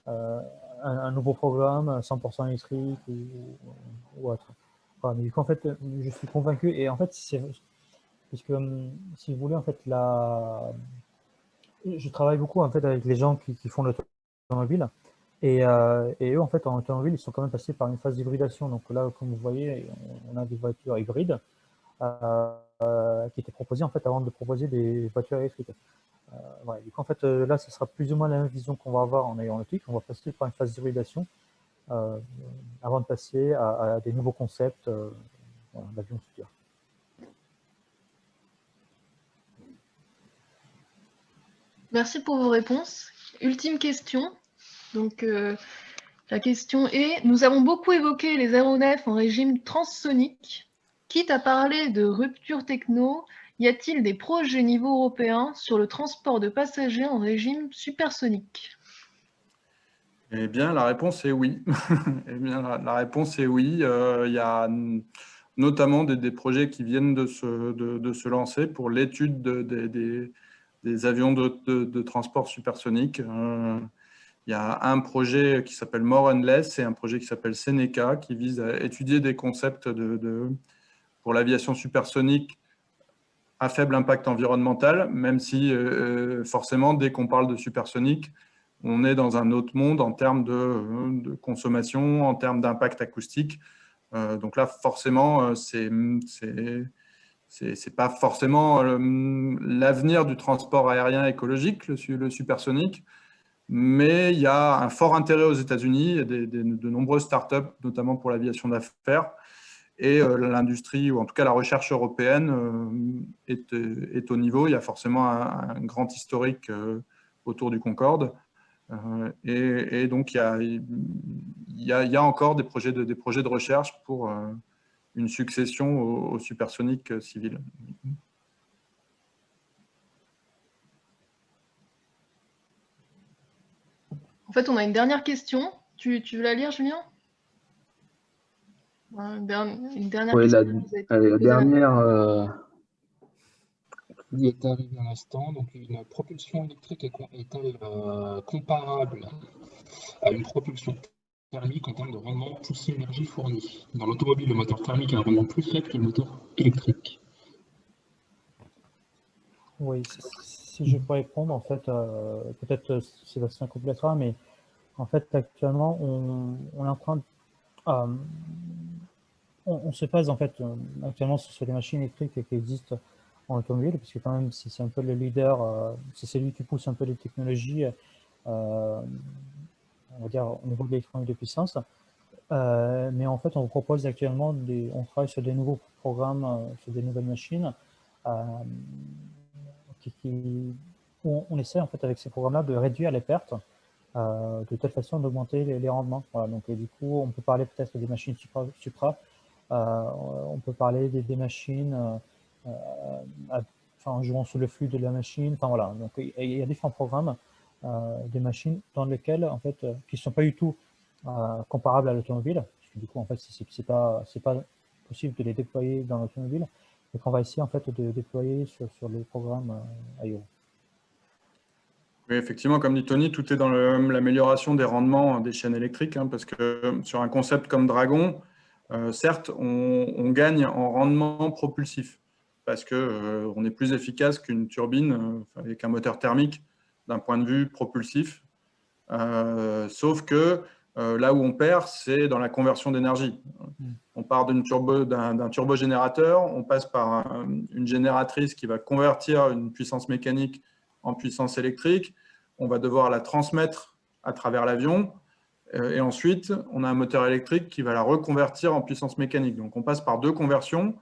un nouveau programme 100% électrique ou autre. Voilà, mais du coup, en fait, je suis convaincu et en fait, puisque si vous voulez, en fait, je travaille beaucoup en fait avec les gens qui font l'automobile et eux en fait en automobile ils sont quand même passés par une phase d'hybridation. Donc là, comme vous voyez, on a des voitures hybrides qui étaient proposées en fait avant de proposer des voitures électriques. Voilà. Du coup en fait là, ce sera plus ou moins la même vision qu'on va avoir en aéronautique. On va passer par une phase d'hybridation avant de passer à des nouveaux concepts d'avions futurs. Merci pour vos réponses. Ultime question. Donc, la question est, nous avons beaucoup évoqué les aéronefs en régime transsonique. Quitte à parler de rupture techno, y a-t-il des projets niveau européen sur le transport de passagers en régime supersonique? Eh bien, la réponse est oui. Eh bien, la réponse est oui. Il y a notamment des projets qui viennent de se lancer pour l'étude des avions de transport supersonique. Il y a un projet qui s'appelle More and Less et un projet qui s'appelle Seneca qui vise à étudier des concepts pour l'aviation supersonique à faible impact environnemental, même si forcément, dès qu'on parle de supersonique, on est dans un autre monde en termes de consommation, en termes d'impact acoustique. Donc là, forcément, c'est pas forcément l'avenir du transport aérien écologique, le supersonique, mais il y a un fort intérêt aux États-Unis, il y a de nombreuses startups, notamment pour l'aviation d'affaires, et l'industrie, ou en tout cas la recherche européenne, est au niveau. Il y a forcément un grand historique autour du Concorde. Et donc, il y a encore des projets de recherche pour une succession au supersonique civil. En fait, on a une dernière question. Tu veux la lire, Julien? Une dernière Oui, question. la dernière qui est arrivée à l'instant, donc une propulsion électrique est-elle comparable à une propulsion thermique en termes de rendement poussée énergie fournie? Dans l'automobile, le moteur thermique a un rendement plus faible que le moteur électrique. Oui, si je peux répondre, en fait, peut-être Sébastien complétera, mais en fait, actuellement, on est en train de, on se base en fait actuellement sur les machines électriques qui existent en automobile, puisque quand même c'est un peu le leader, c'est celui qui pousse un peu les technologies, on va dire au niveau de l'électronique de puissance. Mais en fait, on propose actuellement, on travaille sur des nouveaux programmes, sur des nouvelles machines, où on essaie en fait avec ces programmes-là de réduire les pertes, de telle façon d'augmenter les rendements. Voilà, donc du coup, on peut parler peut-être des machines supra, on peut parler des machines en jouant sur le flux de la machine. Enfin voilà, donc il y a différents programmes des machines dans lesquelles en fait qui ne sont pas du tout comparables à l'automobile, parce que du coup en fait c'est pas possible de les déployer dans l'automobile, et qu'on va essayer en fait de déployer sur les programmes ailleurs. Oui, effectivement, comme dit Tony, tout est dans l'amélioration des rendements des chaînes électriques, hein, parce que sur un concept comme Dragon, certes, on gagne en rendement propulsif, parce qu'on est plus efficace qu'une turbine avec un moteur thermique d'un point de vue propulsif, sauf que là où on perd, c'est dans la conversion d'énergie. On part d'un turbogénérateur, on passe par une génératrice qui va convertir une puissance mécanique en puissance électrique. On va devoir la transmettre à travers l'avion. Et ensuite, on a un moteur électrique qui va la reconvertir en puissance mécanique. Donc, on passe par deux conversions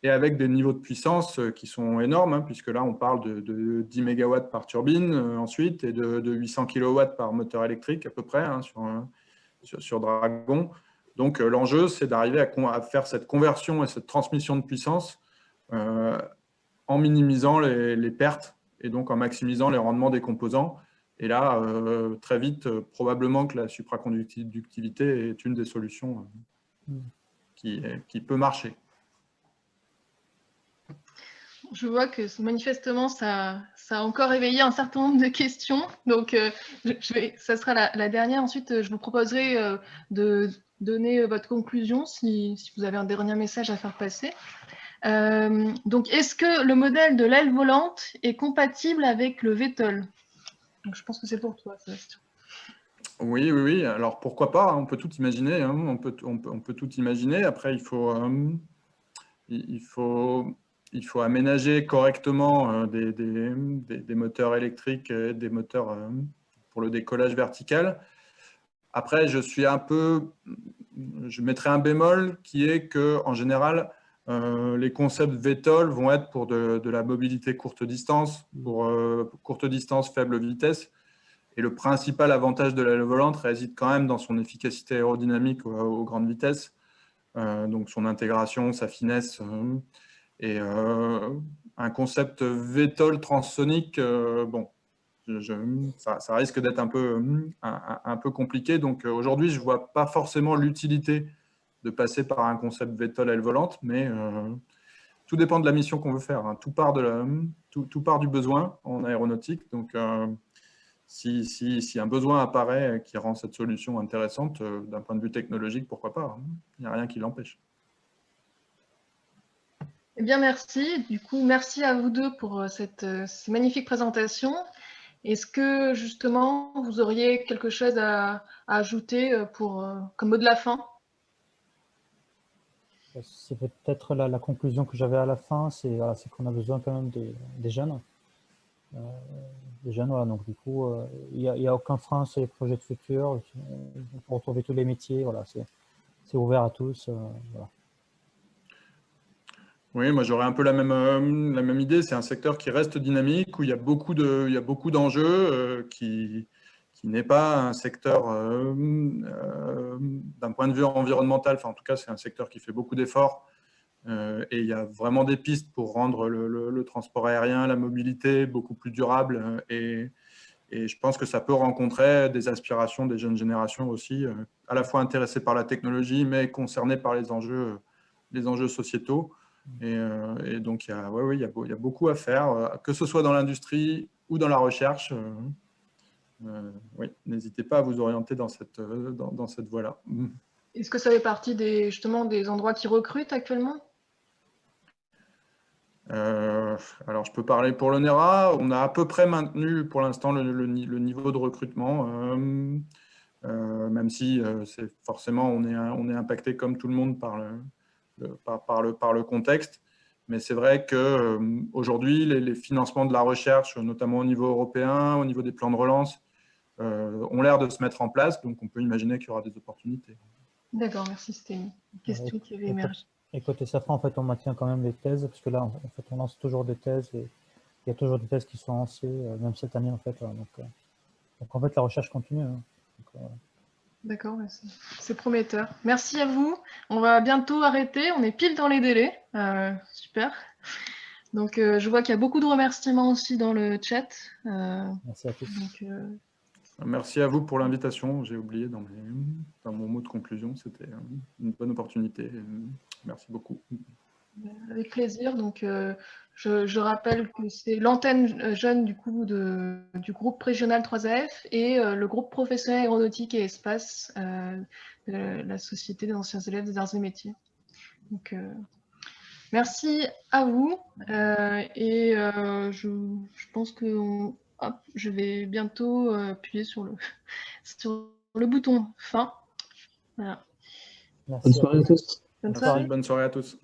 et avec des niveaux de puissance qui sont énormes, hein, puisque là, on parle de 10 MW par turbine ensuite et de 800 kW par moteur électrique à peu près hein, sur Dragon. Donc, l'enjeu, c'est d'arriver à faire cette conversion et cette transmission de puissance en minimisant les pertes et donc en maximisant les rendements des composants. Et là, très vite, probablement que la supraconductivité est une des solutions qui peut marcher. Je vois que manifestement, ça a encore éveillé un certain nombre de questions. Donc, ça sera la dernière. Ensuite, je vous proposerai de donner votre conclusion si vous avez un dernier message à faire passer. Donc, est-ce que le modèle de l'aile volante est compatible avec le VTOL? Donc, je pense que c'est pour toi, Sébastien. Oui. Alors, pourquoi pas? On peut tout imaginer. Hein. On peut tout imaginer. Après, il faut aménager correctement des moteurs électriques et des moteurs pour le décollage vertical. Après, je mettrai un bémol qui est qu'en général, les concepts VTOL vont être pour de la mobilité courte distance, pour courte distance, faible vitesse. Et le principal avantage de l'aile volante réside quand même dans son efficacité aérodynamique aux grandes vitesses, donc son intégration, sa finesse. Et un concept VTOL transsonique, bon, ça risque d'être un peu compliqué. Donc aujourd'hui, je ne vois pas forcément l'utilité de passer par un concept VTOL aile volante, mais tout dépend de la mission qu'on veut faire. Hein. Tout part du besoin en aéronautique. Donc, si un besoin apparaît qui rend cette solution intéressante d'un point de vue technologique, pourquoi pas? Hein. Il n'y a rien qui l'empêche. Eh bien, merci. Du coup, merci à vous deux pour ces magnifiques présentations. Est-ce que, justement, vous auriez quelque chose à ajouter comme mot de la fin? C'est peut-être la conclusion que j'avais à la fin, c'est qu'on a besoin quand même des jeunes. Voilà, donc du coup, il n'y a aucun frein sur les projets de futur. On peut retrouver tous les métiers, voilà, c'est ouvert à tous. Voilà. Oui, moi j'aurais un peu la même idée. C'est un secteur qui reste dynamique, où il y a beaucoup d'enjeux, qui n'est pas un secteur d'un point de vue environnemental. Enfin, en tout cas, c'est un secteur qui fait beaucoup d'efforts. Et il y a vraiment des pistes pour rendre le transport aérien, la mobilité beaucoup plus durable. Et je pense que ça peut rencontrer des aspirations des jeunes générations aussi, à la fois intéressées par la technologie, mais concernées par les enjeux sociétaux. Et donc, il y a beaucoup à faire, que ce soit dans l'industrie ou dans la recherche. Oui, n'hésitez pas à vous orienter dans cette voie-là. Est-ce que ça fait partie justement des endroits qui recrutent actuellement? Alors, je peux parler pour l'ONERA. On a à peu près maintenu pour l'instant le niveau de recrutement, même si forcément on est impacté comme tout le monde par le contexte. Mais c'est vrai qu'aujourd'hui, les financements de la recherche, notamment au niveau européen, au niveau des plans de relance, ont l'air de se mettre en place. Donc, on peut imaginer qu'il y aura des opportunités. D'accord, merci. C'était une question qui avait émergé. Et côté Safran, en fait, on maintient quand même les thèses, parce que là, en fait, on lance toujours des thèses, et il y a toujours des thèses qui sont lancées, même cette année, en fait. Donc en fait, la recherche continue. Hein. D'accord, c'est prometteur. Merci à vous. On va bientôt arrêter. On est pile dans les délais. Super. Donc, je vois qu'il y a beaucoup de remerciements aussi dans le chat. Merci à tous. Donc, merci à vous pour l'invitation. J'ai oublié dans mon mot de conclusion. C'était une bonne opportunité. Merci beaucoup. avec plaisir. Donc, je rappelle que c'est l'antenne jeune du coup du groupe régional 3AF et le groupe professionnel aéronautique et espace de la Société des anciens élèves des arts et métiers. Donc, merci à vous. Et je pense que je vais bientôt appuyer sur le bouton fin. Voilà. Merci Bonne soirée à tous. Bonne soirée. Bonne soirée à tous.